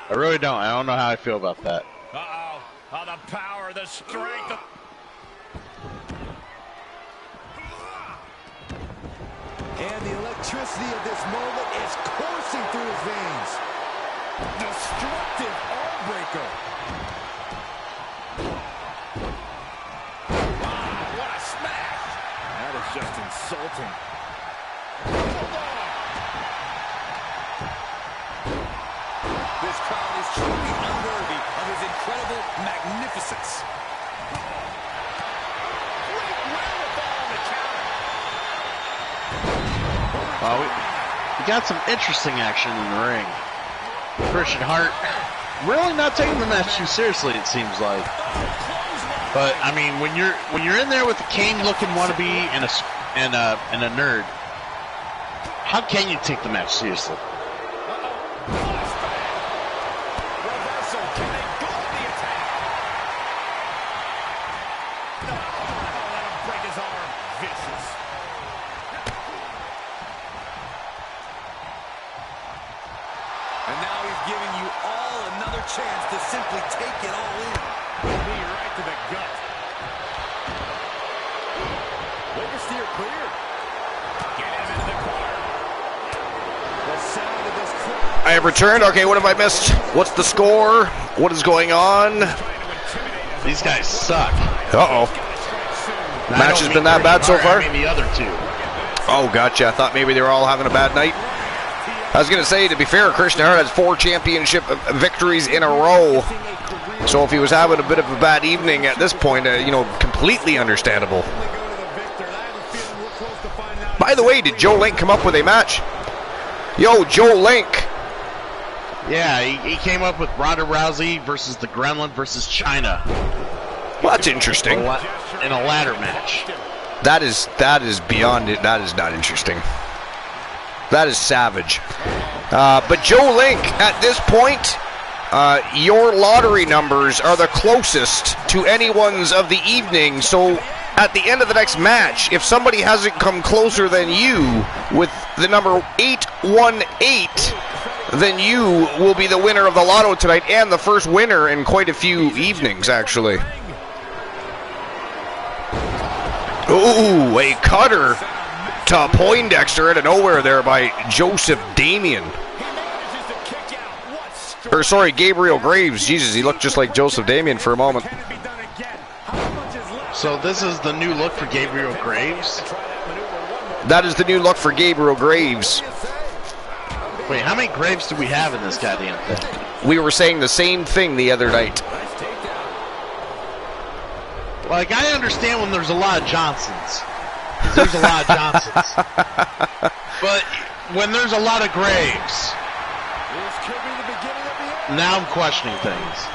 I really don't. I don't know how I feel about that. Uh-oh. Oh, the power, the strength. And the electricity of this moment is coursing through his veins. Destructive arm breaker. Wow, what a smash. That is just insulting. This crowd is truly unworthy of his incredible magnificence. Great wherewithal on the counter. Well, we got some interesting action in the ring. Christian Hart really not taking the match too seriously, it seems like. But I mean, when you're in there with a Kane-looking wannabe and a nerd, how can you take the match seriously? Reversal. Can they go to the attack? No, let him break his arm. Vicious. And now he's giving you all another chance to simply take it all in. Knee right to the gut. Way to steer clear. Get him into the corner. The sound of this crowd. I have returned. Okay, what have I missed? What's the score? What is going on? These guys suck. Uh-oh. Now, Match has been that bad so far? I mean the other two. Oh, gotcha. I thought maybe they were all having a bad night. I was going to say, to be fair, Christian Hart has 4 championship victories in a row. So if he was having a bit of a bad evening at this point, completely understandable. By the way, did Joe Link come up with a match? Yo, Joe Link. Yeah, he came up with Ronda Rousey versus the Gremlin versus China. Well, that's interesting. In a ladder match. That is beyond it. That is not interesting. That is savage. But Joe Link, at this point, your lottery numbers are the closest to anyone's of the evening. So at the end of the next match, if somebody hasn't come closer than you with the number 818, then you will be the winner of the lotto tonight and the first winner in quite a few evenings, actually. Ooh, a cutter to Poindexter out of nowhere there by Joseph Damien. Or sorry, Gabriel Graves. Jesus, he looked just like Joseph Damien for a moment. So this is the new look for Gabriel Graves? That is the new look for Gabriel Graves. Wait, how many Graves do we have in this goddamn thing? We were saying the same thing the other night. Like, I understand when there's a lot of Johnsons. There's a lot of Johnsons. But when there's a lot of Graves, now I'm questioning things.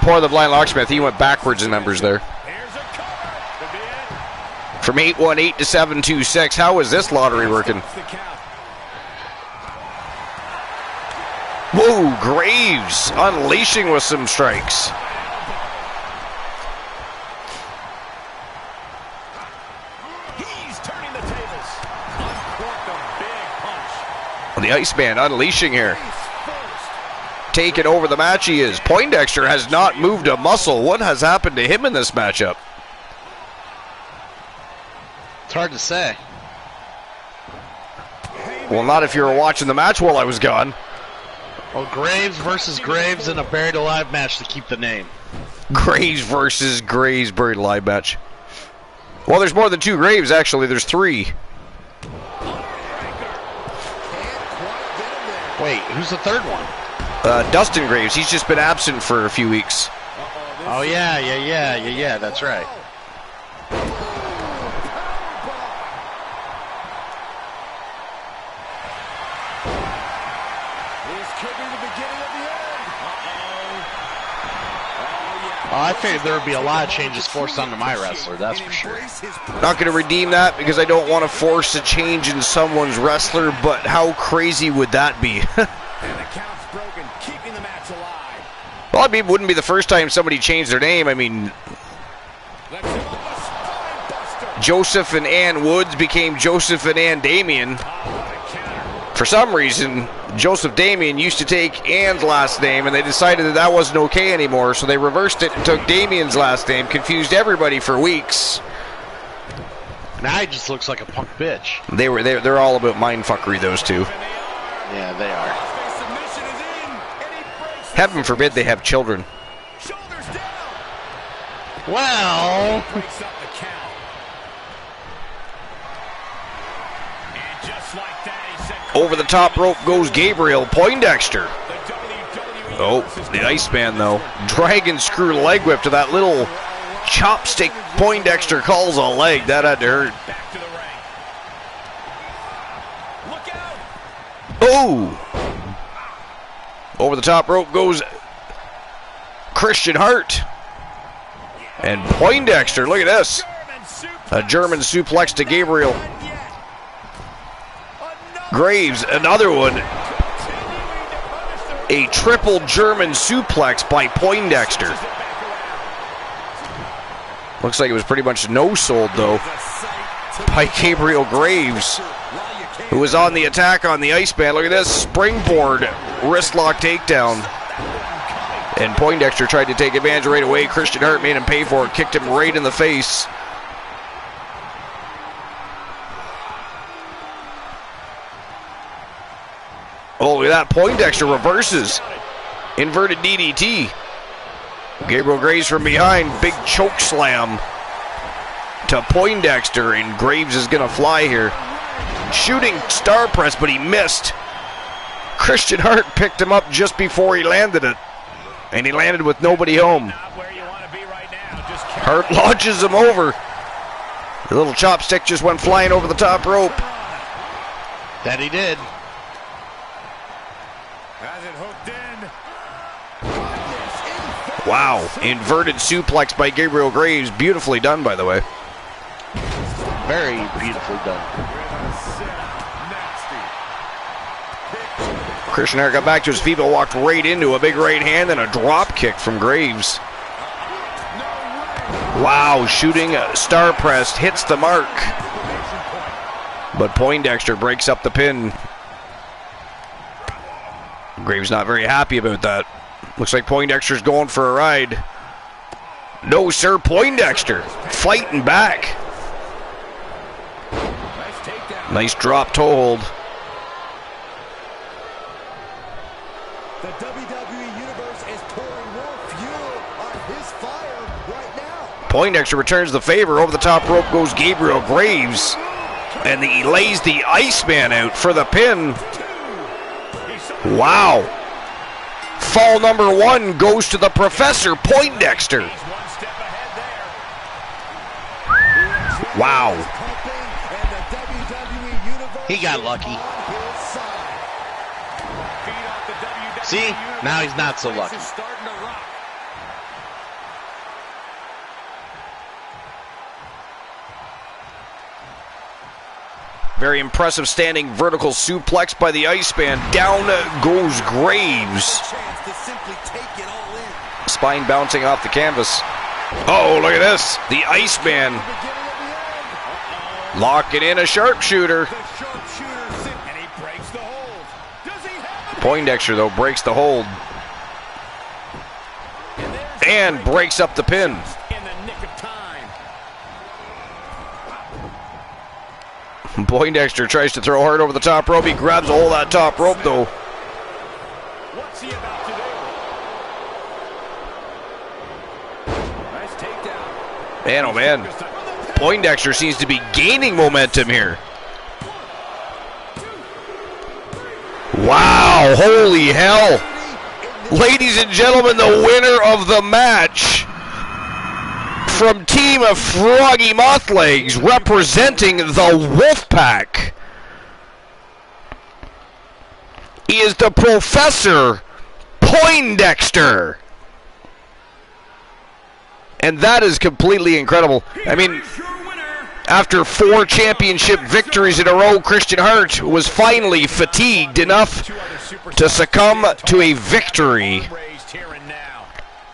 Poor the blind locksmith, he went backwards in numbers there. From 818 to 726, how is this lottery working? Whoa, Graves unleashing with some strikes. The Iceman unleashing here. Taking over the match he is. Poindexter has not moved a muscle. What has happened to him in this matchup? It's hard to say. Well, not if you were watching the match while I was gone. Well, Graves versus Graves in a buried alive match to keep the name. Graves versus Graves buried alive match. Well, there's more than 2 Graves, actually. There's 3. Wait, who's the third one? Dustin Graves. He's just been absent for a few weeks. Oh, yeah, that's right. This could be the beginning of the end. I figured there would be a lot of changes forced onto my wrestler, that's for sure. Not going to redeem that because I don't want to force a change in someone's wrestler, but how crazy would that be? And the count's broken, keeping the match alive. Well, I mean, it wouldn't be the first time somebody changed their name. I mean, Let's him up a spine buster. Joseph and Ann Woods became Joseph and Ann Damien. For some reason, Joseph Damien used to take Ann's last name, and they decided that that wasn't okay anymore, so they reversed it and took Damien's last name, confused everybody for weeks. Now he just looks like a punk bitch. They're all about mindfuckery, those two. Yeah, they are. Submission is in, and he breaks. Heaven forbid they have children. Shoulders down. Well, Breaks up the count. And just like that, he said, Over the top rope goes Gabriel Poindexter. the WWE Oh, the Iceman, though. Dragon screw leg whip to that little chopstick Poindexter calls a leg. That had to hurt. back to the ring. Look out. Oh! Over the top rope goes Christian Hart. And Poindexter, look at this. A German suplex to Gabriel. Graves, another one. A triple German suplex by Poindexter. Looks like it was pretty much no-sold, though, by Gabriel Graves, who was on the attack on the Iceman. Look at this, springboard wrist lock takedown. And Poindexter tried to take advantage right away. Christian Hart made him pay for it, kicked him right in the face. Oh, look at that. Poindexter reverses. Inverted DDT. Gabriel Graves from behind. Big choke slam to Poindexter. And Graves is going to fly here. Shooting star press, but he missed. Christian Hart picked him up just before he landed it. And he landed with nobody home. Not where you want to be right now. Just Hart launches him over. The little chopstick just went flying over the top rope. that he did. has it hooked in. Wow, inverted suplex by Gabriel Graves. Beautifully done, by the way. Very beautifully done. Christian Hart got back to his feet, but walked right into a big right hand and a drop kick from Graves. Wow, shooting a star press, hits the mark. But Poindexter breaks up the pin. Graves not very happy about that. Looks like Poindexter's going for a ride. No, sir, Poindexter fighting back. Nice drop toe hold. The WWE Universe is pouring more fuel on his fire right now. Poindexter returns the favor. Over the top rope goes Gabriel Graves. And he lays the Iceman out for the pin. Wow. Fall number one goes to the Professor Poindexter. Wow. He got lucky. See, now he's not so lucky. Very impressive standing vertical suplex by the Iceman. Down goes Graves. Spine bouncing off the canvas. Oh, look at this. The Iceman locking in a sharpshooter. Poindexter, though, breaks the hold. And breaks up the pin. Poindexter tries to throw hard over the top rope. He grabs a hold of that top rope, though. What's he about to do? Nice takedown. Man, oh man. Poindexter seems to be gaining momentum here. Wow, holy hell. Ladies and gentlemen, the winner of the match from Team of Froggy Mothlegs, representing the Wolfpack, is the Professor Poindexter. And that is completely incredible. I mean, after 4 championship victories in a row, Christian Hart was finally fatigued enough to succumb to a victory.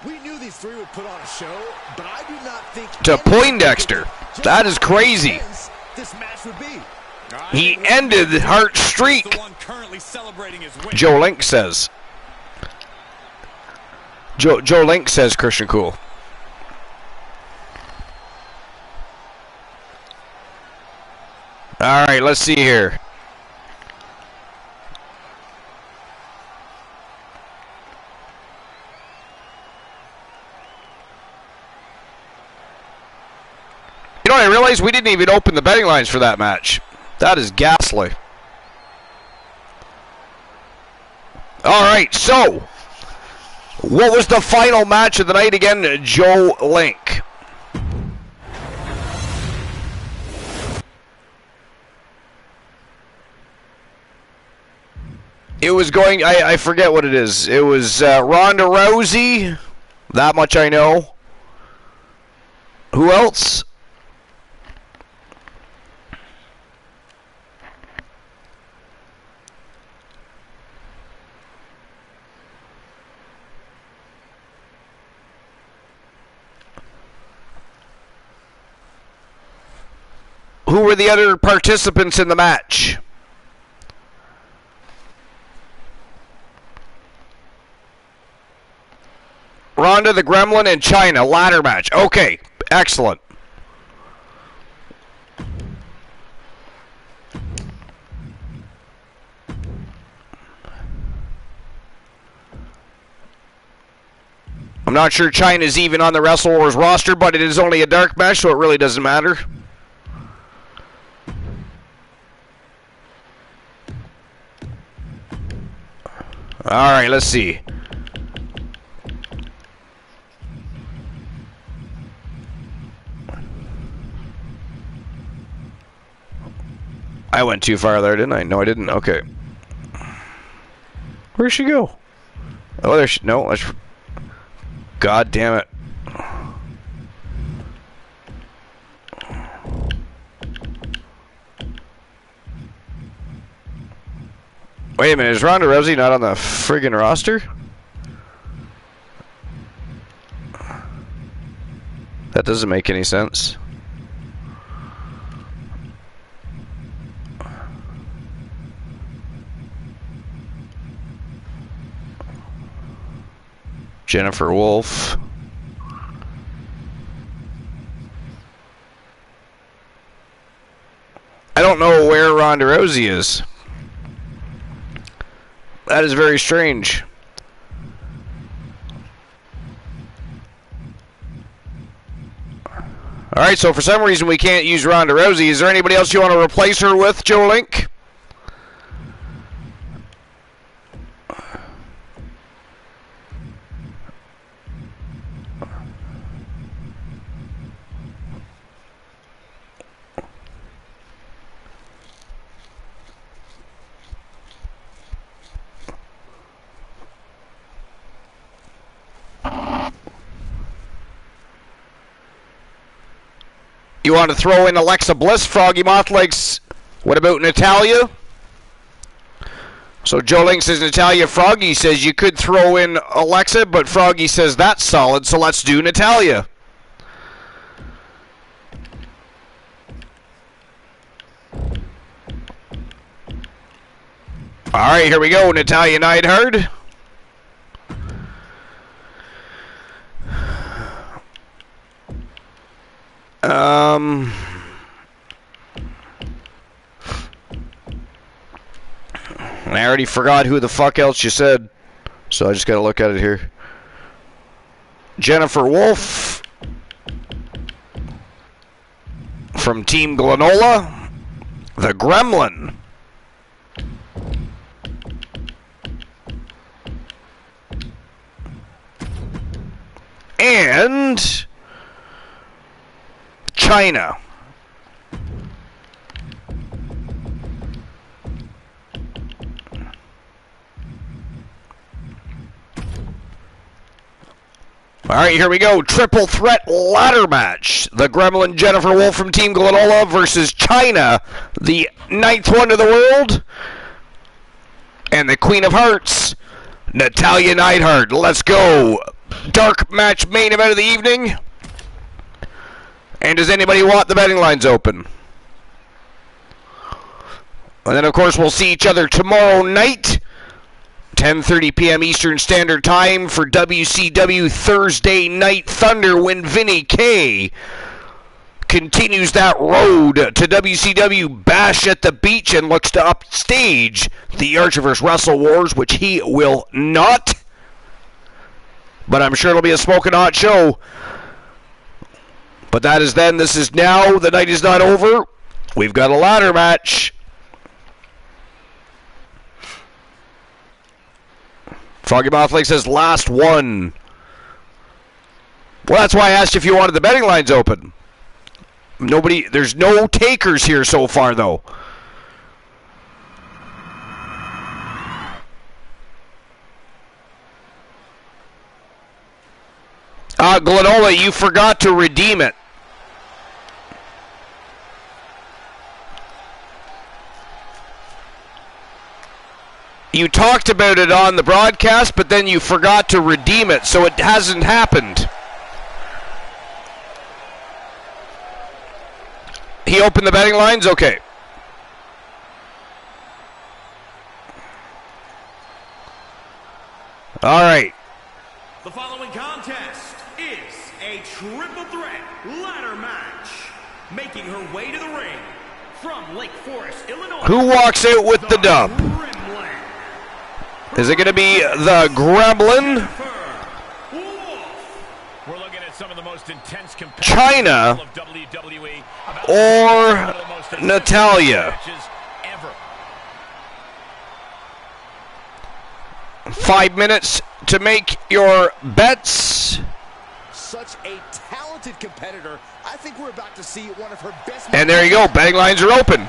We knew these three would put on a show, but I do not think to Poindexter. That is crazy. This match would be. He ended Hart's streak, Joe Link says. Joe Link says Christian Cool. All right, let's see here. You know, I realized we didn't even open the betting lines for that match. That is ghastly. All right, so what was the final match of the night again, Joe Link? It was going, I forget what it is. It was Ronda Rousey. That much I know. Who else? Who were the other participants in the match? Ronda, the Gremlin, and China. Ladder match. Okay, excellent. I'm not sure China's even on the Wrestle Wars roster, but it is only a dark match, so it really doesn't matter. All right, let's see. I went too far there, didn't I? No, I didn't. Okay. Where'd she go? Oh, there she... No, that's... God damn it. Wait a minute, is Ronda Rousey not on the friggin' roster? That doesn't make any sense. Jennifer Wolf. I don't know where Ronda Rousey is. That is very strange. Alright, so for some reason we can't use Ronda Rousey. Is there anybody else you want to replace her with, Joe Link? You want to throw in Alexa Bliss, Froggy Mothlegs? What about Natalya? So Joe Link says Natalya. Froggy says you could throw in Alexa, but Froggy says that's solid, so let's do Natalya. Alright, here we go. Natalya Neidhart. I already forgot who the fuck else you said, so I just gotta look at it here. Jennifer Wolf from Team Glenola, the Gremlin. And China. All right, here we go. Triple threat ladder match. The Gremlin Jennifer Wolf from Team Glenola versus China, the 9th wonder of the world, and the Queen of Hearts, Natalya Neidhart. Let's go. Dark match main event of the evening. And does anybody want the betting lines open? And then, of course, we'll see each other tomorrow night, 10:30 p.m. Eastern Standard Time for WCW Thursday Night Thunder, when Vinny K continues that road to WCW Bash at the Beach and looks to upstage the Archerverse Wrestle Wars, which he will not. But I'm sure it'll be a smoking hot show. But that is then. This is now. The night is not over. We've got a ladder match. Froggy Mouth Lake says last one. Well, that's why I asked if you wanted the betting lines open. There's no takers here so far, though. Glenola, you forgot to redeem it. You talked about it on the broadcast, but then you forgot to redeem it, so it hasn't happened. He opened the betting lines? Okay. All right. The following contest is a triple threat ladder match. Making her way to the ring from Lake Forest, Illinois. Who walks out with the dub? Is it going to be the Gremlin? We're looking at some of the most intense China of WWE or Natalya? 5 minutes to make your bets. Such a talented competitor. I think we're about to see one of her best. And there you go. Betting lines are open.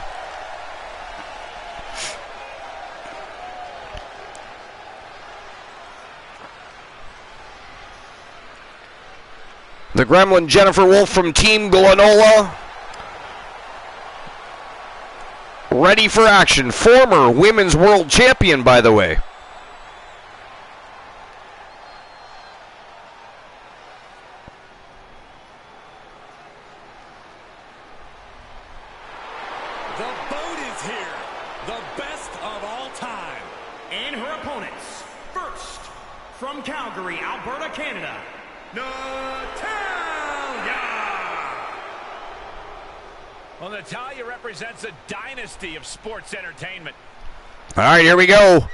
The Gremlin Jennifer Wolf from Team Glenola, ready for action. Former Women's World Champion, by the way. The boat is here. The best of all time. And her opponents. First, from Calgary, Alberta, Canada, Natalya! Well, Natalya represents a dynasty of sports entertainment. All right, here we go.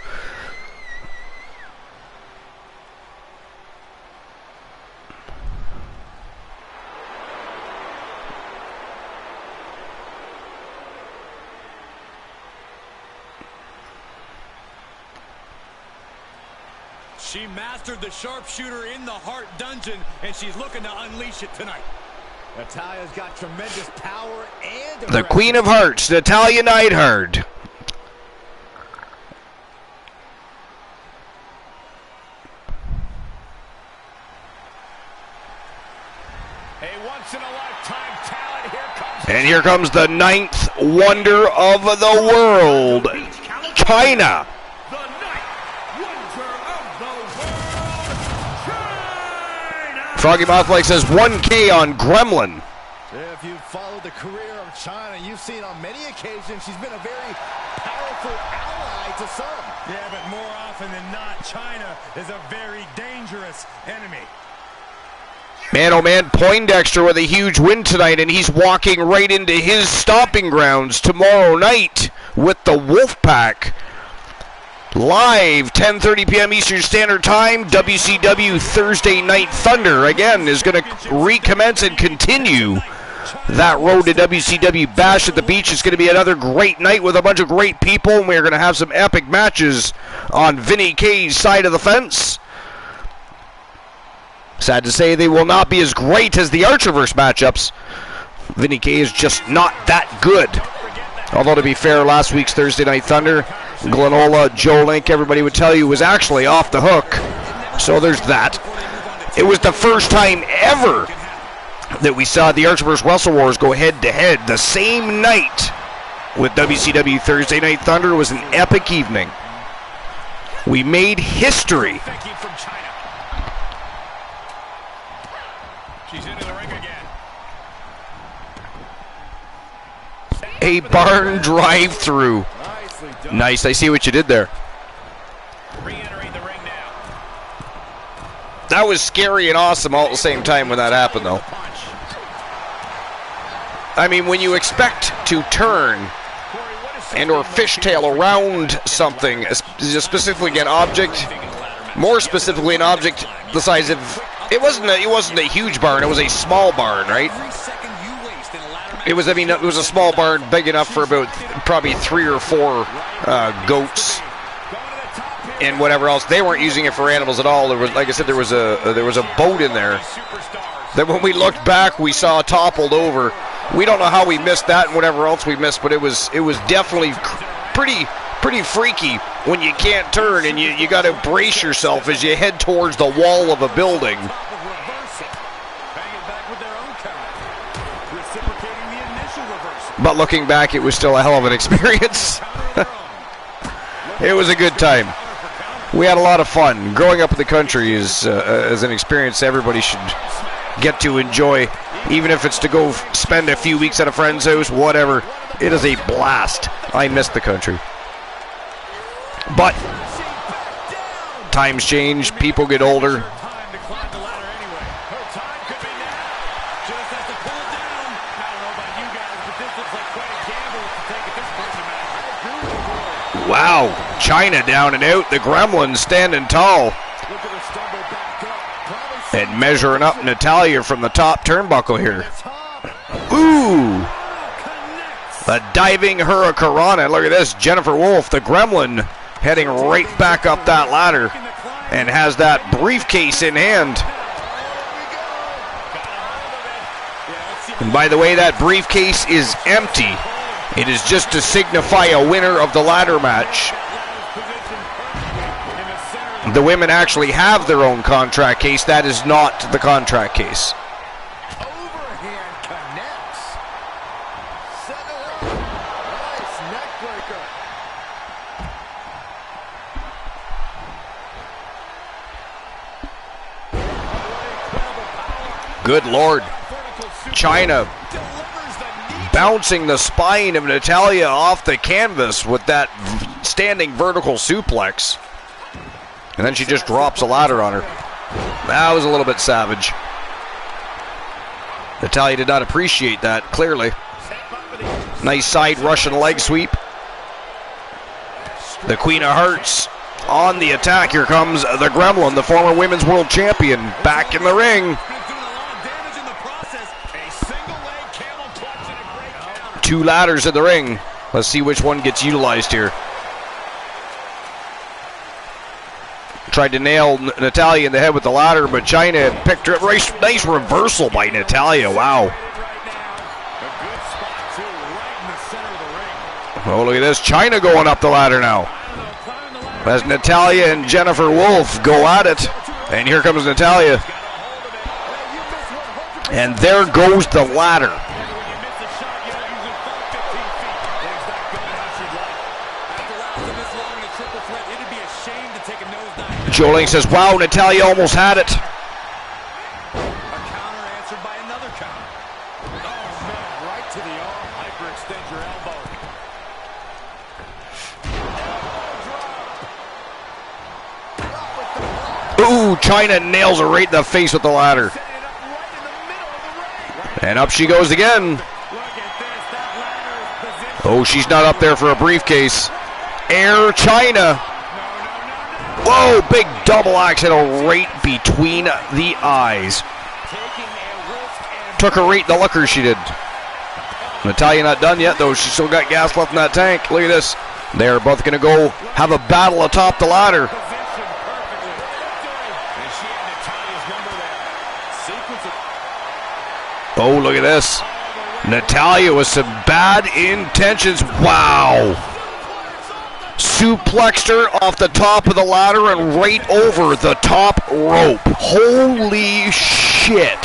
She mastered the sharpshooter in the Heart Dungeon, and she's looking to unleash it tonight. Natalya's got tremendous power and The Queen of Hearts, Natalya Neidhart. A once-in-a-lifetime talent. Here comes. And here comes the 9th wonder of the world, China. The 9th wonder of the world, China! Froggy Mouth Lake says 1K on Gremlin. If you've followed the career of China, you've seen on many occasions she's been a very powerful ally to some. Yeah, but more often than not, China is a very dangerous enemy. Man, oh man, Poindexter with a huge win tonight, and he's walking right into his stomping grounds tomorrow night with the Wolfpack. Live, 10:30 p.m. Eastern Standard Time, WCW Thursday Night Thunder, again, is going to recommence and continue that road to WCW Bash at the Beach. Is going to be another great night with a bunch of great people, and we're going to have some epic matches on Vinny K's side of the fence. Sad to say they will not be as great as the Archerverse matchups. Vinny K is just not that good. Although, to be fair, last week's Thursday Night Thunder, Glenola, Joe Link, everybody would tell you was actually off the hook. So there's that. It was the first time ever that we saw the Archer vs. Wrestle Wars go head-to-head the same night with WCW Thursday Night Thunder. It was an epic evening. We made history. She's into the ring again. A barn drive-through. Nice, I see what you did there. Re-entering the ring now. That was scary and awesome all at the same time when that happened, though. I mean, when you expect to turn and or fishtail around something, specifically an object, more specifically an object the size of, it wasn't a huge barn, it was a small barn, right? It was a small barn big enough for about probably 3 or 4 goats and whatever else. They weren't using it for animals at all. There was, like I said, there was a boat in there that when we looked back we saw toppled over. We don't know how we missed that and whatever else we missed, but it was definitely pretty freaky when you can't turn and you got to brace yourself as you head towards the wall of a building. But looking back, it was still a hell of an experience. It was a good time. We had a lot of fun. Growing up in the country is an experience everybody should get to enjoy, even if it's to go spend a few weeks at a friend's house, whatever. It is a blast. I miss the country. But times change, people get older. Wow, China down and out. The Gremlin standing tall. And measuring up Natalya from the top turnbuckle here. Ooh! A diving hurricanrana. Look at this. Jennifer Wolf, the Gremlin, heading right back up that ladder. And has that briefcase in hand. And by the way, that briefcase is empty. It is just to signify a winner of the ladder match. The women actually have their own contract case. That is not the contract case. Overhand connects. Set it up. Nice neck breaker. Good Lord. China bouncing the spine of Natalya off the canvas with that standing vertical suplex. And then she just drops a ladder on her. That was a little bit savage. Natalya did not appreciate that, clearly. Nice side Russian leg sweep. The Queen of Hearts on the attack. Here comes the Gremlin, the former Women's World Champion, back in the ring. 2 ladders in the ring. Let's see which one gets utilized here. Tried to nail Natalya in the head with the ladder, but China had picked her up. Nice reversal by Natalya. Wow. Oh, look at this. China going up the ladder now. As Natalya and Jennifer Wolf go at it. And here comes Natalya. And there goes the ladder. Joling says, wow, Natalya almost had it. A counter answered by another counter. Oh, man, right to the arm. Hyperextend your elbow. Ooh, China nails her right in the face with the ladder. And up she goes again. Oh, she's not up there for a briefcase. Air China. Whoa, big double axe right between the eyes. Took her right in the looker, she did. Natalya not done yet, though. She's still got gas left in that tank. Look at this. They're both going to go have a battle atop the ladder. Oh, look at this. Natalya with some bad intentions. Wow. suplexed her off the top of the ladder and right over the top rope. Holy shit.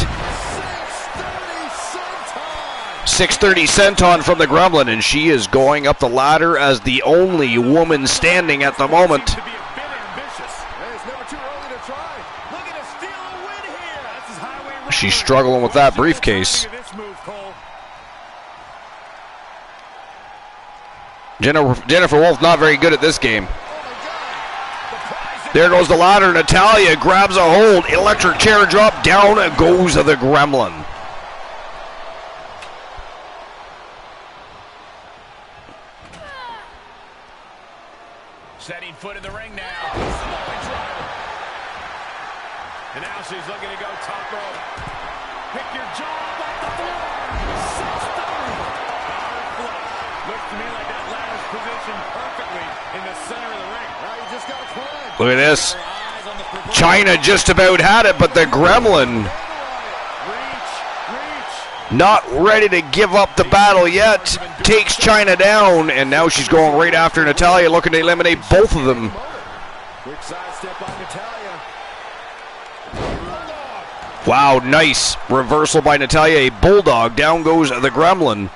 630 senton from the Gremlin, and she is going up the ladder as the only woman standing at the moment. She's struggling with that briefcase. Jennifer Wolf not very good at this game. There goes the ladder. Natalya grabs a hold. Electric chair drop. Down goes the Gremlin. Setting foot in the ring now. And now she's looking to go top rope. Pick your jaw off the floor. Looks to me like that ladder's positioned perfectly in the center of the ring. Now you just got to climb. Look at this. China just about had it, but the Gremlin not ready to give up the battle yet. Takes China down, and now she's going right after Natalya, looking to eliminate both of them. Quick side step by Natalya. Wow, nice reversal by Natalya. A bulldog. Down goes the Gremlin.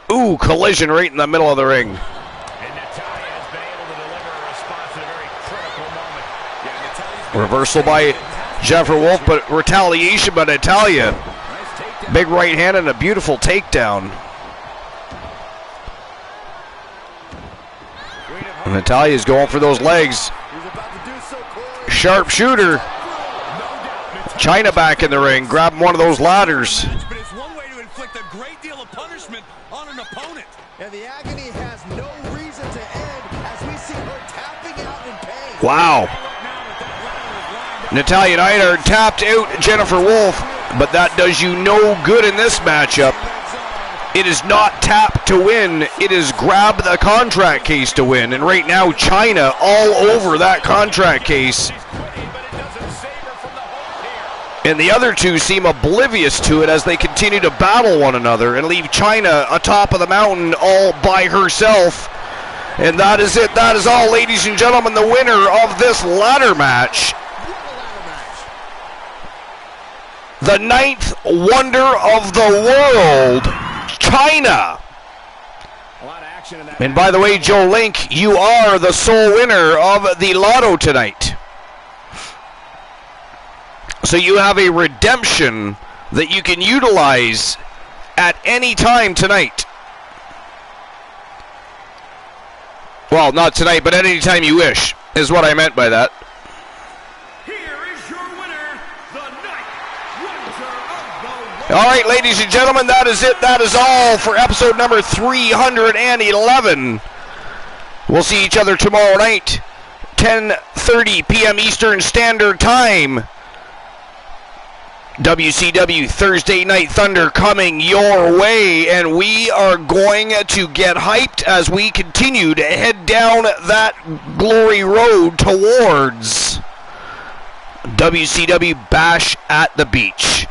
Ooh, collision right in the middle of the ring. And Natalya has been able to deliver a response at a very critical moment. Reversal by Jennifer Wolf, but retaliation by Natalya. Big right hand and a beautiful takedown. And Natalya's going for those legs. Sharp shooter. China back in the ring, grabbing one of those ladders. But it's one way to inflict a great deal of punishment on an opponent. And the agony has no reason to end as we see her tapping out in pain. Wow. Natalya Neidhart tapped out Jennifer Wolf, but that does you no good in this matchup. It is not tap to win, it is grab the contract case to win. And right now, China all over that contract case. And the other two seem oblivious to it as they continue to battle one another and leave China atop of the mountain all by herself. And that is it. That is all, ladies and gentlemen. The winner of this ladder match, the ninth wonder of the world, China. And by the way, Joe Link, you are the sole winner of the lotto tonight. So you have a redemption that you can utilize at any time tonight. Well, not tonight, but at any time you wish, is what I meant by that. Here is your winner, the ninth wonder of the world. All right, ladies and gentlemen, that is it. That is all for episode number 311. We'll see each other tomorrow night, 10:30 p.m. Eastern Standard Time. WCW Thursday Night Thunder coming your way, and we are going to get hyped as we continue to head down that glory road towards WCW Bash at the Beach.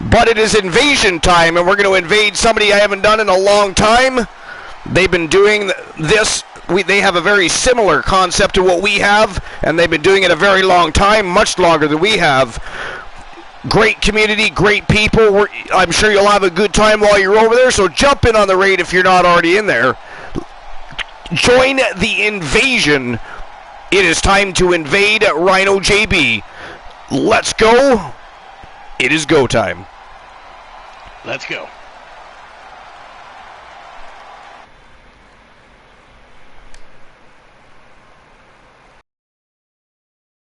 But it is invasion time, and we're going to invade somebody I haven't done in a long time. They've been doing this. They have a very similar concept to what we have, and they've been doing it a very long time, much longer than we have. Great community, great people. I'm sure you'll have a good time while you're over there, so jump in on the raid if you're not already in there. Join the invasion. It is time to invade Rhino JB. Let's go. It is go time. Let's go.